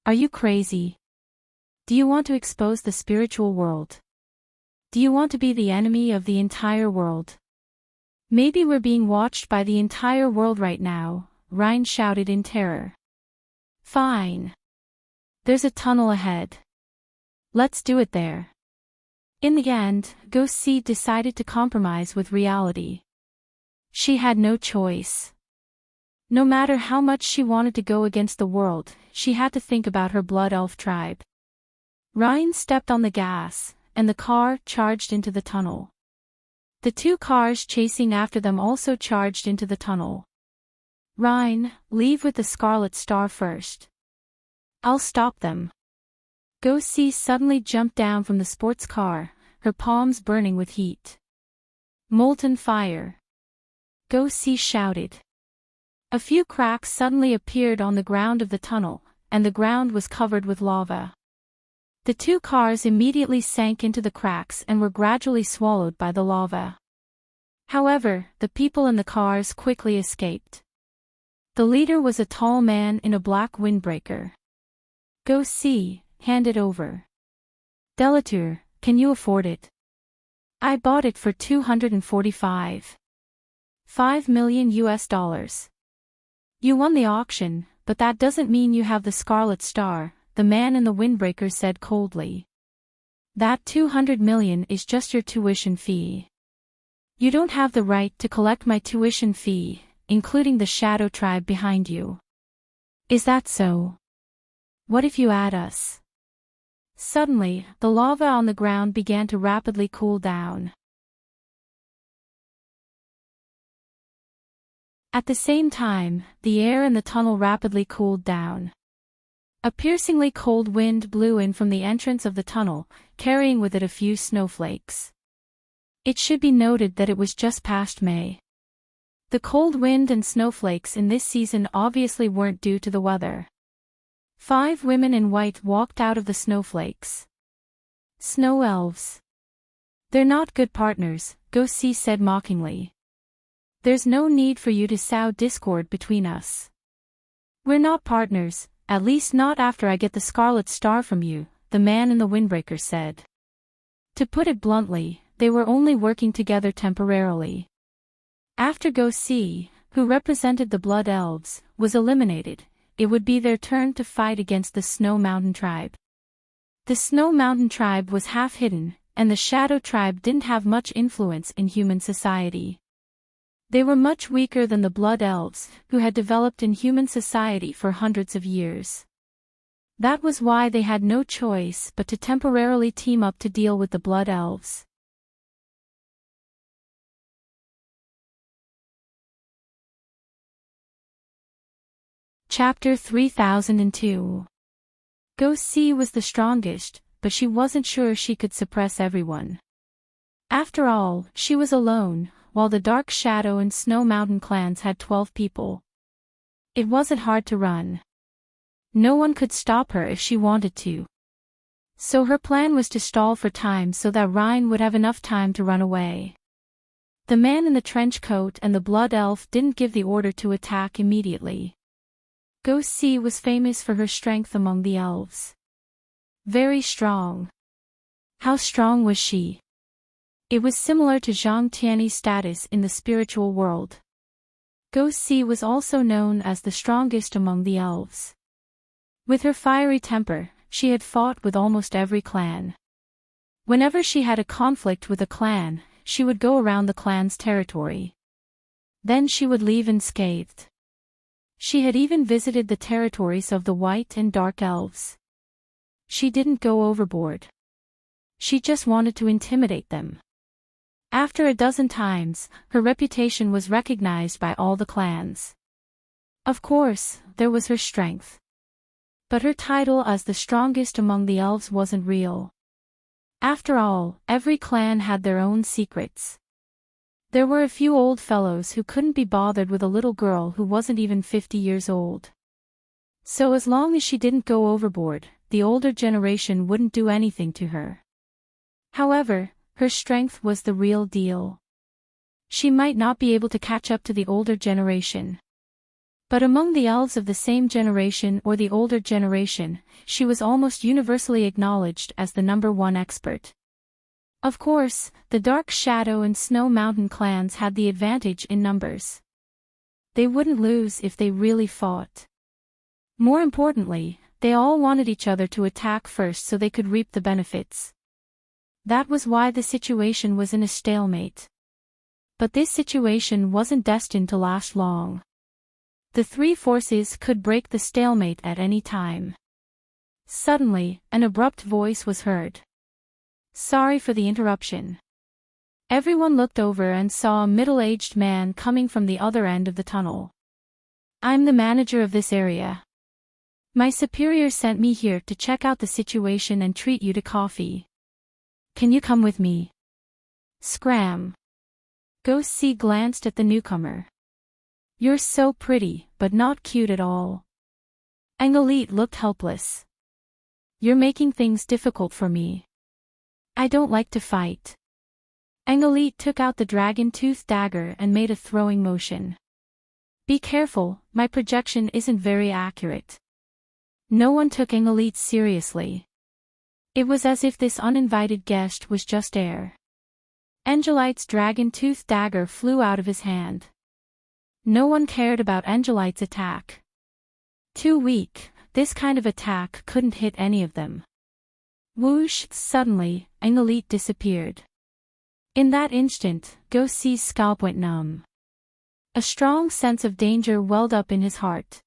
Are you crazy? Do you want to expose the spiritual world? Do you want to be the enemy of the entire world? Maybe we're being watched by the entire world right now, Ryan shouted in terror. Fine. There's a tunnel ahead. Let's do it there. In the end, Go see decided to compromise with reality. She had no choice. No matter how much she wanted to go against the world, she had to think about her blood elf tribe. Ryan stepped on the gas, and the car charged into the tunnel. The two cars chasing after them also charged into the tunnel. Ryan, leave with the Scarlet Star first. I'll stop them. Go see suddenly jumped down from the sports car, her palms burning with heat. Molten fire. Go see shouted. A few cracks suddenly appeared on the ground of the tunnel, and the ground was covered with lava. The two cars immediately sank into the cracks and were gradually swallowed by the lava. However, the people in the cars quickly escaped. The leader was a tall man in a black windbreaker. Go see, hand it over. Delatour, can you afford it? I bought it for $245.5 million US. You won the auction, but that doesn't mean you have the Scarlet Star, the man in the windbreaker said coldly. That $200 million is just your tuition fee. You don't have the right to collect my tuition fee, including the Shadow Tribe behind you. Is that so? What if you add us? Suddenly, the lava on the ground began to rapidly cool down. At the same time, the air in the tunnel rapidly cooled down. A piercingly cold wind blew in from the entrance of the tunnel, carrying with it a few snowflakes. It should be noted that it was just past May. The cold wind and snowflakes in this season obviously weren't due to the weather. 5 women in white walked out of the snowflakes. Snow elves. They're not good partners, Go see said mockingly. There's no need for you to sow discord between us. We're not partners, at least not after I get the Scarlet Star from you, the man in the windbreaker said. To put it bluntly, they were only working together temporarily. After Go see, who represented the Blood Elves, was eliminated, it would be their turn to fight against the Snow Mountain Tribe. The Snow Mountain Tribe was half hidden, and the Shadow Tribe didn't have much influence in human society. They were much weaker than the Blood Elves, who had developed in human society for hundreds of years. That was why they had no choice but to temporarily team up to deal with the Blood Elves. Chapter 3002. Go see was the strongest, but she wasn't sure she could suppress everyone. After all, she was alone, while the Dark Shadow and Snow Mountain clans had 12 people. It wasn't hard to run. No one could stop her if she wanted to. So her plan was to stall for time so that Rhine would have enough time to run away. The man in the trench coat and the blood elf didn't give the order to attack immediately. Go-See was famous for her strength among the elves. Very strong. How strong was she? It was similar to Zhang Tianyi's status in the spiritual world. Go-See was also known as the strongest among the elves. With her fiery temper, she had fought with almost every clan. Whenever she had a conflict with a clan, she would go around the clan's territory. Then she would leave unscathed. She had even visited the territories of the white and dark elves. She didn't go overboard. She just wanted to intimidate them. After a dozen times, her reputation was recognized by all the clans. Of course, there was her strength. But her title as the strongest among the elves wasn't real. After all, every clan had their own secrets. There were a few old fellows who couldn't be bothered with a little girl who wasn't even 50 years old. So as long as she didn't go overboard, the older generation wouldn't do anything to her. However, her strength was the real deal. She might not be able to catch up to the older generation. But among the elves of the same generation or the older generation, she was almost universally acknowledged as the #1 expert. Of course, the Dark Shadow and Snow Mountain clans had the advantage in numbers. They wouldn't lose if they really fought. More importantly, they all wanted each other to attack first so they could reap the benefits. That was why the situation was in a stalemate. But this situation wasn't destined to last long. The three forces could break the stalemate at any time. Suddenly, an abrupt voice was heard. Sorry for the interruption. Everyone looked over and saw a middle-aged man coming from the other end of the tunnel. I'm the manager of this area. My superior sent me here to check out the situation and treat you to coffee. Can you come with me? Scram. Go-See glanced at the newcomer. You're so pretty, but not cute at all. Engelit looked helpless. You're making things difficult for me. I don't like to fight. Engelit took out the dragon-tooth dagger and made a throwing motion. Be careful, my projection isn't very accurate. No one took Engelit seriously. It was as if this uninvited guest was just air. Engelite's dragon-tooth dagger flew out of his hand. No one cared about Engelite's attack. Too weak, this kind of attack couldn't hit any of them. Whoosh! Suddenly, Engelit disappeared. In that instant, Go-See's scalp went numb. A strong sense of danger welled up in his heart.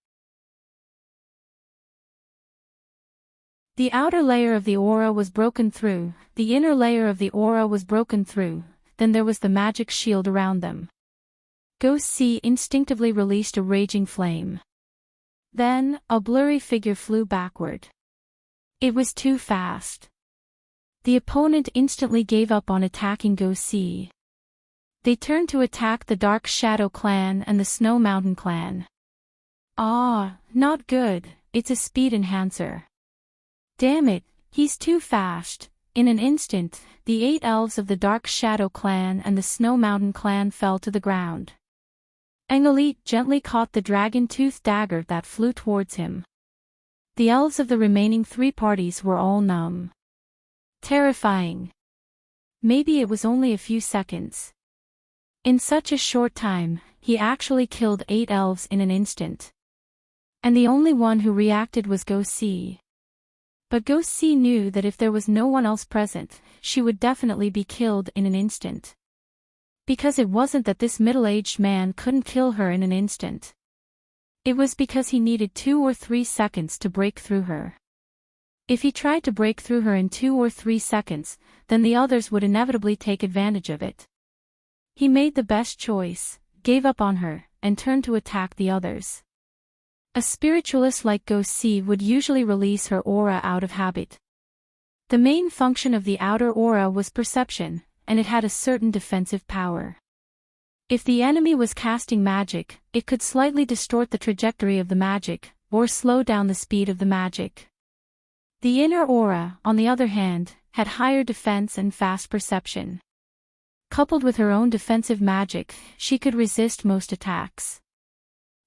The outer layer of the aura was broken through, the inner layer of the aura was broken through, then there was the magic shield around them. Go-See instinctively released a raging flame. Then, a blurry figure flew backward. It was too fast. The opponent instantly gave up on attacking Go-See. They turned to attack the Dark Shadow clan and the Snow Mountain clan. Ah, not good, it's a speed enhancer. Damn it, he's too fast. In an instant, the 8 elves of the Dark Shadow clan and the Snow Mountain clan fell to the ground. Engelit gently caught the dragon-tooth dagger that flew towards him. The elves of the remaining 3 parties were all numb. Terrifying. Maybe it was only a few seconds. In such a short time, he actually killed 8 elves in an instant. And the only one who reacted was Go-See. But Go-See knew that if there was no one else present, she would definitely be killed in an instant. Because it wasn't that this middle-aged man couldn't kill her in an instant. It was because he needed 2 or 3 seconds to break through her. If he tried to break through her in 2 or 3 seconds, then the others would inevitably take advantage of it. He made the best choice, gave up on her, and turned to attack the others. A spiritualist like Go-See would usually release her aura out of habit. The main function of the outer aura was perception, and it had a certain defensive power. If the enemy was casting magic, it could slightly distort the trajectory of the magic, or slow down the speed of the magic. The inner aura, on the other hand, had higher defense and fast perception. Coupled with her own defensive magic, she could resist most attacks.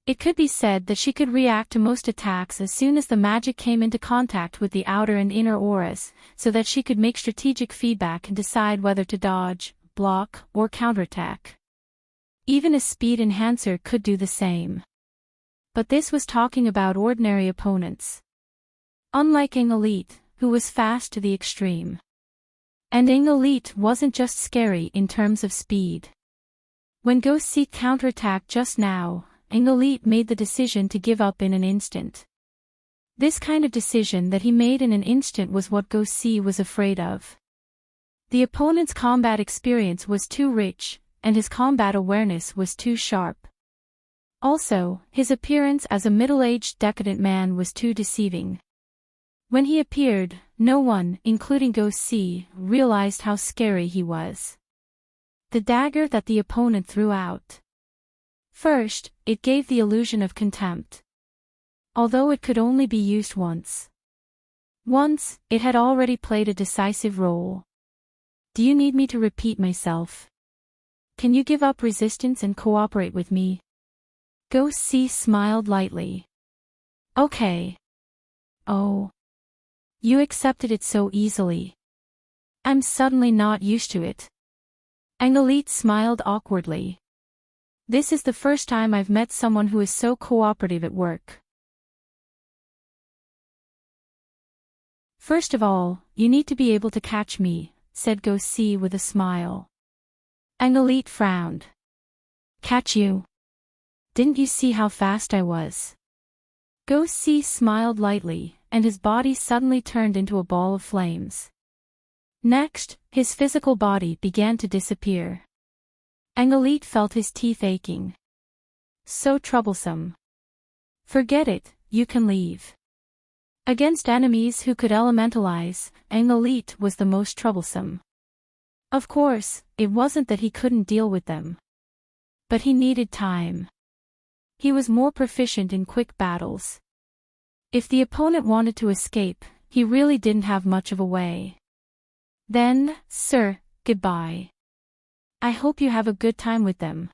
It could be said that she could react to most attacks as soon as the magic came into contact with the outer and inner auras, so that she could make strategic feedback and decide whether to dodge, block, or counterattack. Even a speed enhancer could do the same. But this was talking about ordinary opponents. Unlike Elite, who was fast to the extreme. And Elite wasn't just scary in terms of speed. When Ghost C counterattacked just now, Elite made the decision to give up in an instant. This kind of decision that he made in an instant was what Ghost C was afraid of. The opponent's combat experience was too rich, and his combat awareness was too sharp. Also, his appearance as a middle-aged decadent man was too deceiving. When he appeared, no one, including Ghost C, realized how scary he was. The dagger that the opponent threw out. First, it gave the illusion of contempt. Although it could only be used once. Once, it had already played a decisive role. Do you need me to repeat myself? Can you give up resistance and cooperate with me? Ghost C smiled lightly. Okay. Oh. You accepted it so easily. I'm suddenly not used to it. Elite smiled awkwardly. This is the first time I've met someone who is so cooperative at work. First of all, you need to be able to catch me, said Ghost C with a smile. Elite frowned. Catch you? Didn't you see how fast I was? Ghost C smiled lightly, and his body suddenly turned into a ball of flames. Next, his physical body began to disappear. Elite felt his teeth aching. So troublesome. Forget it, you can leave. Against enemies who could elementalize, Elite was the most troublesome. Of course, it wasn't that he couldn't deal with them. But he needed time. He was more proficient in quick battles. If the opponent wanted to escape, he really didn't have much of a way. Then, sir, goodbye. I hope you have a good time with them.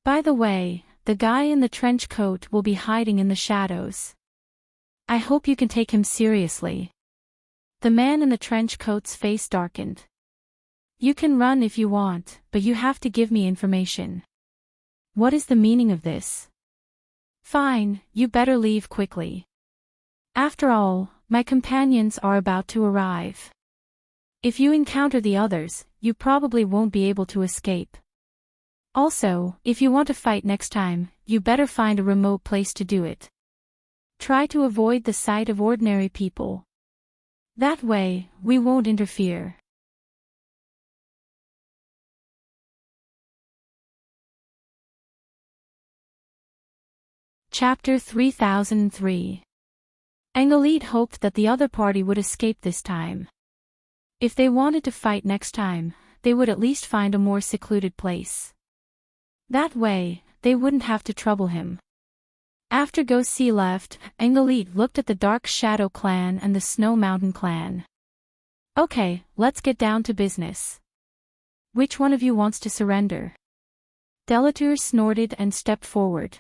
By the way, the guy in the trench coat will be hiding in the shadows. I hope you can take him seriously. The man in the trench coat's face darkened. You can run if you want, but you have to give me information. What is the meaning of this? Fine, you better leave quickly. After all, my companions are about to arrive. If you encounter the others, you probably won't be able to escape. Also, if you want to fight next time, you better find a remote place to do it. Try to avoid the sight of ordinary people. That way, we won't interfere. Chapter 3003. Elite hoped that the other party would escape this time. If they wanted to fight next time, they would at least find a more secluded place. That way, they wouldn't have to trouble him. After Ghost C left, Elite looked at the Dark Shadow clan and the Snow Mountain clan. Okay, let's get down to business. Which one of you wants to surrender? Delatour snorted and stepped forward.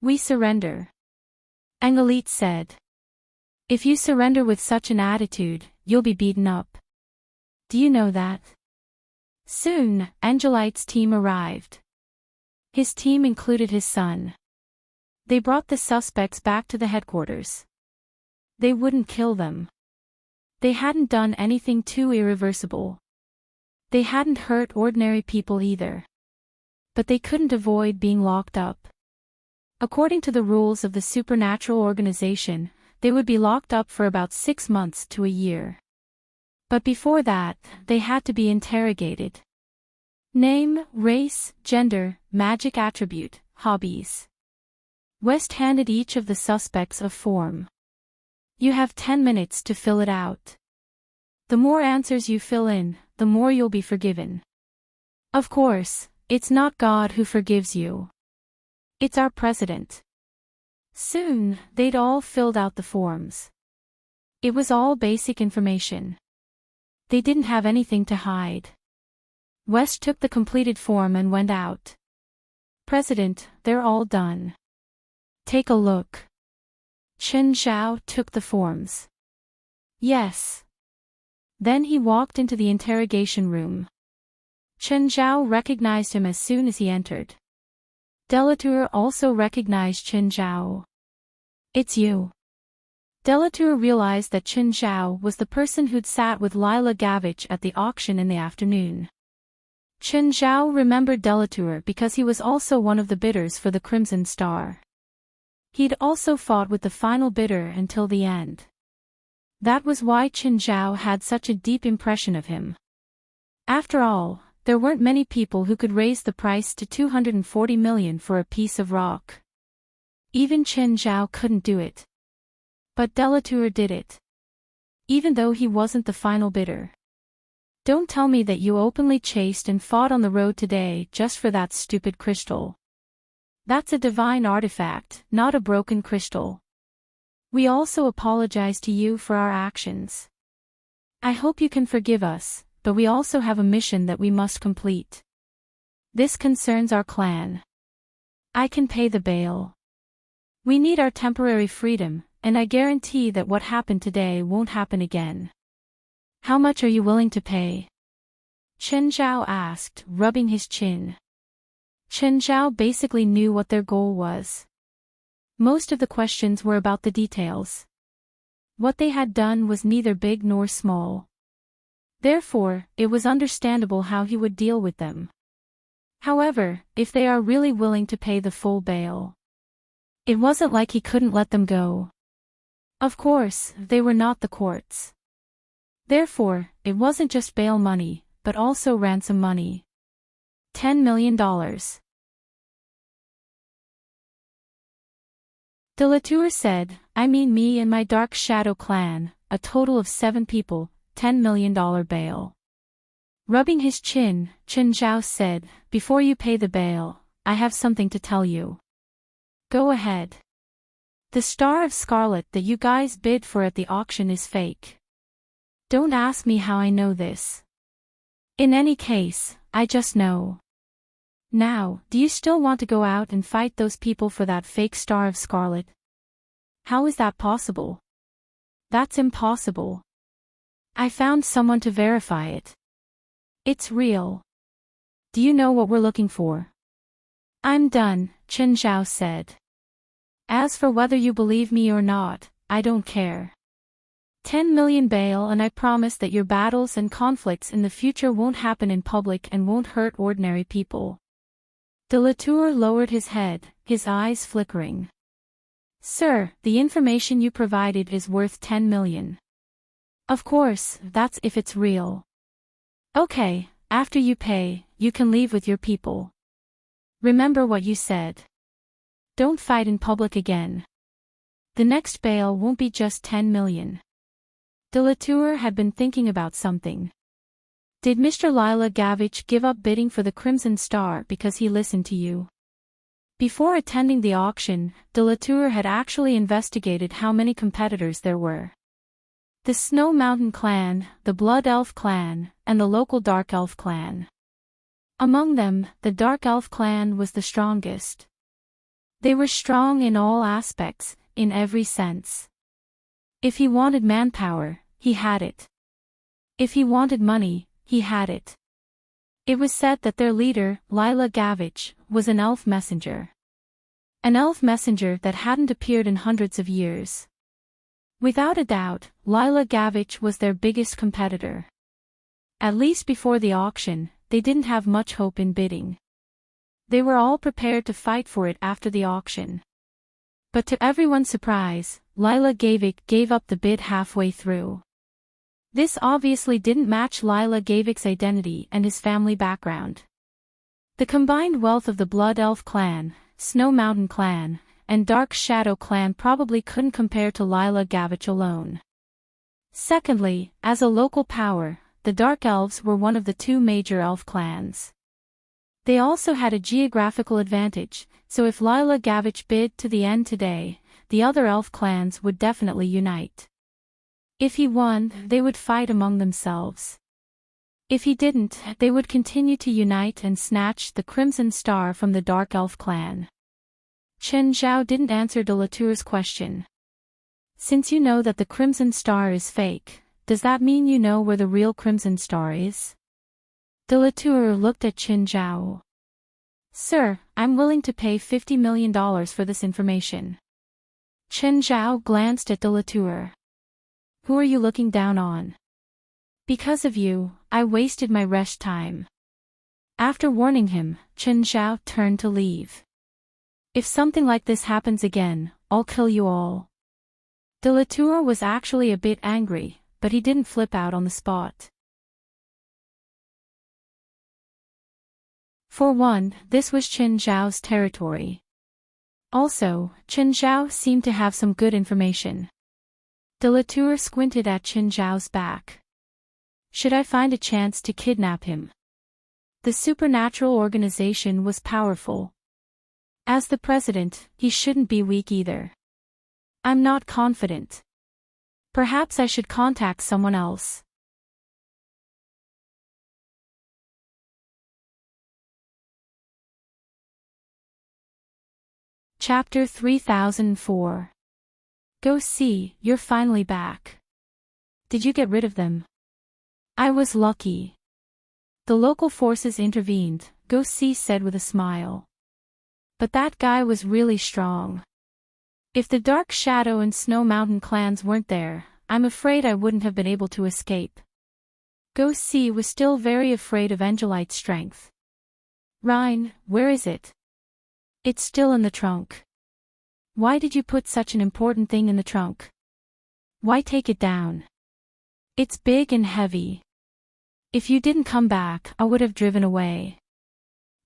We surrender. Elite said. If you surrender with such an attitude, you'll be beaten up. Do you know that? Soon, Angelite's team arrived. His team included his son. They brought the suspects back to the headquarters. They wouldn't kill them. They hadn't done anything too irreversible. They hadn't hurt ordinary people either. But they couldn't avoid being locked up. According to the rules of the supernatural organization, they would be locked up for about 6 months to a year. But before that, they had to be interrogated. Name, race, gender, magic attribute, hobbies. West handed each of the suspects a form. You have 10 minutes to fill it out. The more answers you fill in, the more you'll be forgiven. Of course, it's not God who forgives you. It's our president. Soon, they'd all filled out the forms. It was all basic information. They didn't have anything to hide. West took the completed form and went out. President, they're all done. Take a look. Chen Zhao took the forms. Yes. Then he walked into the interrogation room. Chen Zhao recognized him as soon as he entered. Delatour also recognized Chen Zhao. It's you. Delatour realized that Chen Zhao was the person who'd sat with Lila Gavich at the auction in the afternoon. Chen Zhao remembered Delatour because he was also one of the bidders for the Crimson Star. He'd also fought with the final bidder until the end. That was why Chen Zhao had such a deep impression of him. After all, there weren't many people who could raise the price to 240 million for a piece of rock. Even Chen Zhao couldn't do it. But Delatour did it. Even though he wasn't the final bidder. Don't tell me that you openly chased and fought on the road today just for that stupid crystal. That's a divine artifact, not a broken crystal. We also apologize to you for our actions. I hope you can forgive us, but we also have a mission that we must complete. This concerns our clan. I can pay the bail. We need our temporary freedom, and I guarantee that what happened today won't happen again. How much are you willing to pay? Chen Zhao asked, rubbing his chin. Chen Zhao basically knew what their goal was. Most of the questions were about the details. What they had done was neither big nor small. Therefore, it was understandable how he would deal with them. However, if they are really willing to pay the full bail. It wasn't like he couldn't let them go. Of course, they were not the courts. Therefore, it wasn't just bail money, but also ransom money. $10 million. Delatour said, I mean me and my Dark Shadow clan, a total of 7 people, $10 million bail. Rubbing his chin, Chen Zhao said, before you pay the bail, I have something to tell you. Go ahead. The Star of Scarlet that you guys bid for at the auction is fake. Don't ask me how I know this. In any case, I just know. Now, do you still want to go out and fight those people for that fake Star of Scarlet? How is that possible? That's impossible. I found someone to verify it. It's real. Do you know what we're looking for? I'm done, Chen Zhao said. As for whether you believe me or not, I don't care. 10 million bail, and I promise that your battles and conflicts in the future won't happen in public and won't hurt ordinary people. Delatour lowered his head, his eyes flickering. Sir, the information you provided is worth 10 million. Of course, that's if it's real. Okay, after you pay, you can leave with your people. Remember what you said. Don't fight in public again. The next bail won't be just 10 million. Delatour had been thinking about something. Did Mr. Lila Gavich give up bidding for the Crimson Star because he listened to you? Before attending the auction, Delatour had actually investigated how many competitors there were. The Snow Mountain clan, the Blood Elf clan, and the local Dark Elf clan. Among them, the Dark Elf clan was the strongest. They were strong in all aspects, in every sense. If he wanted manpower, he had it. If he wanted money, he had it. It was said that their leader, Lila Gavich, was an elf messenger. An elf messenger that hadn't appeared in hundreds of years. Without a doubt, Lila Gavich was their biggest competitor. At least before the auction, they didn't have much hope in bidding. They were all prepared to fight for it after the auction. But to everyone's surprise, Lila Gavich gave up the bid halfway through. This obviously didn't match Lila Gavich's identity and his family background. The combined wealth of the Blood Elf clan, Snow Mountain clan, and Dark Shadow clan probably couldn't compare to Lila Gavich alone. Secondly, as a local power, the Dark Elves were one of the 2 major elf clans. They also had a geographical advantage, so if Lila Gavich bid to the end today, the other elf clans would definitely unite. If he won, they would fight among themselves. If he didn't, they would continue to unite and snatch the Crimson Star from the Dark Elf clan. Chen Zhao didn't answer de la Tour's question. Since you know that the Crimson Star is fake, does that mean you know where the real Crimson Star is? De la Tour looked at Chen Zhao. Sir, I'm willing to pay $50 million for this information. Chen Zhao glanced at de la Tour. Who are you looking down on? Because of you, I wasted my rest time. After warning him, Chen Zhao turned to leave. If something like this happens again, I'll kill you all. De la Tour was actually a bit angry, but he didn't flip out on the spot. For one, this was Chen Zhao's territory. Also, Chen Zhao seemed to have some good information. De la Tour squinted at Chen Zhao's back. Should I find a chance to kidnap him? The supernatural organization was powerful. As the president, he shouldn't be weak either. I'm not confident. Perhaps I should contact someone else. Chapter 3004. Go see, you're finally back. Did you get rid of them? I was lucky. The local forces intervened, Go see said with a smile. But that guy was really strong. If the Dark Shadow and Snow Mountain clans weren't there, I'm afraid I wouldn't have been able to escape. Go see was still very afraid of Angelite's strength. Rhine, where is it? It's still in the trunk. Why did you put such an important thing in the trunk? Why take it down? It's big and heavy. If you didn't come back, I would have driven away.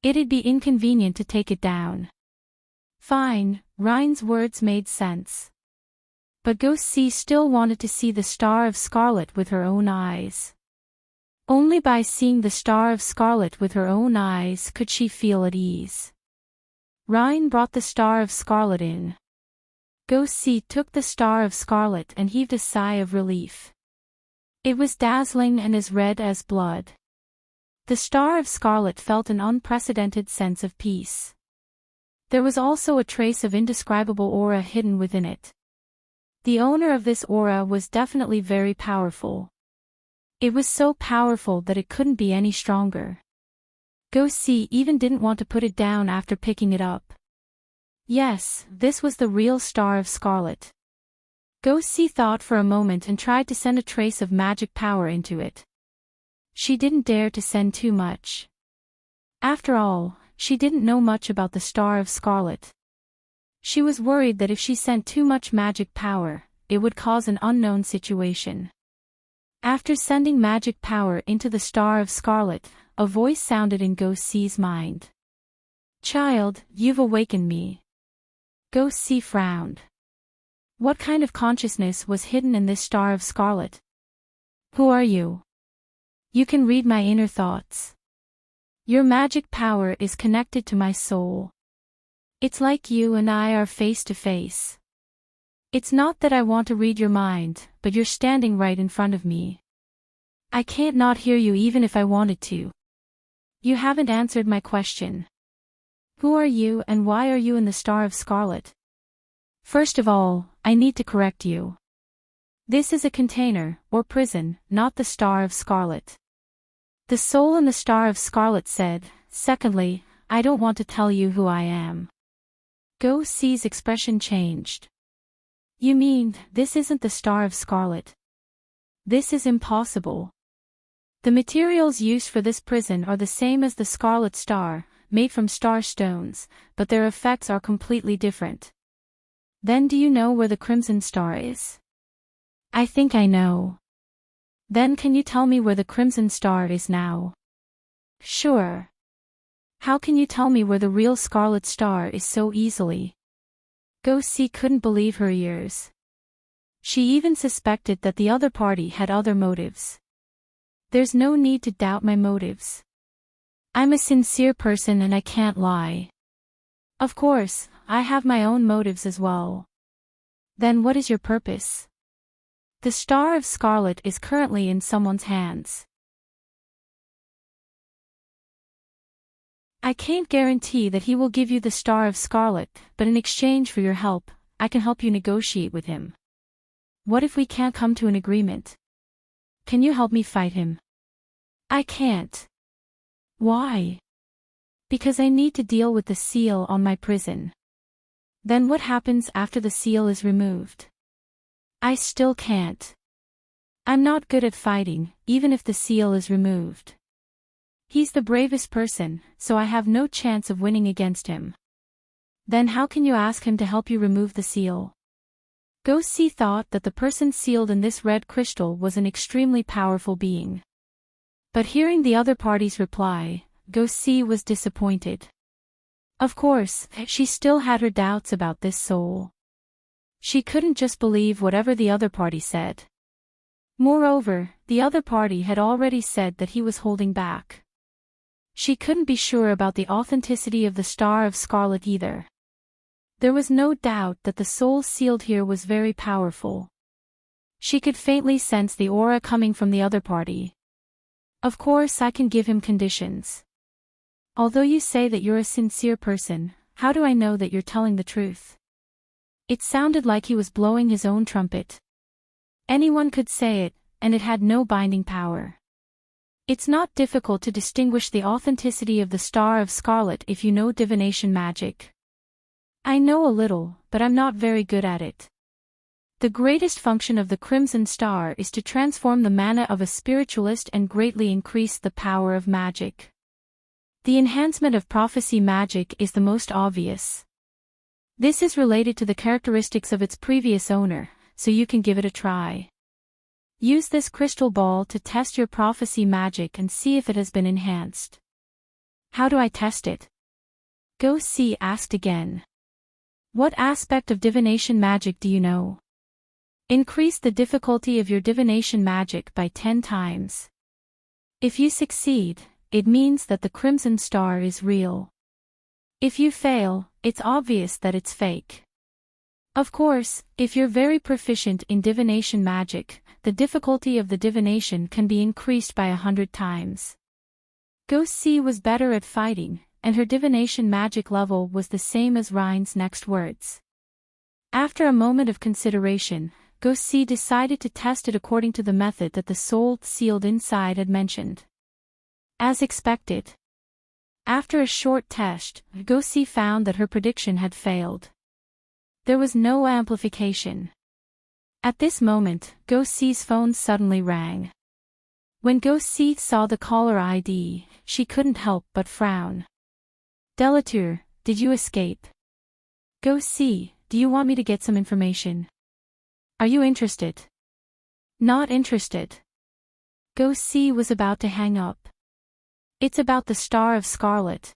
It'd be inconvenient to take it down. Fine, Rhine's words made sense. But Go see still wanted to see the Star of Scarlet with her own eyes. Only by seeing the Star of Scarlet with her own eyes could she feel at ease. Rhine brought the Star of Scarlet in. Go see took the Star of Scarlet and heaved a sigh of relief. It was dazzling and as red as blood. The Star of Scarlet felt an unprecedented sense of peace. There was also a trace of indescribable aura hidden within it. The owner of this aura was definitely very powerful. It was so powerful that it couldn't be any stronger. Go see even didn't want to put it down after picking it up. Yes, this was the real Star of Scarlet. Go see thought for a moment and tried to send a trace of magic power into it. She didn't dare to send too much. After all, she didn't know much about the Star of Scarlet. She was worried that if she sent too much magic power, it would cause an unknown situation. After sending magic power into the Star of Scarlet, a voice sounded in Go see's mind. Child, you've awakened me. Go see frowned. What kind of consciousness was hidden in this Star of Scarlet? Who are you? You can read my inner thoughts. Your magic power is connected to my soul. It's like you and I are face to face. It's not that I want to read your mind, but you're standing right in front of me. I can't not hear you even if I wanted to. You haven't answered my question. Who are you and why are you in the Star of Scarlet? First of all, I need to correct you. This is a container, or prison, not the Star of Scarlet. The soul in the Star of Scarlet said. Secondly, I don't want to tell you who I am. Go see's expression changed. You mean, this isn't the Star of Scarlet? This is impossible. The materials used for this prison are the same as the Scarlet Star, made from star stones, but their effects are completely different. Then do you know where the Crimson Star is? I think I know. Then can you tell me where the Crimson Star is now? Sure. How can you tell me where the real Scarlet Star is so easily? Go see couldn't believe her ears. She even suspected that the other party had other motives. There's no need to doubt my motives. I'm a sincere person and I can't lie. Of course, I have my own motives as well. Then what is your purpose? The Star of Scarlet is currently in someone's hands. I can't guarantee that he will give you the Star of Scarlet, but in exchange for your help, I can help you negotiate with him. What if we can't come to an agreement? Can you help me fight him? I can't. Why? Because I need to deal with the seal on my prison. Then what happens after the seal is removed? I still can't. I'm not good at fighting, even if the seal is removed. He's the bravest person, so I have no chance of winning against him. Then how can you ask him to help you remove the seal? Go-See thought that the person sealed in this red crystal was an extremely powerful being. But hearing the other party's reply, Go-See was disappointed. Of course, she still had her doubts about this soul. She couldn't just believe whatever the other party said. Moreover, the other party had already said that he was holding back. She couldn't be sure about the authenticity of the Star of Scarlet either. There was no doubt that the soul sealed here was very powerful. She could faintly sense the aura coming from the other party. Of course, I can give him conditions. Although you say that you're a sincere person, how do I know that you're telling the truth? It sounded like he was blowing his own trumpet. Anyone could say it, and it had no binding power. It's not difficult to distinguish the authenticity of the Star of Scarlet if you know divination magic. I know a little, but I'm not very good at it. The greatest function of the Crimson Star is to transform the mana of a spiritualist and greatly increase the power of magic. The enhancement of prophecy magic is the most obvious. This is related to the characteristics of its previous owner, so you can give it a try. Use this crystal ball to test your prophecy magic and see if it has been enhanced. How do I test it? Go-See asked again. What aspect of divination magic do you know? Increase the difficulty of your divination magic by 10 times. If you succeed, it means that the Crimson Star is real. If you fail, it's obvious that it's fake. Of course, if you're very proficient in divination magic, the difficulty of the divination can be increased by 100 times. Go-See was better at fighting, and her divination magic level was the same as Rhine's next words. After a moment of consideration, Go-See decided to test it according to the method that the soul sealed inside had mentioned. As expected. After a short test, Go-See found that her prediction had failed. There was no amplification. At this moment, Go-See's phone suddenly rang. When Go-See saw the caller ID, she couldn't help but frown. Delatour, did you escape? Go-See, do you want me to get some information? Are you interested? Not interested. Go-See was about to hang up. It's about the Star of Scarlet.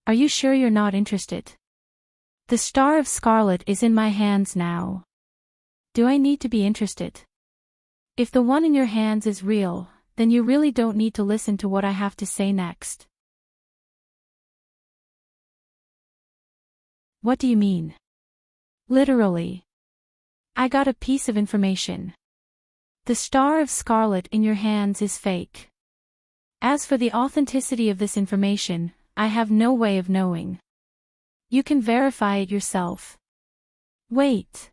Are you sure you're not interested? The Star of Scarlet is in my hands now. Do I need to be interested? If the one in your hands is real, then you really don't need to listen to what I have to say next. What do you mean? Literally. I got a piece of information. The Star of Scarlet in your hands is fake. As for the authenticity of this information, I have no way of knowing. You can verify it yourself. Wait.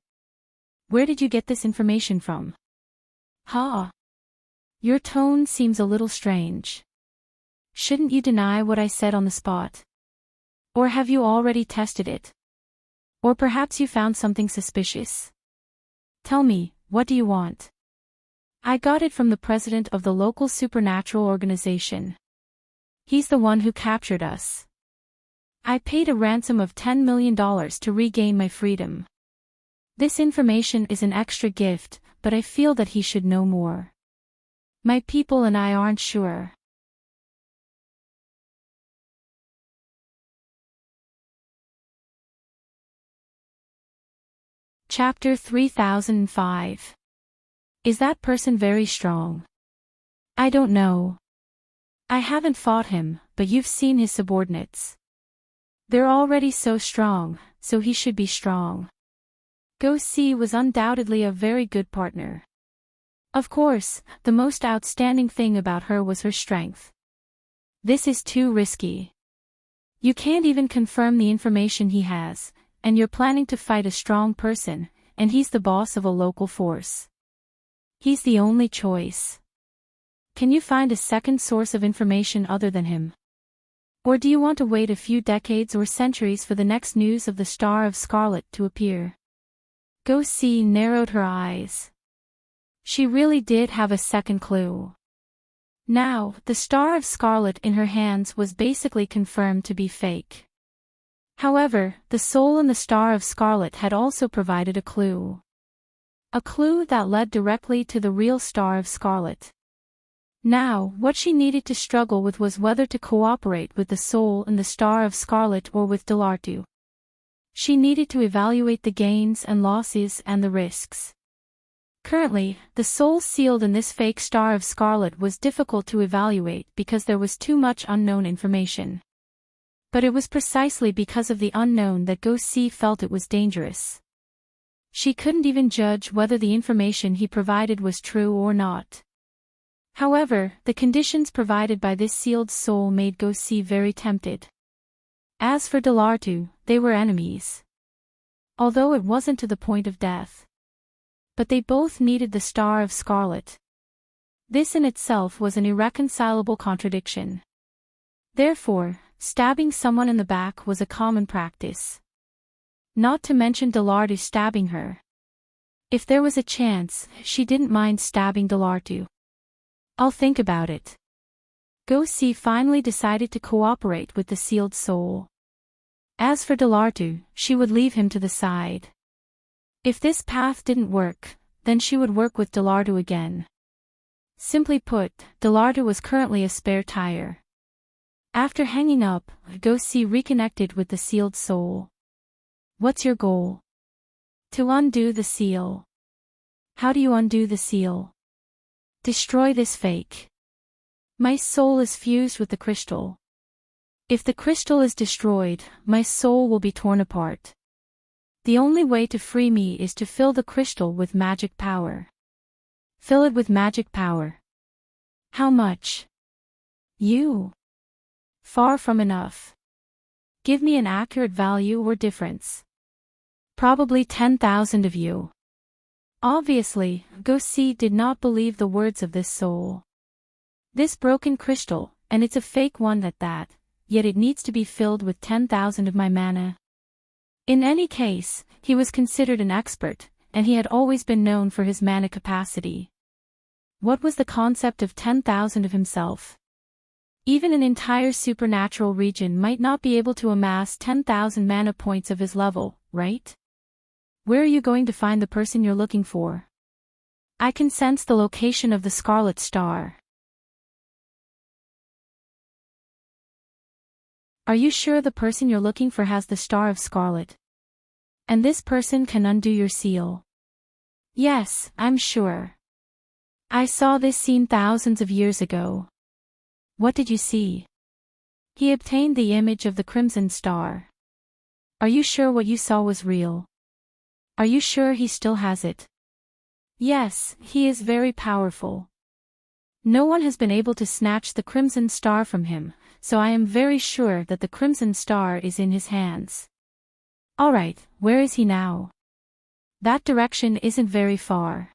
Where did you get this information from? Huh? Your tone seems a little strange. Shouldn't you deny what I said on the spot? Or have you already tested it? Or perhaps you found something suspicious? Tell me, what do you want? I got it from the president of the local supernatural organization. He's the one who captured us. I paid a ransom of $10 million to regain my freedom. This information is an extra gift, but I feel that he should know more. My people and I aren't sure. Chapter 3005. Is that person very strong? I don't know. I haven't fought him, but you've seen his subordinates. They're already so strong, so he should be strong. Go-See was undoubtedly a very good partner. Of course, the most outstanding thing about her was her strength. This is too risky. You can't even confirm the information he has, and you're planning to fight a strong person, and he's the boss of a local force. He's the only choice. Can you find a second source of information other than him? Or do you want to wait a few decades or centuries for the next news of the Star of Scarlet to appear? Go-See narrowed her eyes. She really did have a second clue. Now, the Star of Scarlet in her hands was basically confirmed to be fake. However, the soul in the Star of Scarlet had also provided a clue. A clue that led directly to the real Star of Scarlet. Now, what she needed to struggle with was whether to cooperate with the soul in the Star of Scarlet or with Delartu. She needed to evaluate the gains and losses and the risks. Currently, the soul sealed in this fake Star of Scarlet was difficult to evaluate because there was too much unknown information. But it was precisely because of the unknown that Go-See felt it was dangerous. She couldn't even judge whether the information he provided was true or not. However, the conditions provided by this sealed soul made Go-See very tempted. As for Delartu, they were enemies. Although it wasn't to the point of death. But they both needed the Star of Scarlet. This in itself was an irreconcilable contradiction. Therefore, stabbing someone in the back was a common practice. Not to mention Delartu stabbing her. If there was a chance, she didn't mind stabbing Delartu. I'll think about it. Go-See finally decided to cooperate with the sealed soul. As for Delartu, she would leave him to the side. If this path didn't work, then she would work with Delartu again. Simply put, Delartu was currently a spare tire. After hanging up, Go-See reconnected with the sealed soul. What's your goal? To undo the seal. How do you undo the seal? Destroy this fake. My soul is fused with the crystal. If the crystal is destroyed, my soul will be torn apart. The only way to free me is to fill the crystal with magic power. Fill it with magic power. How much? You. Far from enough. Give me an accurate value or difference. Probably 10,000 of you. Obviously, Go-See did not believe the words of this soul. This broken crystal, and it's a fake one at that, yet it needs to be filled with 10,000 of my mana. In any case, he was considered an expert, and he had always been known for his mana capacity. What was the concept of 10,000 of himself? Even an entire supernatural region might not be able to amass 10,000 mana points of his level, right? Where are you going to find the person you're looking for? I can sense the location of the Scarlet Star. Are you sure the person you're looking for has the Star of Scarlet? And this person can undo your seal? Yes, I'm sure. I saw this scene thousands of years ago. What did you see? He obtained the image of the Crimson Star. Are you sure what you saw was real? Are you sure he still has it? Yes, he is very powerful. No one has been able to snatch the Crimson Star from him, so I am very sure that the Crimson Star is in his hands. Alright, where is he now? That direction isn't very far.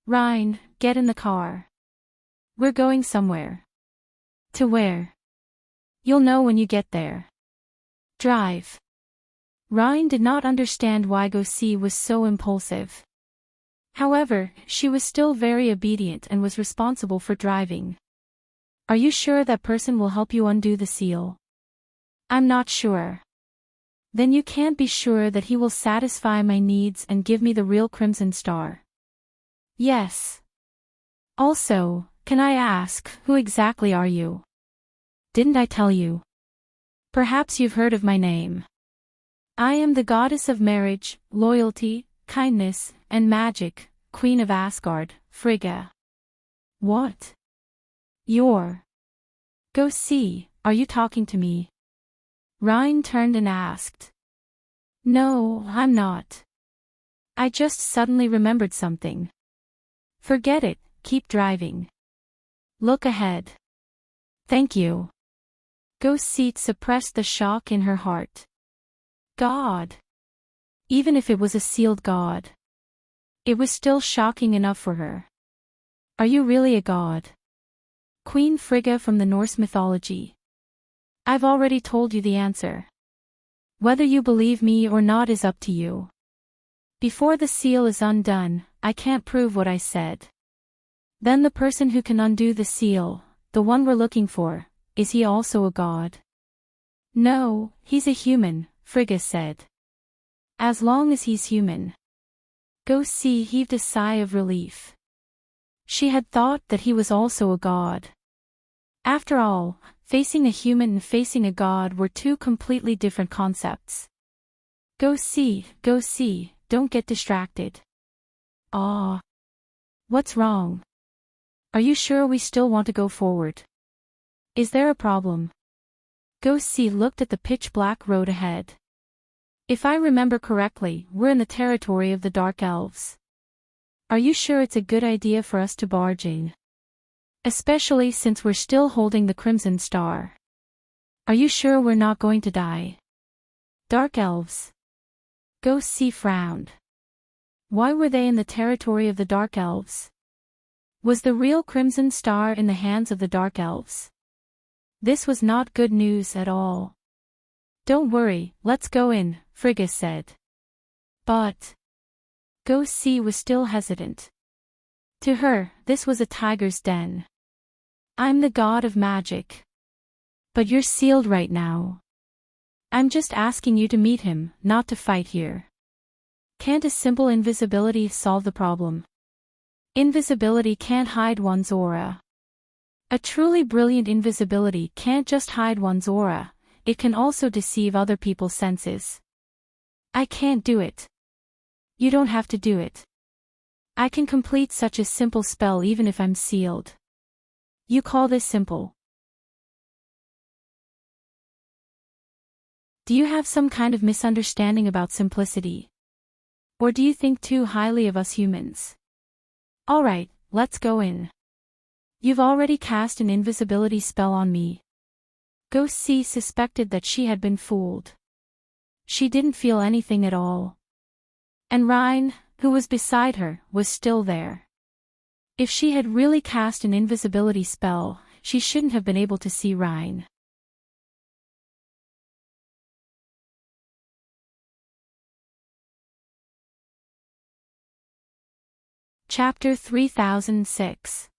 Rhine, get in the car. We're going somewhere. To where? You'll know when you get there. Drive. Rhine did not understand why Go-See was so impulsive. However, she was still very obedient and was responsible for driving. Are you sure that person will help you undo the seal? I'm not sure. Then you can't be sure that he will satisfy my needs and give me the real Crimson Star. Yes. Also, can I ask, who exactly are you? Didn't I tell you? Perhaps you've heard of my name. I am the goddess of marriage, loyalty, kindness, and magic, Queen of Asgard, Frigga. What? You're... Go-See, are you talking to me? Rhine turned and asked. No, I'm not. I just suddenly remembered something. Forget it, keep driving. Look ahead. Thank you. Ghost Seat suppressed the shock in her heart. God. Even if it was a sealed god. It was still shocking enough for her. Are you really a god? Queen Frigga from the Norse mythology. I've already told you the answer. Whether you believe me or not is up to you. Before the seal is undone, I can't prove what I said. Then the person who can undo the seal, the one we're looking for, is he also a god? No, he's a human, Frigga said. As long as he's human. Ghost Sea heaved a sigh of relief. She had thought that he was also a god. After all, facing a human and facing a god were two completely different concepts. Ghost Sea, don't get distracted. Ah. What's wrong? Are you sure we still want to go forward? Is there a problem? Ghost Sea looked at the pitch-black road ahead. If I remember correctly, we're in the territory of the Dark Elves. Are you sure it's a good idea for us to barge in? Especially since we're still holding the Crimson Star. Are you sure we're not going to die? Dark Elves. Ghost Sea frowned. Why were they in the territory of the Dark Elves? Was the real Crimson Star in the hands of the Dark Elves? This was not good news at all. Don't worry, let's go in, Frigga said. But Ghost Sea was still hesitant. To her, this was a tiger's den. I'm the god of magic. But you're sealed right now. I'm just asking you to meet him, not to fight here. Can't a simple invisibility solve the problem? Invisibility can't hide one's aura. A truly brilliant invisibility can't just hide one's aura, it can also deceive other people's senses. I can't do it. You don't have to do it. I can complete such a simple spell even if I'm sealed. You call this simple? Do you have some kind of misunderstanding about simplicity? Or do you think too highly of us humans? Alright, let's go in. You've already cast an invisibility spell on me. Ghost Sea suspected that she had been fooled. She didn't feel anything at all. And Rhine, who was beside her, was still there. If she had really cast an invisibility spell, she shouldn't have been able to see Rhine. Chapter 3006.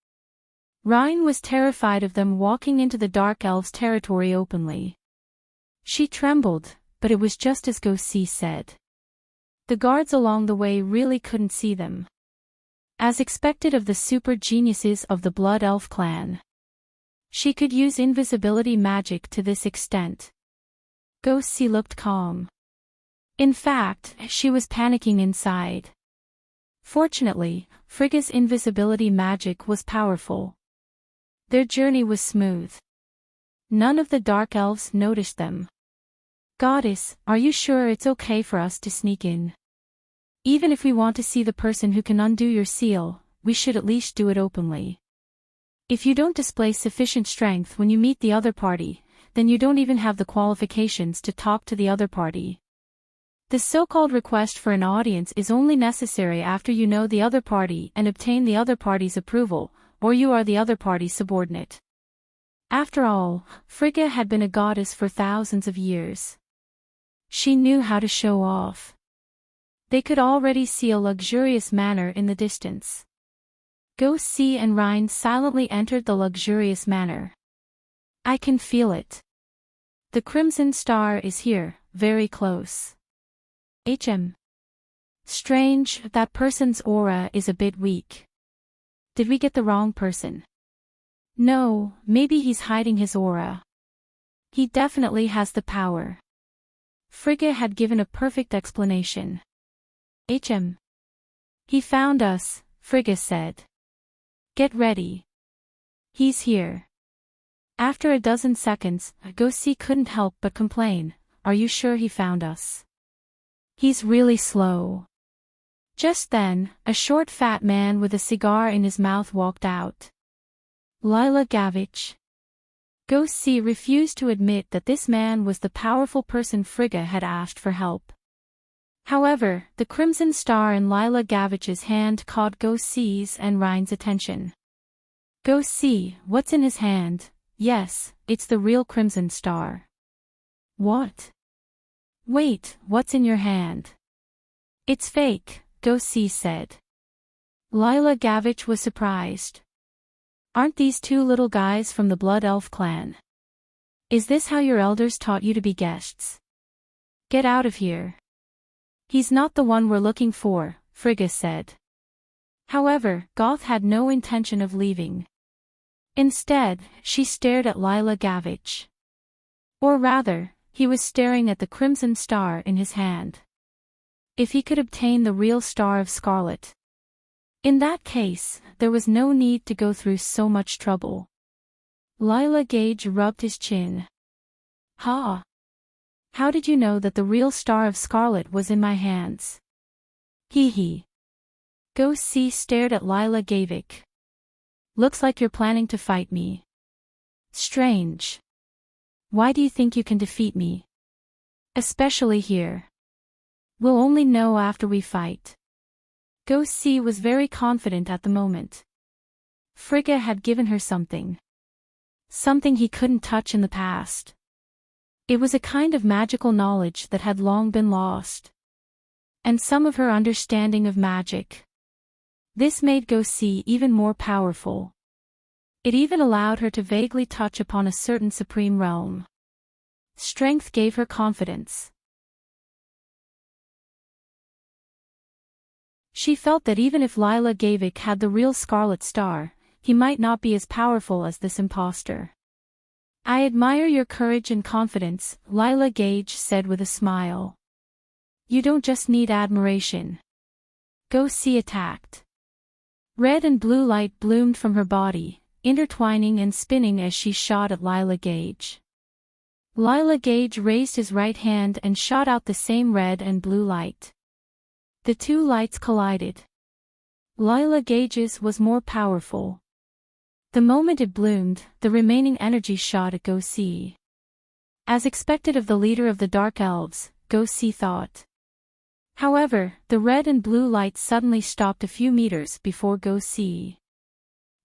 Rhine was terrified of them walking into the Dark Elves' territory openly. She trembled, but it was just as Ghost Sea said. The guards along the way really couldn't see them. As expected of the super geniuses of the Blood Elf clan. She could use invisibility magic to this extent. Ghost Sea looked calm. In fact, she was panicking inside. Fortunately, Frigga's invisibility magic was powerful. Their journey was smooth. None of the Dark Elves noticed them. Goddess, are you sure it's okay for us to sneak in? Even if we want to see the person who can undo your seal, we should at least do it openly. If you don't display sufficient strength when you meet the other party, then you don't even have the qualifications to talk to the other party. The so-called request for an audience is only necessary after you know the other party and obtain the other party's approval, or you are the other party's subordinate. After all, Frigga had been a goddess for thousands of years. She knew how to show off. They could already see a luxurious manor in the distance. Ghost Sea and Rhine silently entered the luxurious manor. I can feel it. The Crimson Star is here, very close. Strange, that person's aura is a bit weak. Did we get the wrong person? No, maybe he's hiding his aura. He definitely has the power. Frigga had given a perfect explanation. He found us, Frigga said. Get ready. He's here. After a dozen seconds, Ghost Sea couldn't help but complain, are you sure he found us? He's really slow. Just then, a short fat man with a cigar in his mouth walked out. Lila Gavich. Ghost C refused to admit that this man was the powerful person Frigga had asked for help. However, the crimson star in Lila Gavich's hand caught Ghost C's and Ryan's attention. Ghost C, what's in his hand? Yes, it's the real crimson star. What? Wait, what's in your hand? It's fake, Ghost C said. Lila Gavich was surprised. Aren't these two little guys from the Blood Elf clan? Is this how your elders taught you to be guests? Get out of here. He's not the one we're looking for, Frigga said. However, Goth had no intention of leaving. Instead, she stared at Lila Gavich. Or rather, he was staring at the crimson star in his hand. If he could obtain the real Star of Scarlet. In that case, there was no need to go through so much trouble. Lila Gage rubbed his chin. Ha! How did you know that the real Star of Scarlet was in my hands? Hee hee. Ghost C stared at Lila Gavich. Looks like you're planning to fight me. Strange. Why do you think you can defeat me? Especially here. We'll only know after we fight. Ghost C was very confident at the moment. Frigga had given her something. Something he couldn't touch in the past. It was a kind of magical knowledge that had long been lost. And some of her understanding of magic. This made Ghost C even more powerful. It even allowed her to vaguely touch upon a certain supreme realm. Strength gave her confidence. She felt that even if Lila Gavich had the real Scarlet Star, he might not be as powerful as this imposter. I admire your courage and confidence, Lila Gage said with a smile. You don't just need admiration. Ghost C attacked. Red and blue light bloomed from her body, intertwining and spinning as she shot at Lila Gage. Lila Gage raised his right hand and shot out the same red and blue light. The two lights collided. Lila Gage's was more powerful. The moment it bloomed, the remaining energy shot at Ghost C. As expected of the leader of the Dark Elves, Ghost C thought. However, the red and blue lights suddenly stopped a few meters before Ghost C.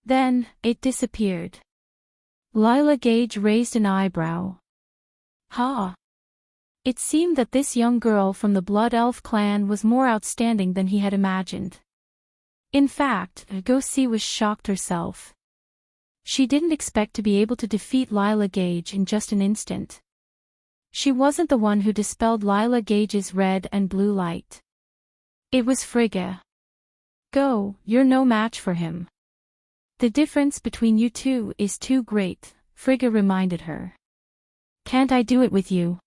Then, it disappeared. Lila Gage raised an eyebrow. Ha! It seemed that this young girl from the Blood Elf clan was more outstanding than he had imagined. In fact, Ghost C was shocked herself. She didn't expect to be able to defeat Lila Gage in just an instant. She wasn't the one who dispelled Lila Gage's red and blue light. It was Frigga. Go, you're no match for him. The difference between you two is too great, Frigga reminded her. Can't I do it with you?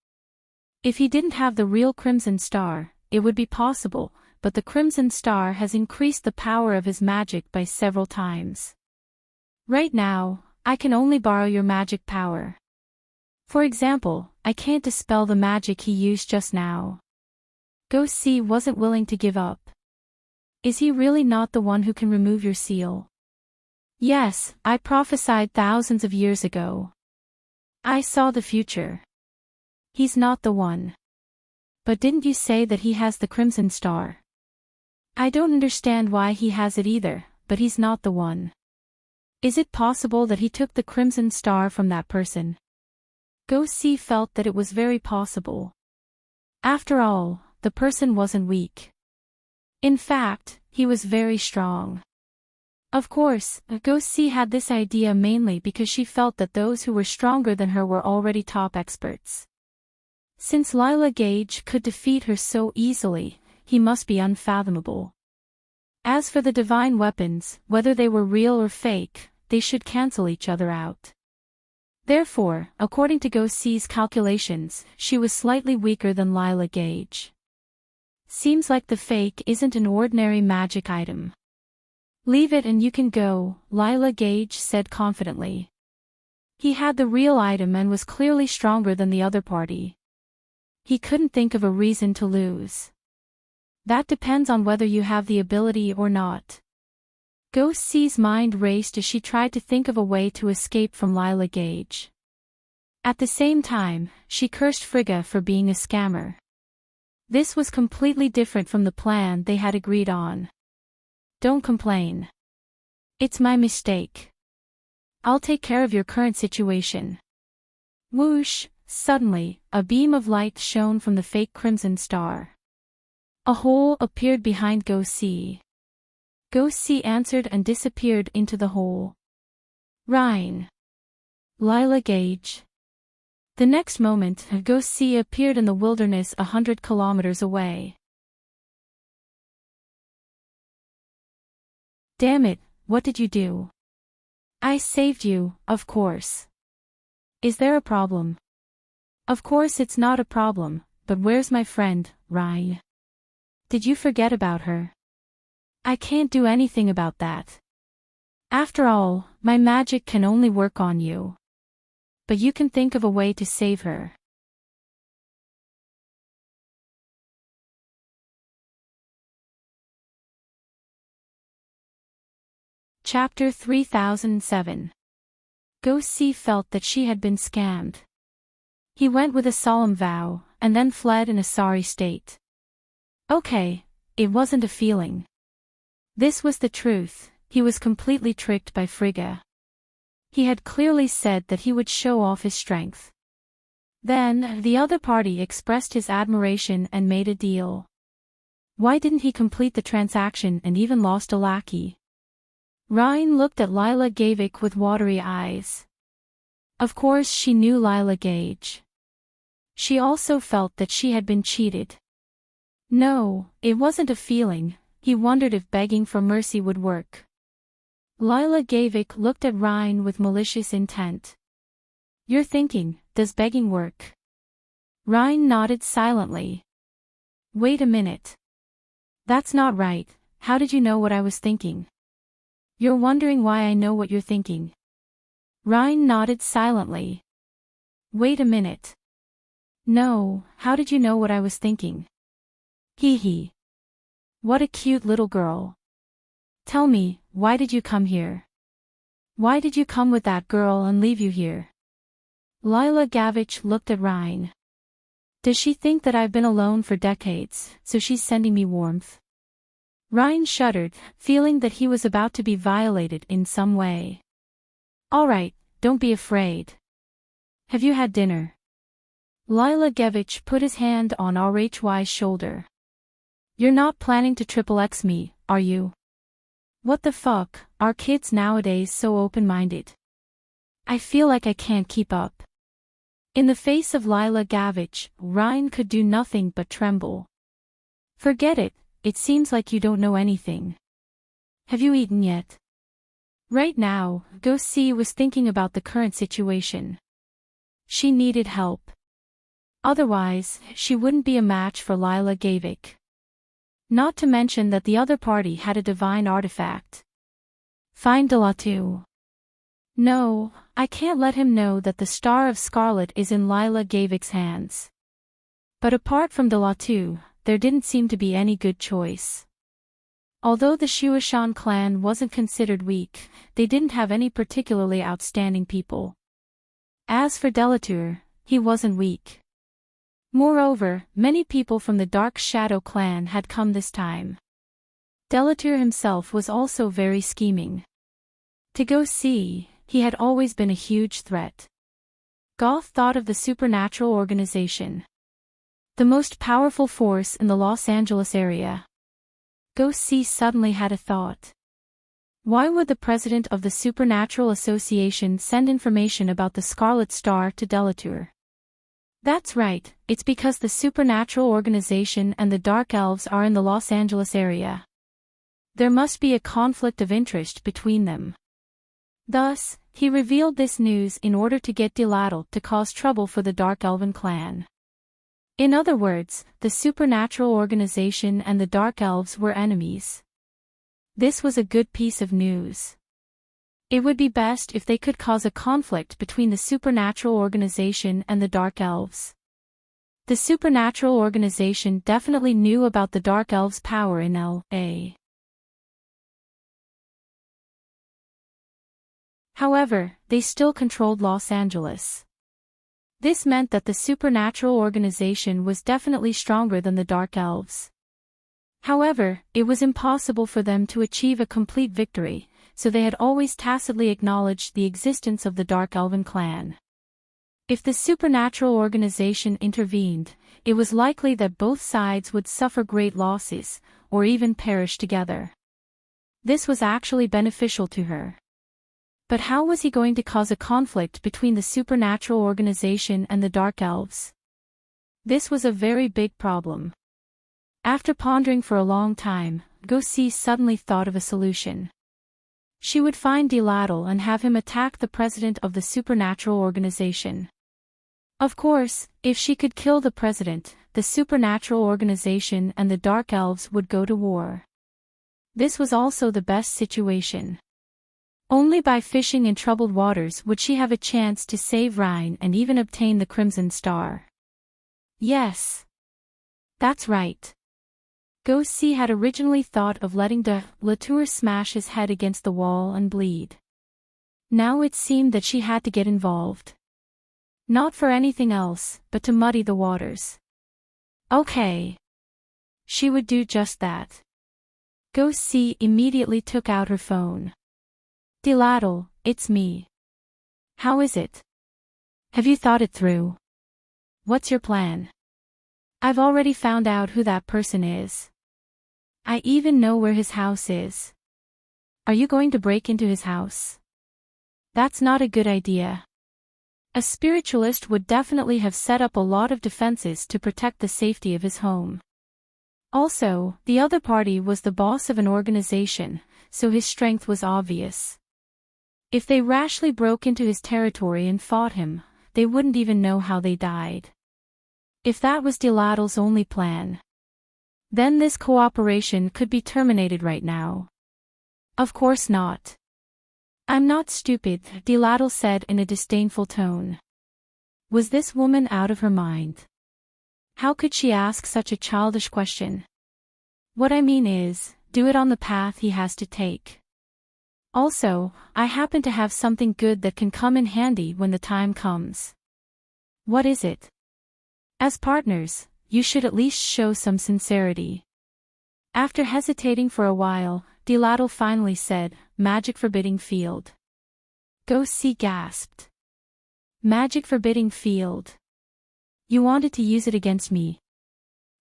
If he didn't have the real Crimson Star, it would be possible, but the Crimson Star has increased the power of his magic by several times. Right now, I can only borrow your magic power. For example, I can't dispel the magic he used just now. Ghost C wasn't willing to give up. Is he really not the one who can remove your seal? Yes, I prophesied thousands of years ago. I saw the future. He's not the one. But didn't you say that he has the Crimson Star? I don't understand why he has it either, but he's not the one. Is it possible that he took the Crimson Star from that person? Ghost C felt that it was very possible. After all, the person wasn't weak. In fact, he was very strong. Of course, Ghost C had this idea mainly because she felt that those who were stronger than her were already top experts. Since Lila Gage could defeat her so easily, he must be unfathomable. As for the divine weapons, whether they were real or fake, they should cancel each other out. Therefore, according to Ghost C's calculations, she was slightly weaker than Lila Gage. Seems like the fake isn't an ordinary magic item. Leave it and you can go, Lila Gage said confidently. He had the real item and was clearly stronger than the other party. He couldn't think of a reason to lose. That depends on whether you have the ability or not. Ghost C's mind raced as she tried to think of a way to escape from Lila Gage. At the same time, she cursed Frigga for being a scammer. This was completely different from the plan they had agreed on. Don't complain. It's my mistake. I'll take care of your current situation. Whoosh, suddenly, a beam of light shone from the fake crimson star. A hole appeared behind Ghost C. Ghost C answered and disappeared into the hole. Rhine. Lila Gage. The next moment, Ghost C appeared in the wilderness 100 kilometers away. Damn it, what did you do? I saved you, of course. Is there a problem? Of course it's not a problem, but where's my friend, Rhine? Did you forget about her? I can't do anything about that. After all, my magic can only work on you. But you can think of a way to save her. Chapter 3007. Ghost C felt that she had been scammed. He went with a solemn vow, and then fled in a sorry state. Okay, it wasn't a feeling. This was the truth, he was completely tricked by Frigga. He had clearly said that he would show off his strength. Then, the other party expressed his admiration and made a deal. Why didn't he complete the transaction and even lost a lackey? Rhine looked at Lila Gavik with watery eyes. Of course she knew Lila Gage. She also felt that she had been cheated. No, it wasn't a feeling, he wondered if begging for mercy would work. Lila Gavik looked at Rhine with malicious intent. You're thinking, does begging work? Rhine nodded silently. Wait a minute. That's not right, how did you know what I was thinking? You're wondering why I know what you're thinking. Rhine nodded silently. Wait a minute. No, how did you know what I was thinking? Hee hee. What a cute little girl. Tell me, why did you come here? Why did you come with that girl and leave you here? Lila Gavich looked at Rhine. Does she think that I've been alone for decades, so she's sending me warmth? Rhine shuddered, feeling that he was about to be violated in some way. All right, don't be afraid. Have you had dinner? Lila Gavich put his hand on RHY's shoulder. You're not planning to triple X me, are you? What the fuck, are kids nowadays so open-minded? I feel like I can't keep up. In the face of Lila Gavich, Rhine could do nothing but tremble. Forget it, it seems like you don't know anything. Have you eaten yet? Right now, Ghost C was thinking about the current situation. She needed help. Otherwise, she wouldn't be a match for Lila Gavik. Not to mention that the other party had a divine artifact. Find Delatu. No, I can't let him know that the Star of Scarlet is in Lila Gavik's hands. But apart from Delatu, there didn't seem to be any good choice. Although the Shuashan clan wasn't considered weak, they didn't have any particularly outstanding people. As for Delatour, he wasn't weak. Moreover, many people from the Dark Shadow clan had come this time. Delatour himself was also very scheming. To go see, he had always been a huge threat. Goth thought of the supernatural organization. The most powerful force in the Los Angeles area. Ghost C suddenly had a thought. Why would the president of the Supernatural Association send information about the Scarlet Star to Delatour? That's right, it's because the Supernatural Organization and the Dark Elves are in the Los Angeles area. There must be a conflict of interest between them. Thus, he revealed this news in order to get Delattle to cause trouble for the Dark Elven clan. In other words, the Supernatural Organization and the Dark Elves were enemies. This was a good piece of news. It would be best if they could cause a conflict between the Supernatural Organization and the Dark Elves. The supernatural organization definitely knew about the Dark Elves' power in L.A. However, they still controlled Los Angeles. This meant that the supernatural organization was definitely stronger than the Dark Elves. However, it was impossible for them to achieve a complete victory, so they had always tacitly acknowledged the existence of the Dark Elven clan. If the supernatural organization intervened, it was likely that both sides would suffer great losses, or even perish together. This was actually beneficial to her. But how was he going to cause a conflict between the supernatural organization and the Dark Elves? This was a very big problem. After pondering for a long time, Go-Si suddenly thought of a solution. She would find Diladdle and have him attack the president of the supernatural organization. Of course, if she could kill the president, the supernatural organization and the Dark Elves would go to war. This was also the best situation. Only by fishing in troubled waters would she have a chance to save Rhine and even obtain the Crimson Star. Yes. That's right. Go-Si had originally thought of letting de la Tour smash his head against the wall and bleed. Now it seemed that she had to get involved. Not for anything else, but to muddy the waters. Okay. She would do just that. Go-Si immediately took out her phone. Diladdle, it's me. How is it? Have you thought it through? What's your plan? I've already found out who that person is. I even know where his house is. Are you going to break into his house? That's not a good idea. A spiritualist would definitely have set up a lot of defenses to protect the safety of his home. Also, the other party was the boss of an organization, so his strength was obvious. If they rashly broke into his territory and fought him, they wouldn't even know how they died. If that was Diladdle's only plan, then this cooperation could be terminated right now. Of course not. I'm not stupid, Diladdle said in a disdainful tone. Was this woman out of her mind? How could she ask such a childish question? What I mean is, do it on the path he has to take. Also, I happen to have something good that can come in handy when the time comes. What is it? As partners, you should at least show some sincerity. After hesitating for a while, Diladdle finally said, Magic Forbidding Field. Go-Si gasped. Magic Forbidding Field. You wanted to use it against me?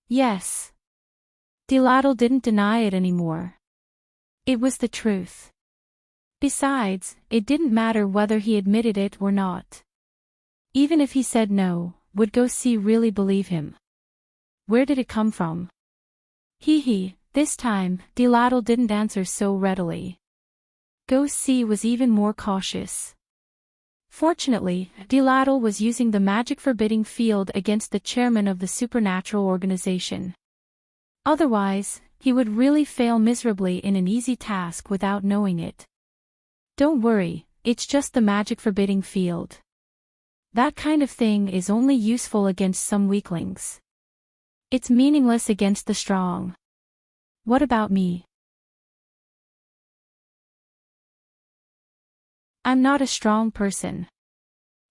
Yes. Diladdle didn't deny it anymore. It was the truth. Besides, it didn't matter whether he admitted it or not. Even if he said no, would Go-Si really believe him? Where did it come from? This time, Diladdle didn't answer so readily. Go-Si was even more cautious. Fortunately, Diladdle was using the magic forbidding field against the chairman of the supernatural organization. Otherwise, he would really fail miserably in an easy task without knowing it. Don't worry, it's just the magic forbidding field. That kind of thing is only useful against some weaklings. It's meaningless against the strong. What about me? I'm not a strong person.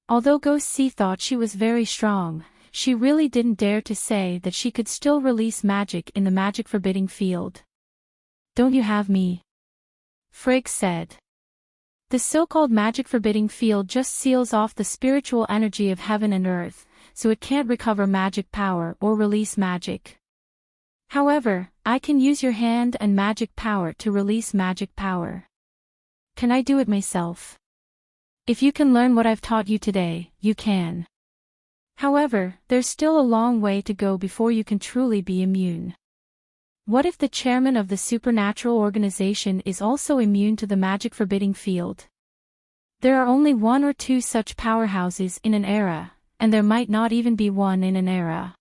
Although Go-Si thought she was very strong, she really didn't dare to say that she could still release magic in the magic forbidding field. Don't you have me? Frigg said. The so-called magic forbidding field just seals off the spiritual energy of heaven and earth, so it can't recover magic power or release magic. However, I can use your hand and magic power to release magic power. Can I do it myself? If you can learn what I've taught you today, you can. However, there's still a long way to go before you can truly be immune. What if the chairman of the supernatural organization is also immune to the magic forbidding field? There are only one or two such powerhouses in an era, and there might not even be one in an era.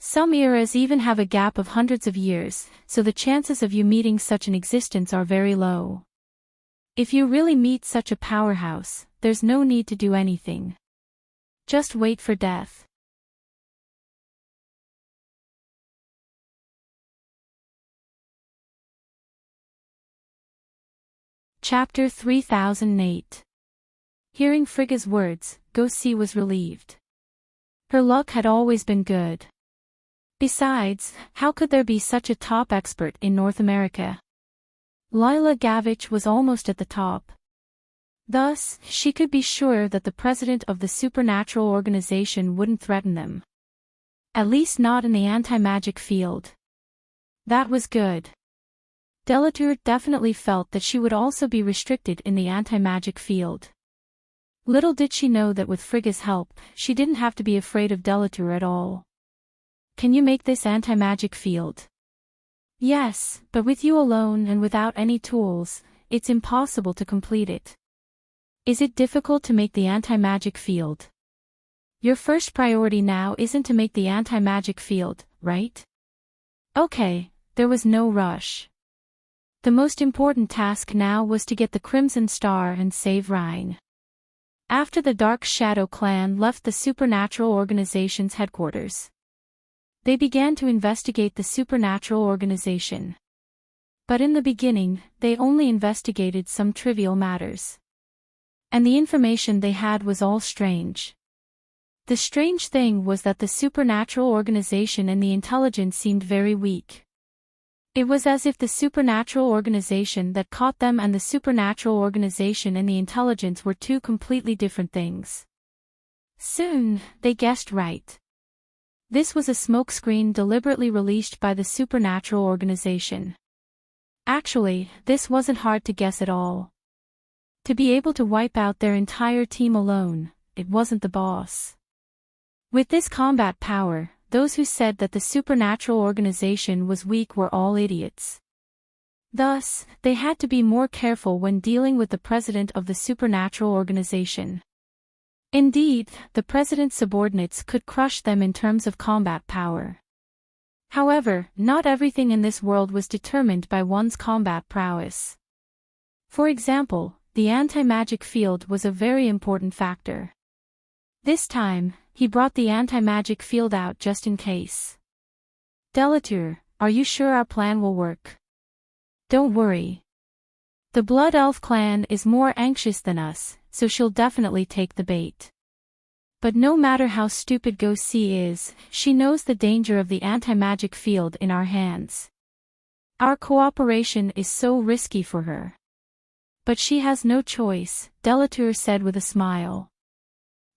Some eras even have a gap of hundreds of years, so the chances of you meeting such an existence are very low. If you really meet such a powerhouse, there's no need to do anything. Just wait for death. Chapter 3008. Hearing Frigga's words, Go-See was relieved. Her luck had always been good. Besides, how could there be such a top expert in North America? Lila Gavich was almost at the top. Thus, she could be sure that the president of the supernatural organization wouldn't threaten them. At least not in the anti-magic field. That was good. Delatour definitely felt that she would also be restricted in the anti-magic field. Little did she know that with Frigga's help, she didn't have to be afraid of Delatour at all. Can you make this anti-magic field? Yes, but with you alone and without any tools, it's impossible to complete it. Is it difficult to make the anti-magic field? Your first priority now isn't to make the anti-magic field, right? Okay, there was no rush. The most important task now was to get the Crimson Star and save Rhine. After the Dark Shadow clan left the supernatural organization's headquarters, they began to investigate the supernatural organization. But in the beginning, they only investigated some trivial matters. And the information they had was all strange. The strange thing was that the supernatural organization and the intelligence seemed very weak. It was as if the supernatural organization that caught them and the supernatural organization and the intelligence were two completely different things. Soon, they guessed right. This was a smokescreen deliberately released by the supernatural organization. Actually, this wasn't hard to guess at all. To be able to wipe out their entire team alone, it wasn't the boss. With this combat power, those who said that the supernatural organization was weak were all idiots. Thus, they had to be more careful when dealing with the president of the supernatural organization. Indeed, the president's subordinates could crush them in terms of combat power. However, not everything in this world was determined by one's combat prowess. For example, the anti-magic field was a very important factor. This time, he brought the anti-magic field out just in case. Delatour, are you sure our plan will work? Don't worry. The Blood Elf clan is more anxious than us, so she'll definitely take the bait. But no matter how stupid Go-See is, she knows the danger of the anti-magic field in our hands. Our cooperation is so risky for her. But she has no choice, Delatour said with a smile.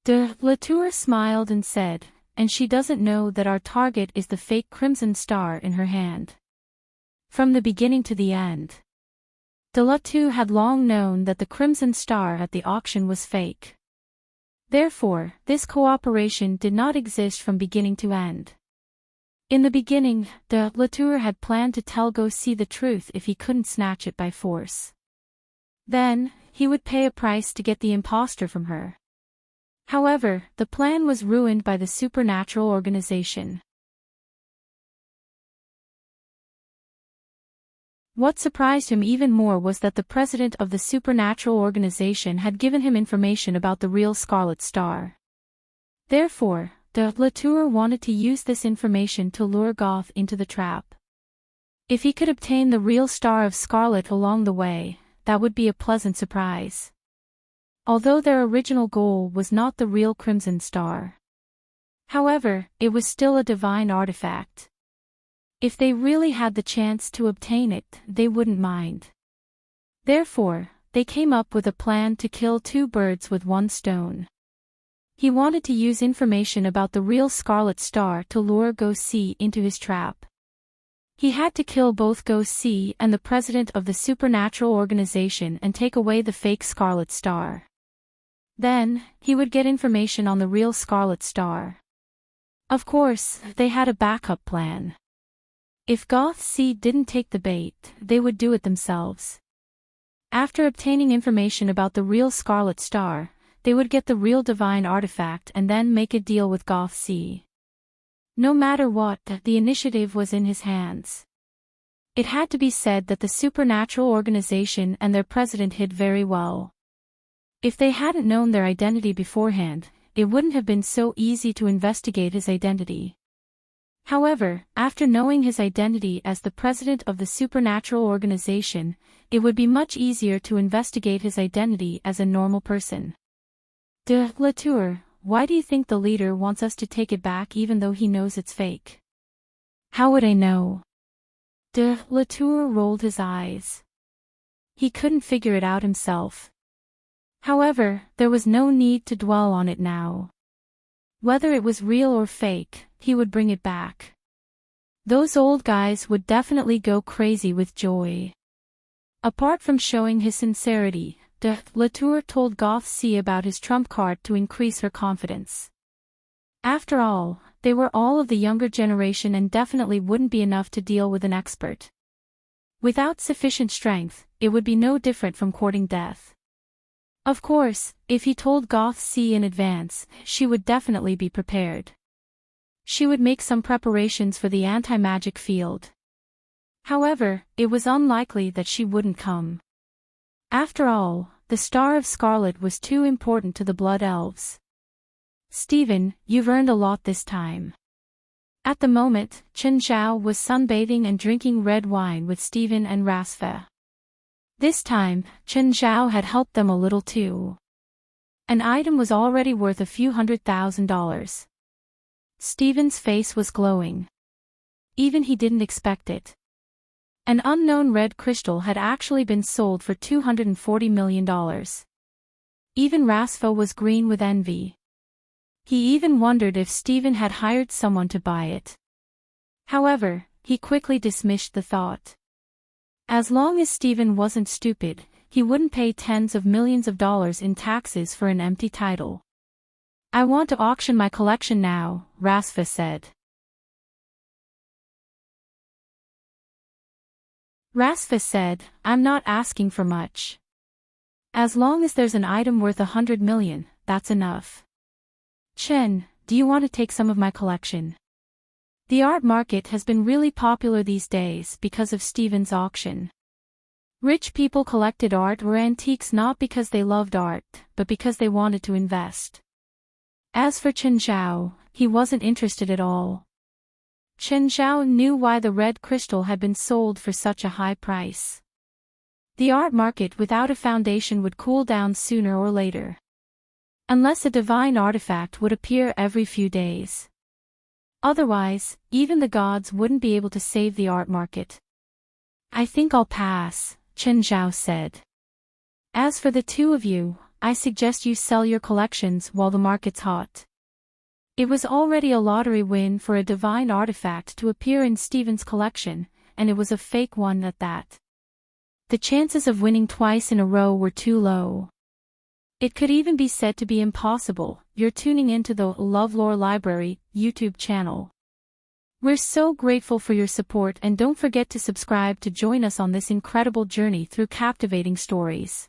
Delatour smiled and said, and she doesn't know that our target is the fake Crimson Star in her hand. From the beginning to the end. Delatour had long known that the Crimson Star at the auction was fake. Therefore, this cooperation did not exist from beginning to end. In the beginning, Delatour had planned to tell Go-See the truth if he couldn't snatch it by force. Then, he would pay a price to get the imposter from her. However, the plan was ruined by the supernatural organization. What surprised him even more was that the president of the supernatural organization had given him information about the real Scarlet Star. Therefore, Delatour wanted to use this information to lure Goth into the trap. If he could obtain the real Star of Scarlet along the way, that would be a pleasant surprise. Although their original goal was not the real Crimson Star. However, it was still a divine artifact. If they really had the chance to obtain it, they wouldn't mind. Therefore, they came up with a plan to kill two birds with one stone. He wanted to use information about the real Scarlet Star to lure Go-See into his trap. He had to kill both Go-See and the president of the supernatural organization and take away the fake Scarlet Star. Then, he would get information on the real Scarlet Star. Of course, they had a backup plan. If Go-See didn't take the bait, they would do it themselves. After obtaining information about the real Scarlet Star, they would get the real divine artifact and then make a deal with Go-See. No matter what, the initiative was in his hands. It had to be said that the supernatural organization and their president hid very well. If they hadn't known their identity beforehand, it wouldn't have been so easy to investigate his identity. However, after knowing his identity as the president of the supernatural organization, it would be much easier to investigate his identity as a normal person. De Latour, why do you think the leader wants us to take it back even though he knows it's fake? How would I know? De Latour rolled his eyes. He couldn't figure it out himself. However, there was no need to dwell on it now. Whether it was real or fake, he would bring it back. Those old guys would definitely go crazy with joy. Apart from showing his sincerity, de Latour told Goth C about his trump card to increase her confidence. After all, they were all of the younger generation and definitely wouldn't be enough to deal with an expert. Without sufficient strength, it would be no different from courting death. Of course, if he told Goth C in advance, she would definitely be prepared. She would make some preparations for the anti-magic field. However, it was unlikely that she wouldn't come. After all, the Star of Scarlet was too important to the Blood Elves. Stephen, you've earned a lot this time. At the moment, Chen Zhao was sunbathing and drinking red wine with Stephen and Rasfa. This time, Chen Zhao had helped them a little too. An item was already worth a few $100,000. Stephen's face was glowing. Even he didn't expect it. An unknown red crystal had actually been sold for $240 million. Even Rasfa was green with envy. He even wondered if Stephen had hired someone to buy it. However, he quickly dismissed the thought. As long as Stephen wasn't stupid, he wouldn't pay tens of millions of dollars in taxes for an empty title. I want to auction my collection now, Rasfa said. Rasfa said, I'm not asking for much. As long as there's an item worth 100 million, that's enough. Chen, do you want to take some of my collection? The art market has been really popular these days because of Stephen's auction. Rich people collected art or antiques not because they loved art, but because they wanted to invest. As for Chen Zhao, he wasn't interested at all. Chen Zhao knew why the red crystal had been sold for such a high price. The art market without a foundation would cool down sooner or later. Unless a divine artifact would appear every few days. Otherwise, even the gods wouldn't be able to save the art market. I think I'll pass, Chen Zhao said. As for the two of you, I suggest you sell your collections while the market's hot. It was already a lottery win for a divine artifact to appear in Stephen's collection, and it was a fake one at that. The chances of winning twice in a row were too low. It could even be said to be impossible. You're tuning into the LoveLore Library YouTube channel. We're so grateful for your support and don't forget to subscribe to join us on this incredible journey through captivating stories.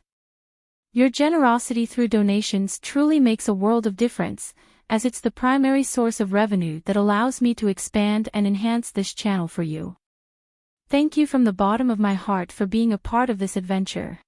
Your generosity through donations truly makes a world of difference, as it's the primary source of revenue that allows me to expand and enhance this channel for you. Thank you from the bottom of my heart for being a part of this adventure.